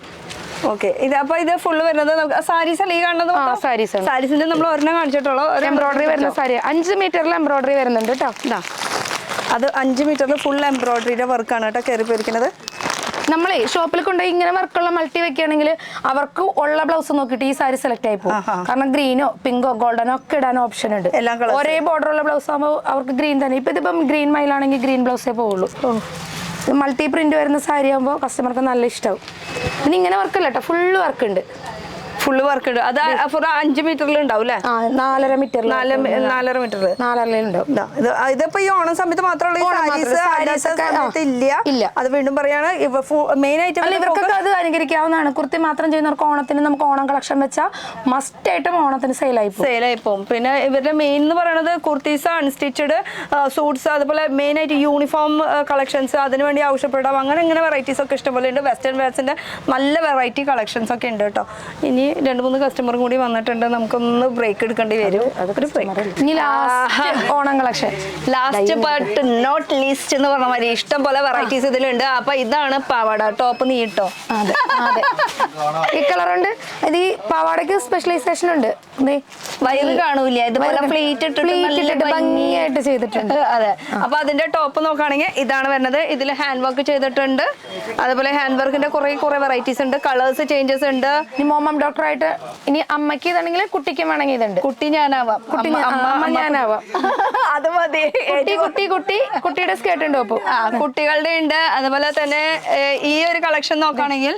ഓക്കെ. അപ്പൊ ഇത് ഫുള്ള് വരുന്നത് സാരീസ് അല്ലേ ഈ കാണുന്നത്? സാരീസിന്റെ നമ്മൾ ഒരെണ്ണം കാണിച്ചിട്ടുള്ളൂ. എംബ്രോയിഡറി വരുന്ന സാരി 5 മീറ്ററിൽ എംബ്രോയിഡറി വരുന്നുണ്ട് കേട്ടോ. അത് 5 മീറ്ററിൽ ഫുൾ എംബ്രോയിഡറിയുടെ വർക്കാണ് കേട്ടോ കയറി പോയിരിക്കുന്നത്. നമ്മളെ ഷോപ്പിൽ കൊണ്ടുപോയി ഇങ്ങനെ വർക്കുള്ള മൾട്ടി വെക്കുകയാണെങ്കിൽ അവർക്ക് ഉള്ള ബ്ലൗസ് നോക്കിയിട്ട് ഈ സാരി സെലക്ട് ആയി പോകും. കാരണം ഗ്രീനോ പിങ്കോ ഗോൾഡനോ ഒക്കെ ഇടാൻ ഓപ്ഷൻ ഉണ്ട്. ഒരേ ബോർഡർ ഉള്ള ബ്ലൗസ് ആകുമ്പോൾ അവർക്ക് ഗ്രീൻ തന്നെ. ഇതിപ്പം ഗ്രീൻ മയിലാണെങ്കിൽ ഗ്രീൻ ബ്ലൗസേ പോവുള്ളൂ. മൾട്ടി പ്രിന്റ് വരുന്ന സാരി ആകുമ്പോൾ കസ്റ്റമർക്ക് നല്ല ഇഷ്ടമാവും. പിന്നെ ഇങ്ങനെ വർക്കല്ല കേട്ടോ, ഫുള്ള് വർക്ക് ഉണ്ട്. ഫുള്ള് വർക്ക് ഉണ്ട്. അത് 5 മീറ്ററിൽ ഉണ്ടാവും അല്ലേ? 4.5 മീറ്റർ. 4.5 മീറ്റർ 4.5 ഉണ്ടാവും. ഇതിപ്പോ ഈ ഓണം സമയത്ത് മാത്രമല്ല ഇല്ല. അത് വീണ്ടും പറയാണ്, മെയിൻ ആയിട്ട് ഇവർക്കൊക്കെ അത് അനുകരിക്കാവുന്നതാണ്. കുർത്തി മാത്രം ചെയ്യുന്നവർക്ക് ഓണത്തിന് നമുക്ക് ഓണം കളക്ഷൻ വെച്ചാൽ മസ്റ്റ് ആയിട്ടും ഓണത്തിന് സെയിലായി പോകും. പിന്നെ ഇവരുടെ മെയിൻ എന്ന് പറയുന്നത് കുർത്തീസ്, അൺസ്റ്റിച്ചഡ് സൂട്ട്സ്, അതുപോലെ മെയിൻ ആയിട്ട് യൂണിഫോം കളക്ഷൻസ്, അതിനുവേണ്ടി ആവശ്യപ്പെടാം. അങ്ങനെ വെറൈറ്റീസ് ഒക്കെ ഇഷ്ടംപോലെ ഉണ്ട്. വെസ്റ്റേൺ വെയർസിന്റെ നല്ല വെറൈറ്റി കളക്ഷൻസ് ഒക്കെ ഉണ്ട് കേട്ടോ. ഇനി 2-3 കസ്റ്റമറും കൂടി വന്നിട്ടുണ്ട്. നമുക്കൊന്ന് ബ്രേക്ക് എടുക്കേണ്ടി വരും. Onam collection last but not least എന്ന് പറഞ്ഞ മാതിരി ഇഷ്ടം പോലെ വെറൈറ്റീസ് ഇതിലുണ്ട്. അപ്പൊ ഇതാണ് പാവാട ടോപ്പ് നീട്ടോ. ഈ കളറുണ്ട്. ഇത് ഈ പാവാടക്ക് സ്പെഷ്യലൈസേഷൻ ഉണ്ട്. വയറ് കാണൂല, ഇതുപോലെ പ്ലീറ്റ് ഇട്ടിട്ട് ഭംഗിയായിട്ട് ചെയ്തിട്ടുണ്ട്. അതെ. അപ്പൊ അതിന്റെ ടോപ്പ് നോക്കുകയാണെങ്കിൽ ഇതാണ് വരുന്നത്. ഇതിൽ ഹാൻഡ് വർക്ക് ചെയ്തിട്ടുണ്ട്. അതുപോലെ ഹാൻഡ് വർക്കിന്റെ കുറെ വെറൈറ്റീസ് ഉണ്ട്. കളേഴ്സ് ചേഞ്ചസ് ഉണ്ട്. മോമം ഡോക്ടറായിട്ട് ഇനി അമ്മയ്ക്ക് ഇതാണെങ്കിൽ കുട്ടിക്കും വേണമെങ്കിൽ ഇതുണ്ട്. കുട്ടി ഞാനാവാം, ഞാനാവാം. അത് മതി. കുട്ടിയുടെ സ്കേർട്ട് ഉണ്ട്. അപ്പൊ കുട്ടികളുടെ ഉണ്ട്. അതുപോലെ തന്നെ ഈ ഒരു കളക്ഷൻ നോക്കുകയാണെങ്കിൽ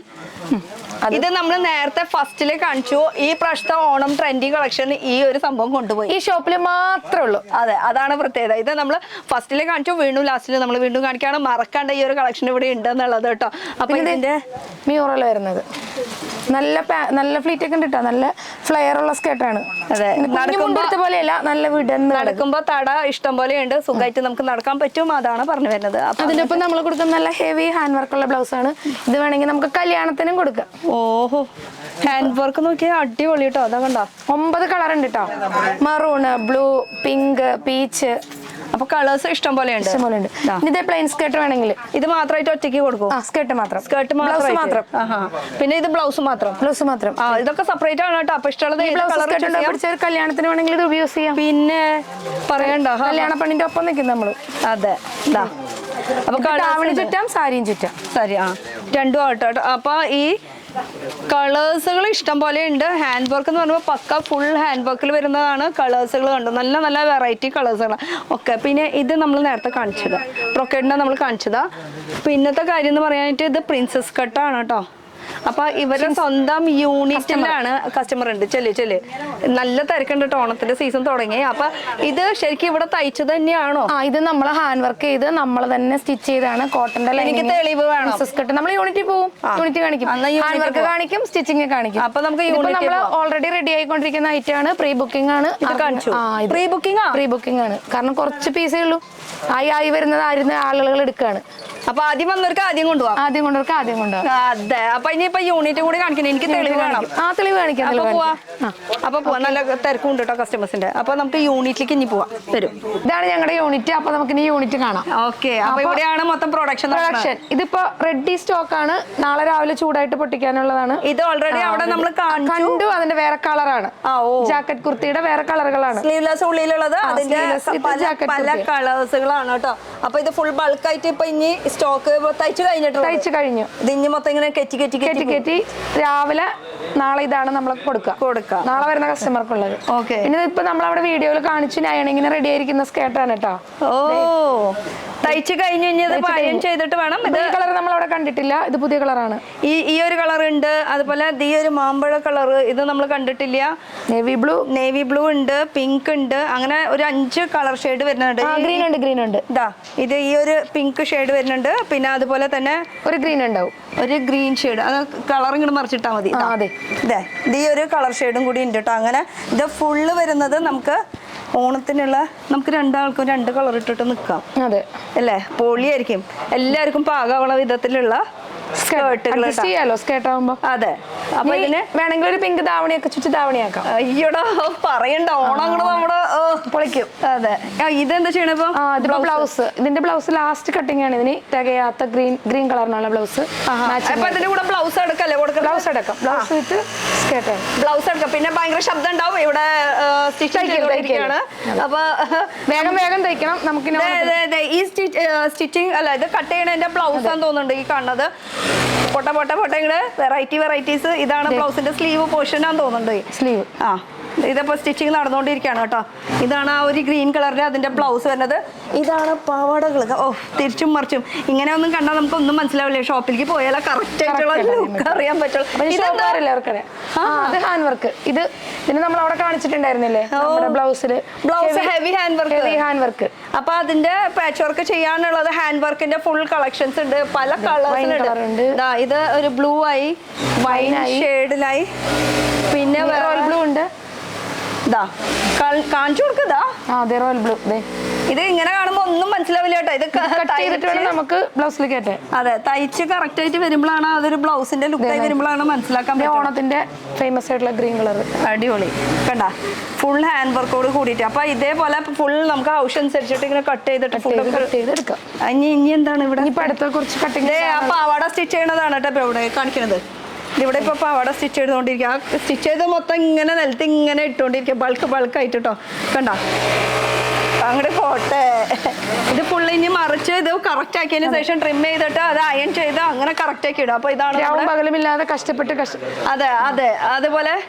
ഇത് നമ്മൾ നേരത്തെ ഫസ്റ്റില് കാണിച്ചു. ഈ പ്രാവശ്യത്തെ ഓണം ട്രെൻഡി കളക്ഷൻ ഈ ഒരു സംഭവം കൊണ്ടുപോയി. ഈ ഷോപ്പിൽ മാത്രമേ ഉള്ളൂ. അതെ, അതാണ് പ്രത്യേകത. ഇത് നമ്മൾ ഫസ്റ്റില് കാണിച്ചു, വീണ്ടും ലാസ്റ്റില് നമ്മൾ വീണ്ടും കാണിക്കുകയാണ്. മറക്കാണ്ട് ഈ ഒരു കളക്ഷൻ ഇവിടെ ഉണ്ട് എന്നുള്ളത് കേട്ടോ. അപ്പൊ ഇതിന്റെ മ്യൂറൽ വരുന്നത് നല്ല ഫ്ലീറ്റ് ഒക്കെ ഉണ്ട് കേട്ടോ. നല്ല ഫ്ലെയർ ഉള്ള സ്കേർട്ടാണ്. അതെ, പോലെയല്ല, നല്ല വിടന്ന് നടക്കുമ്പോ തട ഇഷ്ടം പോലെ ഉണ്ട്. സുഖമായിട്ട് നമുക്ക് നടക്കാൻ പറ്റും. അതാണ് പറഞ്ഞു വരുന്നത്. അതിന്റെ ഒപ്പം നമ്മൾ കൊടുക്കുന്ന നല്ല ഹെവി ഹാൻഡ് വർക്ക് ഉള്ള ബ്ലൗസ് ആണ്. ഇത് വേണമെങ്കിൽ നമുക്ക് കല്യാണത്തിനും കൊടുക്കാം. ഓഹോ, ഹാൻഡ് വർക്ക് നോക്കിയാൽ അടിപൊളി കേട്ടോ. അതാ കണ്ടോ, 9 കളർ ഉണ്ട് കേട്ടോ. Maroon, blue, pink, peach. അപ്പൊ കളേഴ്സ് ഇഷ്ടം പോലെ ഉണ്ട്. ഇതേ പ്ലെയിൻ സ്കേർട്ട് വേണമെങ്കിൽ ഇത് മാത്രമായിട്ട് ഒറ്റയ്ക്ക് കൊടുക്കും. സ്കേർട്ട് മാത്രം. പിന്നെ ഇത് ബ്ലൗസ് മാത്രം. ഇതൊക്കെ സെപ്പറേറ്റ് ആണ് കേട്ടോ. അപ്പൊ ഇഷ്ടമുള്ളത് കല്യാണത്തിന് വേണമെങ്കിൽ ഇത് യൂസ് ചെയ്യാം. പിന്നെ പറയണ്ട, കല്യാണ പെണ്ണിന്റെ ഒപ്പം നിൽക്കും നമ്മള്. അതെ. അപ്പൊ കാവണി ചുറ്റാം, സാരിയും ചുറ്റാം. സാരി രണ്ടും ആട്ടോ. അപ്പൊ ഈ കളേഴ്സുകൾ ഇഷ്ടം പോലെ ഉണ്ട്. ഹാൻഡ് വർക്ക് എന്ന് പറയുമ്പോൾ പക്ക ഫുൾ ഹാൻഡ് വർക്കിൽ വരുന്നതാണ്. കളേഴ്സുകൾ കണ്ടു, നല്ല വെറൈറ്റി കളേഴ്സുകൾ ഒക്കെ. പിന്നെ ഇത് നമ്മൾ നേരത്തെ കാണിച്ചതാ, ബ്രൊക്കേഡിന്റെ നമ്മൾ കാണിച്ചതാ. പിന്നത്തെ കാര്യം എന്ന് പറയാനായിട്ട് ഇത് പ്രിൻസസ് കട്ടാണ് കേട്ടോ. അപ്പൊ ഇവരുടെ സ്വന്തം യൂണിറ്റിലാണ് കസ്റ്റമർ ഉണ്ട്. ചെല്ല് നല്ല തിരക്കുണ്ട്. ഓണത്തിന്റെ സീസൺ തുടങ്ങി. അപ്പൊ ഇത് ശരിക്കും ഇവിടെ തയ്ച്ചത് തന്നെയാണോ? ഇത് നമ്മൾ ഹാൻഡ് വർക്ക് ചെയ്ത് നമ്മൾ തന്നെ സ്റ്റിച്ച് ചെയ്താണ്. കോട്ടന്റെ എനിക്ക് തെളിവ് വേണം. നമ്മൾ യൂണിറ്റ് പോകും, യൂണിറ്റ് കാണിക്കും, ഹാൻഡ് വർക്ക് കാണിക്കും, സ്റ്റിച്ചിങ് കാണിക്കും. അപ്പൊ നമുക്ക് നമ്മൾ ഓൾറെഡി റെഡി ആയിക്കൊണ്ടിരിക്കുന്ന ഐറ്റം ആണ്. പ്രീ ബുക്കിംഗ് ആണ്. പ്രീ ബുക്കിംഗ് ആണ്. കാരണം കുറച്ച് പീസേ ഉള്ളൂ. ആയി വരുന്നത് ആളുകൾ എടുക്കുകയാണ്. അപ്പൊ ആദ്യം വന്നവർക്ക് ആദ്യം കൊണ്ടുപോകാം. അതെ. അപ്പൊ ഇനിയിപ്പോ യൂണിറ്റ് കൂടി കാണിക്കണം. എനിക്ക് തെളിവ് വേണം. തെളിവ് കാണിക്കാം. അപ്പൊ പോവാ. നല്ല തിരക്കുണ്ട് കേട്ടോ കസ്റ്റമേഴ്സിന്റെ. അപ്പൊ നമുക്ക് യൂണിറ്റിലേക്ക് ഇനി പോവാം. വരും. ഇതാണ് ഞങ്ങളുടെ യൂണിറ്റ്. അപ്പൊ നമുക്ക് ഇനി യൂണിറ്റ് കാണാം. ഓക്കെ. അപ്പൊ ഇവിടെയാണ് മൊത്തം പ്രൊഡക്ഷൻ. ഇതിപ്പോ റെഡി സ്റ്റോക്ക് ആണ്. നാളെ രാവിലെ ചൂടായിട്ട് പൊട്ടിക്കാനുള്ളതാണ്. ഇത് ഓൾറെഡി അവിടെ നമ്മൾ കണ്ടു. അതിന്റെ വേറെ കളറാണ്. ജാക്കറ്റ് കുർത്തിയുടെ വേറെ കളറുകളാണ്. സ്ലീവ്ലെസ് ഉള്ളിലുള്ളത് അതിന്റെ പല കളേഴ്സുകളാണ് കേട്ടോ. അപ്പൊ ഇത് ഫുൾ ബൾക്കായിട്ട് ഇപ്പൊ ഇനി സ്റ്റോക്ക് തയ്ച്ചു കഴിഞ്ഞു. ഇത് ഇനി മൊത്തം ഇങ്ങനെ കെറ്റി രാവിലെ നാളെ ഇതാണ് നമ്മൾ കൊടുക്കുക. നാളെ വരുന്ന കസ്റ്റമർക്കുള്ളത്. ഓക്കെ. പിന്നെ ഇപ്പൊ നമ്മളവിടെ വീഡിയോയിൽ കാണിച്ചു ഇങ്ങനെ റെഡി ആയിരിക്കുന്ന സ്കേർട്ടാണ് കേട്ടോ. തയ്ച്ചു കഴിഞ്ഞു ചെയ്തിട്ട് വേണം. ഇത് കളർ നമ്മൾ അവിടെ കണ്ടിട്ടില്ല. ഇത് പുതിയ കളറാണ്. ഈ ഒരു കളർ ഉണ്ട്. അതുപോലെ ഈ ഒരു മാമ്പഴ കളർ ഇത് നമ്മൾ കണ്ടിട്ടില്ല. നേവി ബ്ലൂ ഉണ്ട്, പിങ്ക് ഉണ്ട്. അങ്ങനെ ഒരു 5 കളർ ഷെയ്ഡ് വരുന്നുണ്ട്. ഗ്രീൻ ഉണ്ട്. ഇത് ഈ ഒരു പിങ്ക് ഷെയ്ഡ് വരുന്നുണ്ട്. പിന്നെ അതുപോലെ തന്നെ ഒരു ഗ്രീൻ ഉണ്ടാവും. ഒരു ഗ്രീൻ ഷെയ്ഡ്. അത് കളർ ഇങ്ങോട്ട് മറിച്ചിട്ടാ മതി. ഇത് ഈ ഒരു കളർ ഷെയ്ഡും കൂടി ഉണ്ട് കേട്ടോ. അങ്ങനെ ഇത് ഫുള്ള് വരുന്നത് നമുക്ക് ഓണത്തിനുള്ള നമുക്ക് രണ്ടാൾക്കും 2 കളർ ഇട്ടിട്ട് നിൽക്കാം. അതെ അല്ലേ? പൊളിയായിരിക്കും. എല്ലാവർക്കും പാകാവുന്ന വിധത്തിലുള്ള സ്കേർട്ടുകൾ ചെയ്യാലോ. സ്കേർട്ട് ആവുമ്പോ അതെ. അപ്പൊ ഇതിന് വേണമെങ്കിൽ ഒരു പിങ്ക് ധാവണിയൊക്കെ ചുറ്റി ധാവണിയാക്കാം. അയ്യോടാ പറയണ്ട. ഓണം കൂടെ നമ്മുടെ പൊളിക്കും. അതെ. ഇതെന്താ ചെയ്യണ ഇപ്പൊ? ഇതിപ്പോ ബ്ലൗസ്. ഇതിന്റെ ബ്ലൗസ് ലാസ്റ്റ് കട്ടിംഗ് ആണ്. ഇതിന് തികയാത്ത ഗ്രീൻ കളറിനുള്ള ബ്ലൗസ്. ഇതിന്റെ കൂടെ ബ്ലൗസ് എടുക്കല്ലേ? ബ്ലൗസ് എടുക്കാം. ബ്ലൗസ് വിത്ത് സ്കേർട്ട് ആണ്. ബ്ലൗസ് എടുക്കാം. പിന്നെ ഭയങ്കര ശബ്ദം ഉണ്ടാവും ഇവിടെ. അപ്പൊ വേഗം തയ്ക്കണം. നമുക്ക് ഈ സ്റ്റിച്ചിങ് അല്ല, ഇത് കട്ട് ചെയ്യണതിന്റെ ബ്ലൗസ് ആണെന്ന് തോന്നുന്നുണ്ട് ഈ കാണുന്നത്. പൊട്ട ഇങ്ങനെ വെറൈറ്റീസ്. ഇതാണ് ബ്ലൗസിന്റെ സ്ലീവ് പോർഷൻ ആണെന്ന് തോന്നുന്നുണ്ട്. സ്ലീവ് ഇതിപ്പോ സ്റ്റിച്ചിങ് നടന്നുകൊണ്ടിരിക്കുകയാണ് കേട്ടോ. ഇതാണ് ആ ഒരു ഗ്രീൻ കളറിന്റെ അതിന്റെ ബ്ലൗസ് വരുന്നത്. ഇതാണ് പാവാടകൾ. തിരിച്ചും മറിച്ചും ഇങ്ങനെ ഒന്നും കണ്ടാൽ നമുക്ക് ഒന്നും മനസ്സിലാവില്ല. ഷോപ്പിലേക്ക് പോയാലേ കറക്റ്റ് ആയിട്ടുള്ള ലുക്ക് അറിയാൻ പറ്റുള്ളൂ. Hand work. ഇതിന് നമ്മൾ അവിടെ കാണിച്ചിട്ടുണ്ടായിരുന്നില്ലേ ബ്ലൗസ് ഹെവി ഹാൻഡ് വർക്ക്. അപ്പൊ അതിന്റെ പാച്ച് വർക്ക് ചെയ്യാനുള്ളത് ഹാൻഡ് വർക്കിന്റെ ഫുൾ കളക്ഷൻസ് ഉണ്ട്. പല കളേഴ്സിലുണ്ട്. ഇത് ഒരു ബ്ലൂ ആയി, വൈൻ ഷെയ്ഡിലായി, പിന്നെ റോയൽ ബ്ലൂ ഉണ്ട്. കാണിച്ചു കൊടുക്കതാ. Royal blue. ഇത് ഇങ്ങനെ കാണുമ്പോ ഒന്നും മനസ്സിലാവില്ല കേട്ടോ. ഇത് നമുക്ക് ബ്ലൗസിലേക്ക് അതെ തയ്ച്ച് കറക്റ്റ് ആയിട്ട് വരുമ്പോഴാണ് അതൊരു ബ്ലൗസിന്റെ ലുക്കായി വരുമ്പോഴാണ് മനസ്സിലാക്കാൻ പറ്റും. ഓണത്തിന്റെ ഫേമസ് ആയിട്ടുള്ള ഗ്രീൻ കളർ അടിപൊളി കണ്ട. ഫുൾ ഹാൻഡ് വർക്കോട് കൂടിയിട്ട്. അപ്പൊ ഇതേപോലെ ഫുൾ നമുക്ക് ആവശ്യം അനുസരിച്ചിട്ട് ഇങ്ങനെ കട്ട് ചെയ്തിട്ട് ഇനി എന്താണ് ഇവിടെ അടുത്ത കുറച്ച് കട്ടിങ്. ആ പാവാട സ്റ്റിച്ച് ചെയ്യണതാണ് കേട്ടോ ഇപ്പൊ ഇവിടെ കാണിക്കുന്നത്. ഇവിടെ ഇപ്പൊ പാവാട സ്റ്റിച്ച് ചെയ്തുകൊണ്ടിരിക്കുക. ആ സ്റ്റിച്ച് ചെയ്ത് മൊത്തം ഇങ്ങനെ നിലത്ത് ഇങ്ങനെ ഇട്ടുകൊണ്ടിരിക്കുക. ബൾക്കായിട്ട് കേട്ടോ. കണ്ട അങ്ങോട്ട് പോട്ടെ. ഇത് ഫുള്ള് ഇനി മറിച്ച് ഇത് കറക്റ്റ് ആക്കിയതിന് ശേഷം ട്രിം ചെയ്തിട്ട് അത് അയൺ ചെയ്ത് അങ്ങനെ കറക്റ്റ് ആക്കി ഇടും. അപ്പൊ ഇതാണ് പകലുമില്ലാതെ കഷ്ടപ്പെട്ട് അതെ.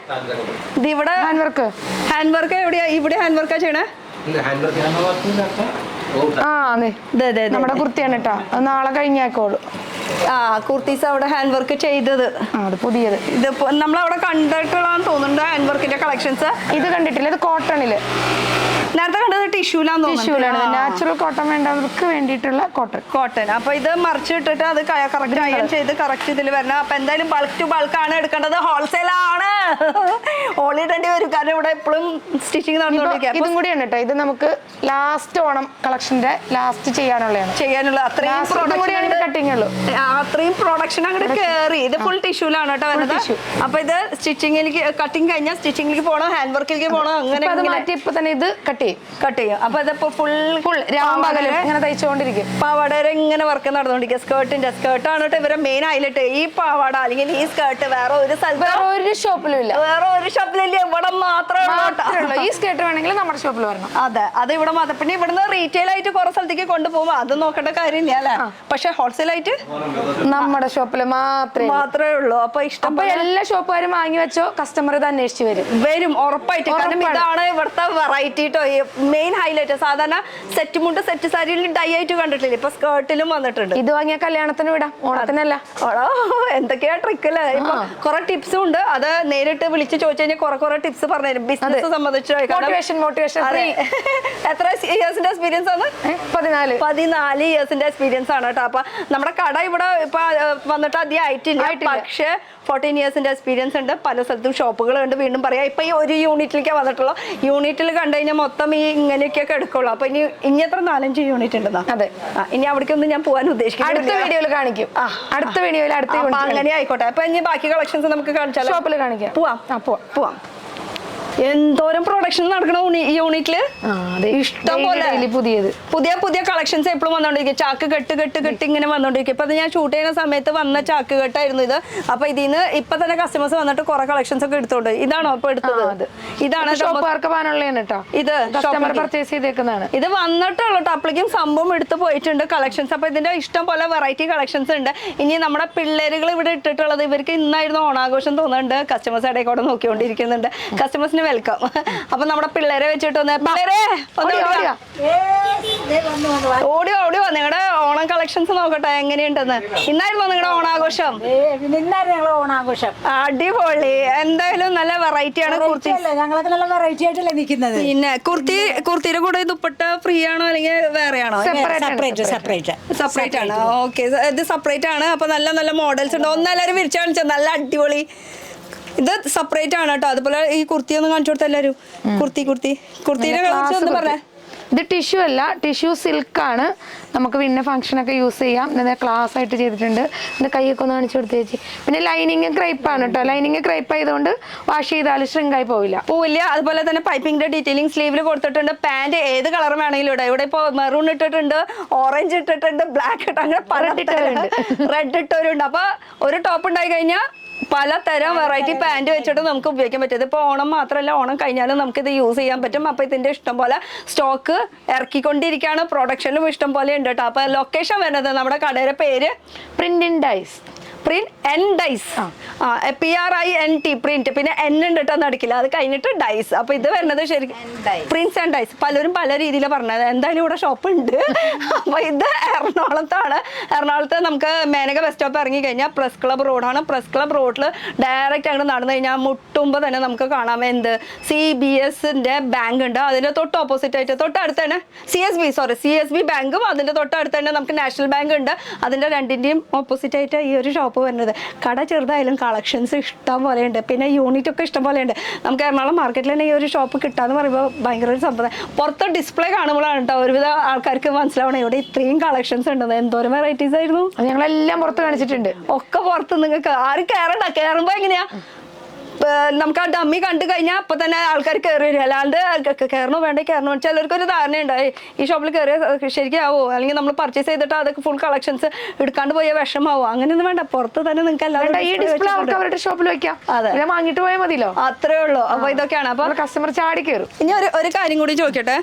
ഇതിവിടെ ഹാൻഡ് വർക്ക് എവിടെയാ? ഇവിടെ ഹാൻഡ് വർക്കാ ചെയ്യണേ. നമ്മുടെ കുർത്തിയാണ് കേട്ടോ. അത് നാളെ കഴിഞ്ഞേക്കോളൂ. കുർത്തീസ് അവിടെ ഹാൻഡ് വർക്ക് ചെയ്തത്. പുതിയത് ഇത് നമ്മളവിടെ കണ്ടിട്ടുള്ളതാന്ന് തോന്നുന്നുണ്ട് ഹാൻഡ് വർക്കിന്റെ കളക്ഷൻസ്. ഇത് കണ്ടിട്ടില്ല. ഇത് കോട്ടണില്. നേരത്തെ കണ്ടത് ടിഷ്യൂലാണ്. നാച്ചുറൽ കോട്ടൺ വേണ്ടവർക്ക് വേണ്ടിയിട്ടുള്ള കോട്ടൺ. അപ്പൊ ഇത് മറിച്ചിട്ടിട്ട് അത് കറക്റ്റ് അയൺ ചെയ്ത് കറക്റ്റ് ഇതിൽ വരണം. അപ്പൊ എന്തായാലും ബൾക്ക് ടു ബൾക്ക് ആണ് എടുക്കേണ്ടത്. ഹോൾസെയിൽ ആണ്. ഓളിടേണ്ടി വരും. കാരണം ഇവിടെ എപ്പോഴും സ്റ്റിച്ചിങ് നടന്നുകൊണ്ടിരിക്കുക. ഇതും കൂടിയാണ് കേട്ടോ. ഇത് നമുക്ക് ലാസ്റ്റ് ഓണം കളക്ഷന്റെ ലാസ്റ്റ് ചെയ്യാനുള്ള അത്രയും കട്ടിങ് ഉള്ളൂ. അത്രയും പ്രൊഡക്ഷൻ അങ്ങോട്ട് കയറി. ഇത് ഫുൾ ടിഷ്യൂലാണ് കേട്ടോ വരുന്നത്. അപ്പൊ ഇത് സ്റ്റിച്ചിങ്ങിലേക്ക് കട്ടിങ് കഴിഞ്ഞാൽ സ്റ്റിച്ചിങ്ങിലേക്ക് പോകണം, ഹാൻഡ് വർക്കിലേക്ക് പോകണം. അങ്ങനെ മാറ്റി ഇപ്പൊ തന്നെ ഇത് കട്ട് ചെയ്യും. അപ്പൊ ഇതിപ്പോ ഫുൾ ഇങ്ങനെ തയ്ച്ചുകൊണ്ടിരിക്കും. പാവാട ഇങ്ങനെ വർക്ക് നടന്നുകൊണ്ടിരിക്കുക. സ്കേർട്ടാണ് കേട്ടോ ഇവരെ മെയിൻ ഹൈലൈറ്റ്. ഈ പാവാട അല്ലെങ്കിൽ ഈ സ്കേർട്ട് വേറെ ഒരു ഒരു ഷോപ്പിലും ഇല്ല. ഇവിടെ മാത്രമേ ഉള്ളൂ. ഈ സ്കേർട്ട് വേണമെങ്കിൽ നമ്മുടെ ഷോപ്പിൽ വരണം. അതെ. അത് ഇവിടെ മാത്രം. പിന്നെ ഇവിടുന്ന് റീറ്റെയിൽ ആയിട്ട് കുറെ സ്ഥലത്തേക്ക് കൊണ്ടുപോകും. അത് നോക്കേണ്ട കാര്യമില്ല അല്ലെ. പക്ഷെ ഹോൾസെയിൽ ആയിട്ട് നമ്മുടെ ഷോപ്പിൽ മാത്രമേ ഉള്ളൂ. അപ്പൊ എല്ലാ ഷോപ്പുകാരും വാങ്ങി വെച്ചോ. കസ്റ്റമർ ഇത് അന്വേഷിച്ച് വരും ഉറപ്പായിട്ട്. കാരണം ഇതാണ് ഇവിടുത്തെ വെറൈറ്റി കേട്ടോ. Main highlight. സാധാരണ സെറ്റ് മുണ്ട് സെറ്റ് സാരിയിൽ ഡൈ ആയിട്ട് കണ്ടിട്ടില്ല, ഇപ്പൊ സ്കേർട്ടിലും വന്നിട്ടുണ്ട്. ഇത് വാങ്ങിയ കല്യാണത്തിന് വിടാം, ഓണത്തിനല്ല. എന്തൊക്കെയാ ട്രിക്കല്ലേ. ഇപ്പൊ കുറെ ടിപ്സും ഉണ്ട്, അത് നേരിട്ട് വിളിച്ച് ചോദിച്ചു കഴിഞ്ഞാൽ കുറെ ടിപ്സ് പറഞ്ഞുതരും ബിസിനസ് സംബന്ധിച്ച്. മോട്ടിവേഷൻ. എത്ര ഇയേഴ്സിന്റെ എക്സ്പീരിയൻസ് ആണ്? 14 ഇയേഴ്സിന്റെ എക്സ്പീരിയൻസ് ആണ് കേട്ടോ. അപ്പൊ നമ്മുടെ കട ഇവിടെ ഇപ്പൊ വന്നിട്ട് അധികം ആയിട്ടില്ല, പക്ഷേ 14 ഇയേഴ്സിന്റെ എക്സ്പീരിയൻസ് ഉണ്ട്. പല സ്ഥലത്തും ഷോപ്പുകളുണ്ട്. വീണ്ടും പറയാം, ഇപ്പൊ ഈ ഒരു യൂണിറ്റിലേക്ക് വന്നിട്ടുള്ളൂ. യൂണിറ്റിൽ കണ്ടു കഴിഞ്ഞാൽ മൊത്തം ഈ ഇങ്ങനെയൊക്കെ എടുക്കുള്ളൂ. അപ്പൊ ഇനി എത്ര 4-5 യൂണിറ്റ് ഉണ്ടെന്നാ? അതെ. ഇനി അവിടേക്കൊന്നും ഞാൻ പോകാൻ ഉദ്ദേശിക്കുന്നു. അടുത്ത വീഡിയോയിൽ കാണിക്കും. അടുത്ത വീഡിയോയിൽ അങ്ങനെ ആയിക്കോട്ടെ. അപ്പൊ ഇനി ബാക്കി കളക്ഷൻസ് നമുക്ക് കാണിച്ചാലോ? ഷോപ്പിൽ കാണിക്കാം. പോവാം. എന്തോരം പ്രൊഡക്ഷൻ നടക്കണ ഈ യൂണിറ്റില്. ഇഷ്ടം പോലെ പുതിയ കളക്ഷൻസ് എപ്പോഴും വന്നോണ്ടിരിക്കും. ചാക്ക് കെട്ട് ഇങ്ങനെ വന്നോണ്ടിരിക്കും. ഇപ്പൊ ഞാൻ ഷൂട്ട് ചെയ്യുന്ന സമയത്ത് വന്ന ചാക്ക് കെട്ടായിരുന്നു ഇത്. അപ്പൊ ഇതിന്ന് ഇപ്പൊ തന്നെ കസ്റ്റമേഴ്സ് വന്നിട്ട് കുറെ കളക്ഷൻസ് ഒക്കെ എടുത്തോണ്ട്. ഇതാണോ ഇപ്പൊ എടുത്തത്? ഇതാണ് ഇത് കസ്റ്റമർ പർച്ചേസ് ചെയ്തേക്കുന്നതാണ്. ഇത് വന്നിട്ടുള്ളൂ. അപ്പോഴേക്കും സംഭവം എടുത്ത് പോയിട്ടുണ്ട് കളക്ഷൻസ്. അപ്പൊ ഇതിന്റെ ഇഷ്ടം പോലെ വെറൈറ്റി കളക്ഷൻസ് ഉണ്ട്. ഇനി നമ്മുടെ പിള്ളേരുകൾ ഇവിടെ ഇട്ടിട്ടുള്ളത്, ഇവർക്ക് ഇന്നായിരുന്നു ഓണാഘോഷം തോന്നുന്നുണ്ട്. കസ്റ്റമേഴ്സ് ഇടയിൽ കൂടെ നോക്കിക്കൊണ്ടിരിക്കുന്നുണ്ട്. കസ്റ്റമേഴ്സിന് വെൽക്കം. അപ്പൊ നമ്മുടെ പിള്ളേരെ വെച്ചിട്ട് ഓടി വാ. നിങ്ങളുടെ ഓണം കളക്ഷൻസ് നോക്കട്ടെ എങ്ങനെയുണ്ടെന്ന്. ഇന്നായിരുന്നു നിങ്ങളുടെ ഓണാഘോഷം? അടിപൊളി. എന്തായാലും നല്ല വെറൈറ്റി ആണ്. പിന്നെ കുർത്തിയുടെ കൂടെ ദുപ്പട്ട ഫ്രീ ആണോ അല്ലെങ്കിൽ വേറെ ആണോ? സെപ്പറേറ്റ് ആണ്. ഓക്കെ, ഇത് സെപ്പറേറ്റ് ആണ്. അപ്പൊ നല്ല മോഡൽസ് ഉണ്ട്. ഒന്നെല്ലാരും വിരിച്ചു കാണിച്ചത് നല്ല അടിപൊളി. ഇത് സെപ്പറേറ്റ് ആണ് കേട്ടോ. അതുപോലെ ഈ കുർത്തി ഒന്ന് കാണിച്ചു കൊടുത്ത എല്ലാവരും. കുർത്തിയുടെ ഒന്ന് പറഞ്ഞേ. ഇത് ടിഷ്യൂ അല്ല, ടിഷ്യൂ സിൽക്കാണ്. നമുക്ക് പിന്നെ ഫംഗ്ഷനൊക്കെ യൂസ് ചെയ്യാം. ക്ലാസ് ആയിട്ട് ചെയ്തിട്ടുണ്ട്. ഇത് കൈയൊക്കെ ഒന്ന് കാണിച്ചു കൊടുത്ത് ചേച്ചി. പിന്നെ ലൈനിങ് ക്രൈപ്പാണ് കേട്ടോ. ലൈനിങ് ക്രൈപ്പ് ആയതുകൊണ്ട് വാഷ് ചെയ്താലും ഷ്രിങ്കായി പോവില്ല. അതുപോലെ തന്നെ പൈപ്പിംഗിന്റെ ഡീറ്റെയിലിംഗ് സ്ലീവിൽ കൊടുത്തിട്ടുണ്ട്. പാന്റ് ഏത് കളർ വേണമെങ്കിലും ഇടാം. ഇവിടെ ഇപ്പോൾ മെറൂൺ ഇട്ടിട്ടുണ്ട്, ഓറഞ്ച് ഇട്ടിട്ടുണ്ട്, ബ്ലാക്ക് ഇട്ട് അങ്ങനെ റെഡ് ഇട്ടവരുണ്ട്. അപ്പൊ ഒരു ടോപ്പ് ഉണ്ടായി കഴിഞ്ഞാൽ പലതരം വെറൈറ്റി പാന്റ് വെച്ചിട്ട് നമുക്ക് ഉപയോഗിക്കാൻ പറ്റും. ഇപ്പോൾ ഓണം മാത്രമല്ല, ഓണം കഴിഞ്ഞാലും നമുക്ക് ഇത് യൂസ് ചെയ്യാൻ പറ്റും. അപ്പോൾ ഇതിന്റെ ഇഷ്ടം പോലെ സ്റ്റോക്ക് ഇറക്കിക്കൊണ്ടിരിക്കുകയാണ്. പ്രൊഡക്ഷനും ഇഷ്ടം പോലെ ഉണ്ട് കേട്ടോ. അപ്പോൾ ലൊക്കേഷൻ വരുന്നത് നമ്മുടെ കടയുടെ പേര് print N dyes. PRINT print. പിന്നെ N ഉണ്ട് കേട്ടോ, നടക്കില്ല. അത് കഴിഞ്ഞിട്ട് ഡൈസ്. അപ്പൊ ഇത് വരുന്നത് ശരിക്കും പ്രിന്റ്സ് ആൻഡ് ഡൈസ്. പലരും പല രീതിയിലാണ് പറഞ്ഞത്. എന്തായാലും ഇവിടെ ഷോപ്പ് ഉണ്ട്. അപ്പൊ ഇത് എറണാകുളത്താണ്. എറണാകുളത്ത് നമുക്ക് മേനക ബസ് സ്റ്റോപ്പ് ഇറങ്ങി കഴിഞ്ഞാൽ പ്രസ് ക്ലബ് റോഡാണ്. പ്രസ് ക്ലബ് റോഡിൽ ഡയറക്റ്റ് അങ്ങോട്ട് നടന്നു കഴിഞ്ഞാൽ മുട്ടുമ്പോൾ തന്നെ നമുക്ക് കാണാം എന്ത് CBSന്റെ ബാങ്ക് ഉണ്ട്. അതിന്റെ തൊട്ട് ഓപ്പോസിറ്റ് ആയിട്ട് തൊട്ടടുത്ത് തന്നെ CSB ബാങ്കും അതിന്റെ തൊട്ടടുത്ത് തന്നെ നമുക്ക് നാഷണൽ ബാങ്ക് ഉണ്ട്. അതിന്റെ രണ്ടിന്റെയും ഓപ്പോസിറ്റ് ആയിട്ട് ഈ ഒരു ഷോപ്പ് വരുന്നത്. കട ചെറുതായാലും കളക്ഷൻസ് ഇഷ്ടം പോലെ ഉണ്ട്. പിന്നെ യൂണിറ്റ് ഒക്കെ ഇഷ്ടം പോലെ ഉണ്ട്. നമുക്ക് എറണാകുളം മാർക്കറ്റിൽ തന്നെ ഈ ഒരു ഷോപ്പ് കിട്ടാന്ന് പറയുമ്പോൾ ഭയങ്കര ഒരു സംഭവം. പുറത്ത് ഡിസ്പ്ലേ കാണുമ്പോഴാണ് കേട്ടോ ഒരുവിധ ആൾക്കാർക്ക് മനസ്സിലാവണം ഇവിടെ ഇത്രയും കളക്ഷൻസ് ഉണ്ടെന്ന്. എന്തോരം വെറൈറ്റീസ് ആയിരുന്നു. ഞങ്ങളെല്ലാം പുറത്ത് കാണിച്ചിട്ടുണ്ട്. ഒക്കെ പുറത്ത്. നിങ്ങൾക്ക് ആരും കയറുമ്പോ എങ്ങനെയാ? നമുക്ക് ആ ഡമ്മി കണ്ടു കഴിഞ്ഞാൽ അപ്പൊ തന്നെ ആൾക്കാർ കയറി വരും. അല്ലാണ്ട് കയറണോ വേണ്ടേ കയറണോ. ചിലർക്കൊരു ധാരണയുണ്ട് ഈ ഷോപ്പിൽ കയറിയ ശരിക്കാവോ, അല്ലെങ്കിൽ നമ്മൾ പർച്ചേസ് ചെയ്തിട്ട് അതൊക്കെ ഫുൾ കളക്ഷൻസ് എടുക്കാണ്ട് പോയ വിഷമാവോ. അങ്ങനെയൊന്നും വേണ്ട. പുറത്ത് തന്നെ നിങ്ങൾക്ക് എല്ലാവരും അവരുടെ ഷോപ്പിൽ വെക്കാം. അതെ, വാങ്ങിട്ട് പോയാൽ മതിയല്ലോ. അത്രേ ഉള്ളൂ. അപ്പൊ ഇതൊക്കെയാണ്. അപ്പൊ കസ്റ്റമർ ചാടി കയറും. ഇനി ഒരു കാര്യം കൂടി ചോദിക്കട്ടെ,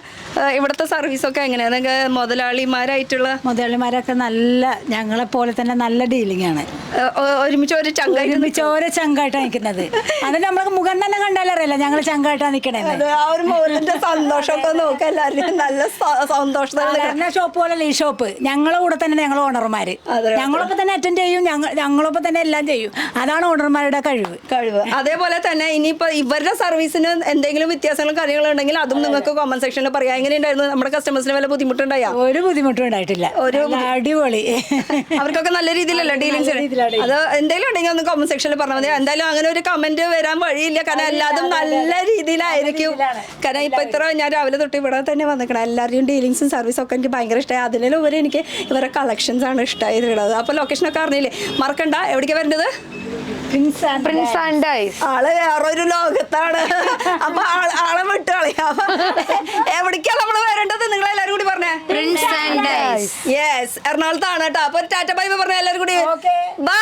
ഇവിടുത്തെ സർവീസ് ഒക്കെ എങ്ങനെയാ? നിങ്ങൾക്ക് മുതലാളിമാരൊക്കെ നല്ല, ഞങ്ങളെ പോലെ തന്നെ നല്ല ഡീലിംഗ് ആണ്. ഒരുമിച്ച് ഒരു ചങ്കായിട്ടാണ് നിൽക്കുന്നത്. അത് നമുക്ക് മുഖം തന്നെ കണ്ടാലറിയില്ല ഞങ്ങൾ ചങ്കായിട്ടാണ് നിൽക്കണേ. ആ ഒരു മോഹന്റെ സന്തോഷമൊക്കെ നോക്കാം. എല്ലാവരും നല്ല സന്തോഷം. ഷോപ്പ് പോലല്ല ഈ ഷോപ്പ്. ഞങ്ങളെ കൂടെ തന്നെ ഞങ്ങൾ ഓണർമാര്. ഞങ്ങളൊപ്പം തന്നെ അറ്റൻഡ് ചെയ്യും, ഞങ്ങളൊപ്പം തന്നെ എല്ലാം ചെയ്യും. അതാണ് ഓണർമാരുടെ കഴിവ്. അതേപോലെ തന്നെ ഇനിയിപ്പോ ഇവരുടെ സർവീസിന് എന്തെങ്കിലും വ്യത്യാസങ്ങളും കാര്യങ്ങളും ഉണ്ടെങ്കിൽ അതും നിങ്ങൾക്ക് കമന്റ് സെക്ഷനിൽ പറയാം. എങ്ങനെയുണ്ടായിരുന്നു? നമ്മുടെ കസ്റ്റമേഴ്സിന് വല്ല ബുദ്ധിമുട്ടുണ്ടായോ? ഒരു ബുദ്ധിമുട്ടും ഉണ്ടായിട്ടില്ല. അടിപൊളി. അവർക്കൊക്കെ നല്ല രീതിയിലല്ല ഡീലിംഗ്സ്. അത് എന്തെങ്കിലും ഉണ്ടെങ്കിൽ ഒന്ന് കമന്റ് സെക്ഷനിൽ പറഞ്ഞാൽ മതി. എന്തായാലും അങ്ങനെ ഒരു കമന്റ് വരാൻ വഴിയില്ല. കാരണം എല്ലാതും നല്ല രീതിയിലായിരിക്കും. കാരണം ഇപ്പൊ ഇത്ര ഞാൻ രാവിലെ തൊട്ട് ഇവിടെ തന്നെ വന്നിക്കണം. എല്ലാവരുടെയും ഡീലിംഗ്സും സർവീസും ഒക്കെ എനിക്ക് ഭയങ്കര ഇഷ്ടമായി. അതിലുപരി എനിക്ക് ഇവരുടെ കളക്ഷൻസ് ആണ് ഇഷ്ടമായിട്ടുള്ളത്. അപ്പൊ ലൊക്കേഷനൊക്കെ അറിഞ്ഞില്ലേ? മറക്കണ്ട. എവിടേക്കാ വരേണ്ടത്? Prints and Dyes. ആള് വേറൊരു ലോകത്താണ്. അപ്പൊ ആളെ വിട്ട് കളയാ. എവിടേക്കാ നമ്മള് വരേണ്ടത്? നിങ്ങൾ എല്ലാവരും കൂടി പറഞ്ഞേ. Prince and dyes. യെസ്, എറണാകുളത്താണ് കേട്ടോ. അപ്പൊ ടാറ്റ ബൈ പറഞ്ഞ എല്ലാവരും കൂടി. ബൈ.